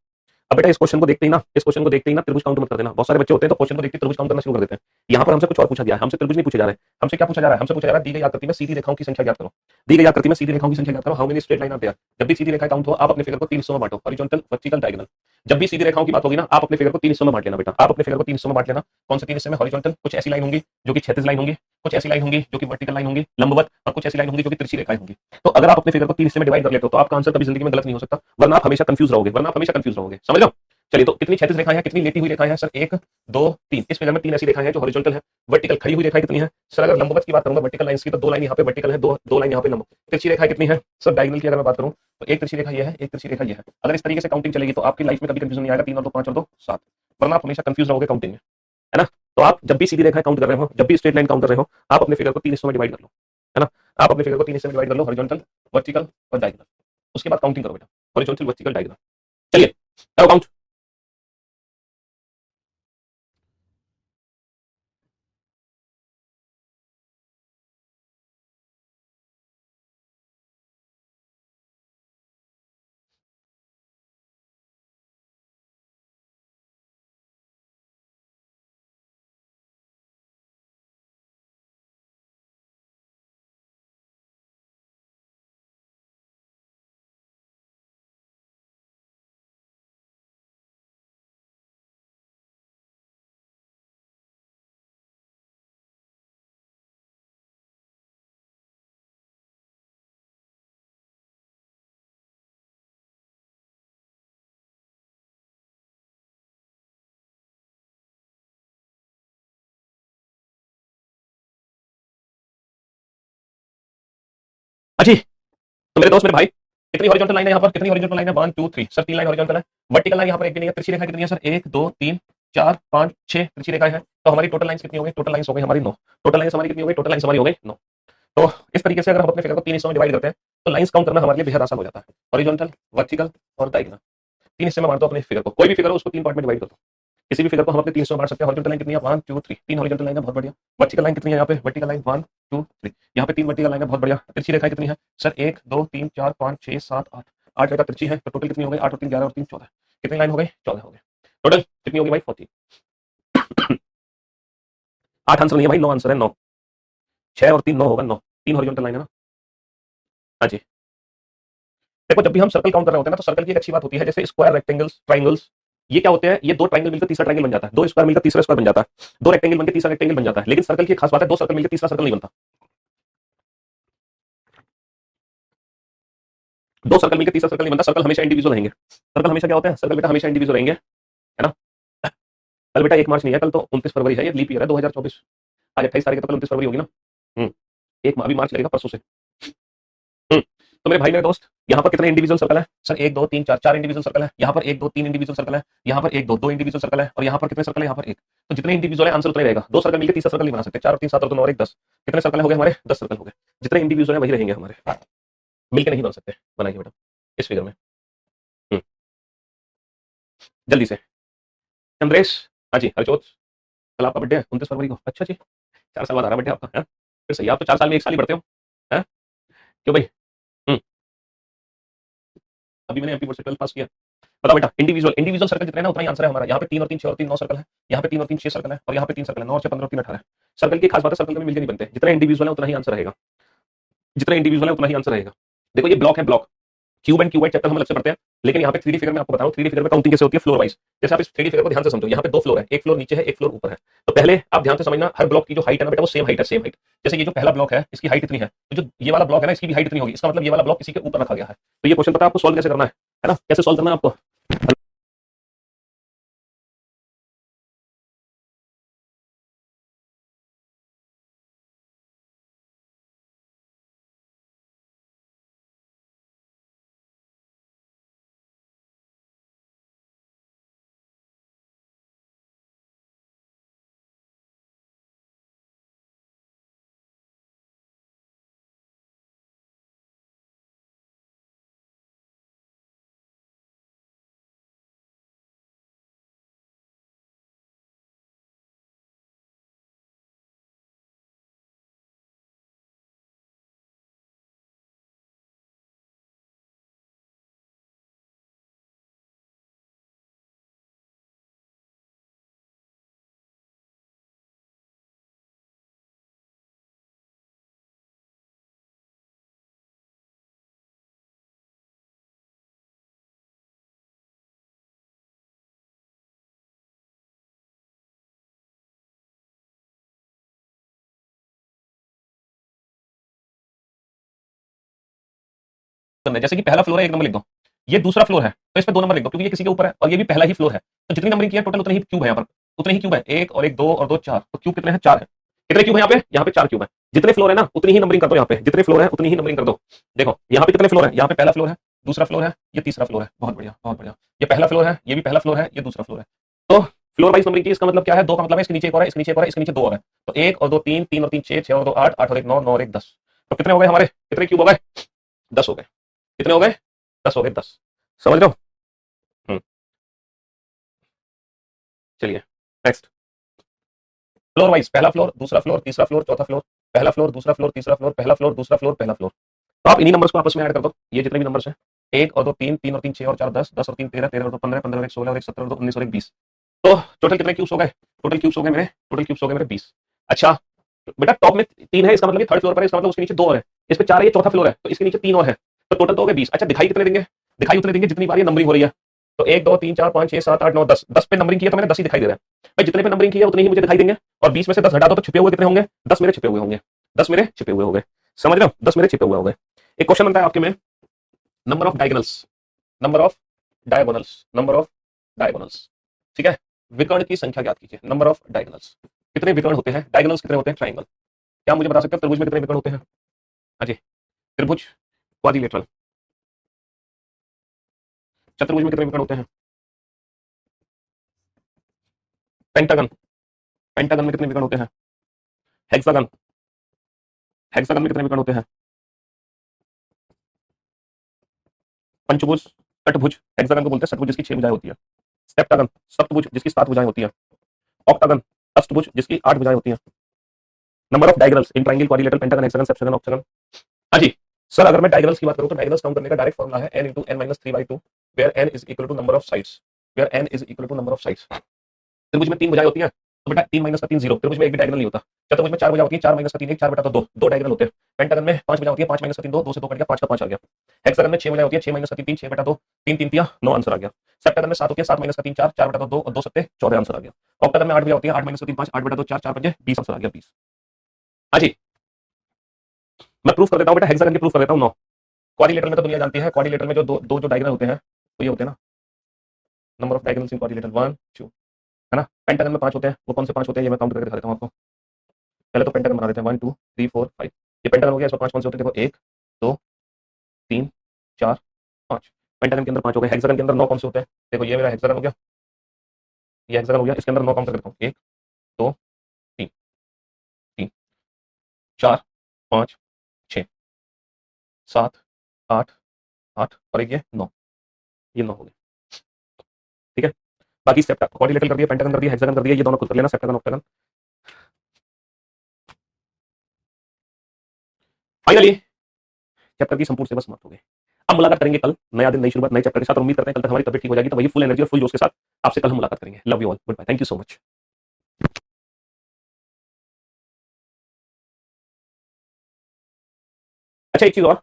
अब बेटा इस क्वेश्चन को देखते ही ना, इस क्वेश्चन को देखते ही ना त्रिभुज काउंट मत कर देना। बहुत सारे बच्चे होते हैं तो क्वेश्चन को देखते ही त्रिभुज काउंट करना शुरू कर देते हैं। यहाँ पर हमसे कुछ और पूछा गया है, हमसे त्रिभुज नहीं पूछे जा रहे हैं, हमसे क्या पूछा जा रहा है? हमसे पूछा जा रहा है दी गई आकृति में सीधी रेखाओं की संख्या ज्ञात करो। दी गई आकृति में सीधी रेखाओं की संख्या ज्ञात करो, how many straight line are there. जब भी सीधी रेखा काउंट हो, आप अपने फिगर को 3 हिस्सों में बांटो, हॉरिजॉन्टल, वर्टिकल, डायगोनल। जब भी सीधी रेखाओं की बात होगी ना, आप अपने फिगर को 3 हिस्सों में बांट लेना बेटा, आप अपने फिगर को 3 हिस्सों में बांट लेना। कौन से 3 हिस्से में? हॉरिजॉन्टल, कुछ ऐसी लाइन होंगी जो कि क्षैतिज लाइन होंगी, कुछ ऐसी लाइन होंगी जो कि वर्टिकल लाइन होंगी लंबवत, और कुछ ऐसी लाइन होंगी जो कि तिरछी रेखाएं होंगी। तो अगर आप अपने फिगर को 3 हिस्से में डिवाइड कर लेते हो, तो आपका आंसर कभी जिंदगी में गलत नहीं हो सकता, वरना आप हमेशा कंफ्यूज रहोगे, वरना आप हमेशा कंफ्यूज रहोगे। समझ लो? चलिए, तो कितनी क्षैतिज रेखाएं हैं, कितनी लेटी हुई रेखाएं हैं? सर 1 2 3। इस फिगर में 3 ऐसी रेखाएं हैं जो हॉरिजॉन्टल है। वर्टिकल खड़ी हुई रेखाएं कितनी है? सर अगर लंबवत की बात करूंगा वर्टिकल लाइंस की, तो 2 लाइन यहाँ पे वर्टिकल है, दो लाइन यहाँ पे लंब। तिरछी रेखाएं कितनी है? सर डायगोनल की अगर मैं बात करूं, तो एक तिरछी रेखा ये है, एक तिरछी रेखा ये है। अगर इस तरीके से काउंटिंग चलेगी तो आपकी लाइफ में कभी कंफ्यूजन नहीं आएगा, 3 और 2 5 और 2 7, वरना आप हमेशा कंफ्यूज रहोगे काउंटिंग में, है ना? तो आप जब भी सीधी रेखाएं काउंट कर रहे हो, जब भी स्ट्रेट लाइन काउंट कर रहे हो, आप अपने फिगर को 3 हिस्सों में डिवाइड कर लो, है ना? आप अपने फिगर को 3 हिस्से में डिवाइड कर लो, हॉरिजॉन्टल, वर्टिकल और डायगोनल। उसके बाद काउंटिंग करो बेटा, हॉरिजॉन्टल, वर्टिकल, डायगोनल। चलिए करो काउंट। अच्छी, तो मेरे दोस्त मेरे भाई, कितनी हॉरिजॉन्टल लाइन है यहाँ पर? कितनी हॉरिजॉन्टल लाइन है? 1 2 3, सर 3 लाइन हॉरिजॉन्टल है। वर्टिकल लाइन यहाँ पर एक भी नहीं है। तिरछी रेखा कितनी है सर? 1 2 3 4 5 6 तिरछी रेखाएं हैं। तो हमारी टोटल लाइंस कितनी हो गई? टोटल लाइंस हो गई हमारी 9। टोटल लाइंस हमारी कितनी हो गई? टोटल लाइंस हमारी हो गई 9। तो इस तरीके से अगर हम अपने फिगर को 3 हिस्सों में डिवाइड करते हैं, तो लाइंस काउंट करना हमारे लिए बेहद आसान हो जाता है। हॉरिजॉन्टल, वर्टिकल और डायगोनल, 3 हिस्से में बांट दो अपने फिगर को, कोई भी फिगर हो उसको 3 पार्ट में डिवाइड कर दो। किसी भी फिगर को हम अपने 3 हिस्सों में बांट सकते हैं। हॉरिजॉन्टल लाइन कितनी है? 1 2 3, 3 हॉरिजॉन्टल लाइन है, बहुत बढ़िया। वर्टिकल लाइन कितनी है यहाँ पे? वर्टिकल लाइन 1 2 3, यहाँ पे 3 वर्टिकल लाइन है, बहुत बढ़िया। तिरछी रेखा कितनी है सर? 1 2 3 4 5 6 7 8, 8 रेखा तिरछी है, तो टोटल कितनी हो गई? 8 और 3 11 और 3 14, कितनी लाइन हो गई? 14 हो गई। टोटल कितनी होगी भाई? 14। 8 आंसर नहीं है भाई, 9 आंसर है, 9। 6 और 3 9 होगा, 9। 3 हॉरिजॉन्टल लाइन है ना? हाँ जी। देखो, जब भी हम सर्कल काउंट कर रहे होते हैं ना, तो सर्कल की एक अच्छी बात होती है, जैसे स्क्वायर, रेक्टेंगल्स, ट्राइंगल्स, ये क्या होते हैं? ये 2 ट्राइंगल मिलकर तीसरा ट्राइंगल बन जाता है, 2 स्क्वायर मिलकर तीसरा स्क्वायर बन जाता है, 2 रेक्टेंगल मिलकर तीसरा रेक्टेंगल बन जाता है। लेकिन सर्कल की खास बात है, 2 सर्कल मिलकर तीसरा सर्कल नहीं बनता। 2 सर्कल मिलकर तीसरा सर्कल नहीं बनता, सर्कल हमेशा इंडिविजुअल रहेंगे। सर्कल हमेशा क्या होता है? सर्कल बेटा हमेशा इंडिविजुअल रहेंगे, है ना? कल बेटा 1 मार्च नहीं है, कल तो 29 फरवरी है, ये लीप ईयर है 2024। आज 28 तारीख है, तो कल 29 फरवरी होगी ना। एक अभी मार्च लगेगा परसों से। तो मेरे भाई मेरे दोस्त, यहाँ पर कितने इंडिविजुअल सर्कल है? सर 1 2 3 4, 4 इंडिविजुअल सर्कल है। यहाँ पर 1 2 3 इंडिविजुअल सर्कल है। यहाँ पर 1 2 2 इंडिविजुअल सर्कल है। और यहाँ पर कितने सर्कल है? यहाँ पर एक। तो जितने इंडिविजुअल है आंसर उतना ही रहेगा। दो सर्कल मिलकर तीसरा सर्कल नहीं बना सकते। 4 और 3 7 और 2 9 और 1 10। कितने सर्कल हो गए हमारे? 10 सर्कल हो गए। जितने इंडिविजुअल है वही रहेंगे हमारे, मिलकर नहीं बन सकते। बनाइए बेटा इस फिगर में। हम्म, जल्दी से। चंद्रेश, हाँ जी हरजोत, कल आपका बर्थडे है 29 फरवरी को। अच्छा जी, 4 साल बाद आ रहा बर्थडे आपका है। फिर सही, आप तो 4 साल में 1 साल ही बढ़ते हो है। क्यों भाई? हम्म, अभी मैंने एमपी बोर्ड से 12 पास किया। बताओ बेटा, इंडिविजुअल इंडिविजुअल सर्कल जितने ना उतना ही आंसर है हमारा। यहाँ पे 3 और 3 6 और 3 9 सर्कल है। यहाँ पे 3 और 3 6 सर्कल है। और यहाँ पे 3 सर्कल है। 9 और 6 15 और 3 18 है। सर्कल की खास बात है, सर्कल कभी मिलकर नहीं बनते। जितना इंडिविजुअल है उतना ही आंसर रहेगा। जितना इंडिविजुअल है उतना ही आंसर रहेगा। देखो ये ब्लॉक है, block cube and cuboid chapter हम अलग से पढ़ते हैं। लेकिन यहाँ पे 3D फिगर में आपको बताऊं, 3D फिगर में काउंटिंग कैसे होती है फ्लोर वाइज। जैसे आप इस 3D फिगर को ध्यान से समझो, यहाँ पे 2 फ्लोर है, एक फ्लोर नीचे है, एक फ्लोर ऊपर है। तो पहले आप ध्यान से समझना, हर ब्लॉक की जो हाइट है ना बेटा वो सेम हाइट है, सेम हाइट। जैसे ये जो पहला ब्लॉक है इसकी हाइट इतनी है, तो जो ये वाला ब्लॉक है ना इसकी भी हाइट इतनी होगी। इसका मतलब ये वाला ब्लॉक किसी के ऊपर रखा गया है। तो ये क्वेश्चन पता है आपको सॉल्व कैसे करना है ना? कैसे सॉल्व करना है आपको? जैसे कि पहला फ्लोर है 1 नंबर लिख दो, ये दूसरा फ्लोर है तो इस पे 2 नंबर लिख दो क्योंकि ये किसी के ऊपर है और ये भी पहला ही फ्लोर है। तो जितनी नंबरिंग की है टोटल उतने ही क्यूब है यहाँ पर, उतने ही क्यूब है। 1 और 1 2 और 2 4, तो क्यूब कितने हैं? 4 है। कितने क्यूब है यहाँ पे 4 क्यूब है। जितने फ्लोर है ना उतनी ही नंबरिंग कर दो। यहाँ पे जितने फ्लोर है उतनी ही नंबरिंग कर दो। देखो यहाँ पे कितने फ्लोर है? यहाँ पे पहला फ्लोर है, दूसरा फ्लोर है, ये तीसरा फ्लोर है। बहुत बढ़िया, बहुत बढ़िया। ये पहला फ्लोर है, ये भी पहला फ्लोर है, ये दूसरा फ्लोर है। तो फ्लोर वाइज नंबरिंग की इसका मतलब क्या है? 2 का मतलब है इसके नीचे एक और है, इसके नीचे एक और है, इसके नीचे 2 और है। तो 1 और 2 3, 3 और 3 6, 6 और 2 8, 8 और 1 9, 9 और 1 10। तो कितने हो गए हमारे? कितने क्यूब हो गए? 10 हो गए। कितने हो गए? 10 हो गए, 10। समझ रहे हो? हम्म, चलिए नेक्स्ट। फ्लोर वाइज पहला फ्लोर, दूसरा फ्लोर, तीसरा फ्लोर, चौथा फ्लोर, पहला फ्लोर, दूसरा फ्लोर, तीसरा फ्लोर, पहला फ्लोर, दूसरा फ्लोर, पहला फ्लोर। तो आप इन्हीं नंबर्स को आपस में ऐड कर दो, ये जितने भी नंबर्स हैं। 1 और 2 3, 3 और 3 6 और 4 10, 10 और 3 13, 13 और 2 15, 15 और 1 16 और 1 17 और 2 19 और 1 20। तो टोटल कितने क्यूब्स हो गए? टोटल क्यूब्स हो गए मेरे, टोटल क्यूब्स हो गए मेरे 20। अच्छा बेटा, टॉप में 3 है, इसका मतलब ये थर्ड फ्लोर पर है, इसका मतलब उसके नीचे 2 और है। इस पे 4 है, ये चौथा फ्लोर है, तो इसके नीचे 3 और है। तो टोटल तो हो गए 20। अच्छा दिखाई कितने देंगे? दिखाई उतने देंगे जितनी बार ये नंबरिंग हो रही है। तो 1 2 3 4 5 6 7 8 9 10, 10 पे नंबरिंग किया तो मैंने 10 ही दिखाई दे रहा है भाई। जितने पे नंबरिंग किया उतने ही मुझे दिखाई देंगे। और 20 में से 10 घटा दो तो छिपे हुए कितने होंगे? 10 मेरे छिपे हुए होंगे। 10 मेरे छिपे हुए हो गए। समझ रहे हो? 10 मेरे छिपे हुए हो गए। एक क्वेश्चन बनता है आपके में, number of diagonals, number of diagonals, number of diagonals. ठीक है, विकर्ण की संख्या ज्ञात कीजिए। नंबर ऑफ डायगोनल्स, कितने विकर्ण होते हैं? डायगोनल्स कितने होते हैं? ट्राइंगल। क्या मुझे बता सकते हो त्रिभुज में कितने विकर्ण होते हैं? हाँ जी, त्रिभुज, क्वाड्रिलेटरल, चतुर्भुज में कितने विकर्ण होते हैं? पेंटागन, पेंटागन में कितने विकर्ण होते हैं? हेक्सागन, हेक्सागन में कितने विकर्ण होते हैं? पंचभुज, अष्टभुज, हेक्सागन को बोलते हैं षटभुज जिसकी 6 भुजाएं होती है। सेप्टागन, सप्तभुज जिसकी 7 भुजाएं होती है। ऑक्टागन, अष्टभुज जिसकी 8 भुजाएं होती हैं। Number of diagonals in triangle, quadrilateral, pentagon, hexagon, septagon, octagon. हाँ जी सर, अगर मैं डायगोनल्स की बात करूं तो डायगोनल्स काउंट करने का डायरेक्ट फॉर्मूला है n into n minus 3/2, where n is equal to number of sides, where n is equal to number of sides। त्रिभुज में 3 भुजाएं होती हैं, तो बेटा 3 माइनस का 3 0। त्रिभुज में एक भी डायगोनल नहीं होता। चतुर्भुज में 4 भुजाएं होती हैं, 4 माइनस का 3 1, 4 बटा तो 2, 2 डायगोनल होते हैं। पेंटागन में 5 भुजाएं होती हैं, 5 माइनस का 3 2, 2 से 2 कट गया, 5 का 5 आ गया। हेक्सागन में 6 भुजाएं होती हैं, 6 माइनस का 3 3, 6 बटा 2, 3 3 तिया 9 आंसर आ गया। सेप्टागन में 7 होती है, 7 माइनस का 3 4, 4 बटा 2 और 2 सत्ते 14 आंसर आ गया। ऑक्टागन में 8 भुजाएं होती हैं, 8 माइनस का 3 5, 8 बटा 2 4, 4 पंजे 20 आंसर आ गया 20। हाँ जी, मैं प्रूफ कर देता हूँ बेटा, हेक्सागन की प्रूफ कर देता हूँ 9। क्वाड्रिलेटरल में तो दुनिया जानती है, क्वाड्रिलेटरल में जो दो जो डायगोनल होते हैं तो ये होते हैं ना, number of diagonals in quadrilateral 1 2, है ना। पेंटागन में 5 होते हैं, वो कौन से 5 होते हैं ये मैं काउंट करके दिखा देता हूँ आपको। पहले तो पेंटागन बना देते हैं 1 2 3 4 5। ये पेंटागन हो गया, इसमें 5 कौन से होते हैं? देखो 1 2 3 4 5। पेंटागन के अंदर 5 हो गए। हेक्सागन के अंदर 9 कौन से होते हैं? देखो ये मेरा हेक्सागन हो गया, ये हेक्सागन हो गया, इसके अंदर 9 काउंट कर देता हूँ। 1 2 3 3 4 5 6 7 8 8 और एक ये 9, ये 9 हो गए। ठीक है, बाकी सेप्टा क्वाड्रिलेटरल कर दिया, पेंटागन कर दिया, हेक्सागन कर दिया, ये दोनों खुद कर लेना, सेप्टागन ऑक्टागन। फाइनली चैप्टर की संपूर्ण सिलेबस समाप्त हो गई। अब मुलाकात करेंगे कल, नया दिन, नई शुरुआत, नए चैप्टर के साथ। और उम्मीद करते हैं कल तक हमारी तबियत ठीक हो जाएगी, तो वही फुल एनर्जी और फुल जोश के साथ आपसे कल हम मुलाकात करेंगे। Love you all, good bye, thank you so much. अच्छा एक चीज और,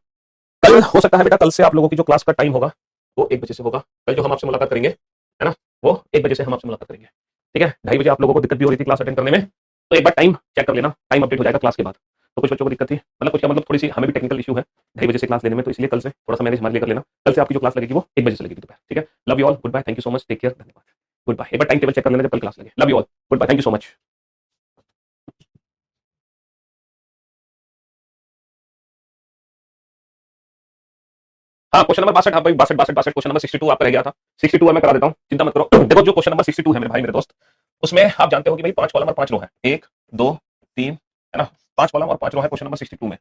कल हो सकता है बेटा, कल से आप लोगों की जो क्लास का टाइम होगा वो 1 बजे से होगा। कल जो हम आपसे मुलाकात करेंगे, है ना, वो 1 बजे से हम आपसे मुलाकात करेंगे। ठीक है, 2:30 बजे आप लोगों को दिक्कत भी हो रही थी क्लास अटेंड करने में, तो एक बार टाइम चेक कर लेना, टाइम अपडेट हो जाएगा क्लास के बाद। तो कुछ बच्चों को दिक्कत थी, मतलब कुछ का मतलब थोड़ी सी हमें भी टेक्निकल इशू है 2:30 बजे से क्लास लेने में, तो इसलिए कल से थोड़ा सा मैनेज हमारे लिए कर लेना। कल से आपकी जो क्लास लगेगी वो 1 बजे से लगेगी दोपहर। ठीक है, love you all, good bye, thank you so much, take care, धन्यवाद, गुड बाय। एक बार टाइम टेबल चेक कर लेना जब कल क्लास लगे। Love you all, good bye, thank you so much. हाँ, क्वेश्चन नंबर 62, हाँ भाई 62 क्वेश्चन नंबर 62 आपका रह गया था। 62 मैं करा देता हूँ, चिंता मत करो। देखो जो क्वेश्चन नंबर 62 है मेरे भाई मेरे दोस्त, उसमें आप जानते हो कि भाई 5 कॉलम और 5 रो है, 1 2 3, है ना, 5 कॉलम और 5 रो है क्वेश्चन नंबर 62 में।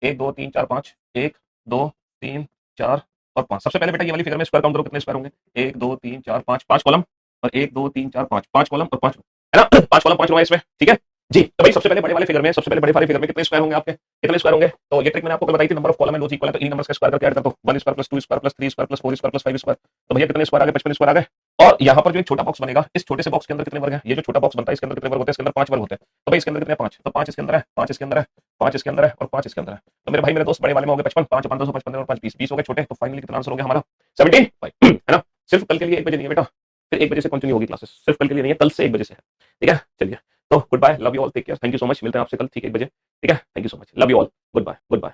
1 2 3 4 5, 1 2 3 4 और 5। सबसे पहले बेटा ये वाली फिगर में स्क्वायर काउंट करो, कितने स्क्वायर होंगे? 1 2 3 4 5, 5 कॉलम और 1 2 3 4 5, 5 कॉलम और 5 रो, है ना, 5 कॉलम 5 रो है इसमें। ठीक है जी, तो भाई सबसे पहले बड़े वाले फिगर में, सबसे पहले बड़े वाले फिगर में कितने स्क्वायर होंगे आपके? कितने स्क्वायर होंगे? तो ये ट्रिक मैंने आपको कल बताई थी, number of column and rows equal है, तो इन नंबर्स का स्क्वायर करके ऐड कर दो। 1 square plus 2 square plus 3 square plus 4 square plus 5 square. तो भैया कितने स्क्वायर आ गए? 55 स्क्वायर आ गए। और यहाँ पर जो एक छोटा बॉक्स बनेगा, इस छोटे से बॉक्स के अंदर कितने वर्ग हैं? ये जो छोटा बॉक्स बनता है इसके अंदर कितने वर्ग होते हैं? इसके अंदर 5 वर्ग होते हैं। तो भाई इसके अंदर कितने? 5, तो 5 इसके अंदर है, 5 इसके अंदर है, 5 इसके अंदर है और 5 इसके अंदर है। तो मेरे भाई मेरे दोस्त बड़े वाले में हो गए 55, 5 5 255 और 5 20, 20 हो गए छोटे। तो फाइनली कितना आंसर हो गया हमारा? 75, है ना। सिर्फ कल के लिए 1 बजे नहीं है बेटा, फिर 1 बजे से कंटिन्यू होगी क्लासेस, सिर्फ कल के लिए नहीं है, कल से 1 बजे से है। ठीक है, चलिए, तो good bye, love you all, take care, thank you so much, मिलते हैं आपसे कल ठीक 1 बजे। ठीक है, thank you so much, love you all, good bye, good bye.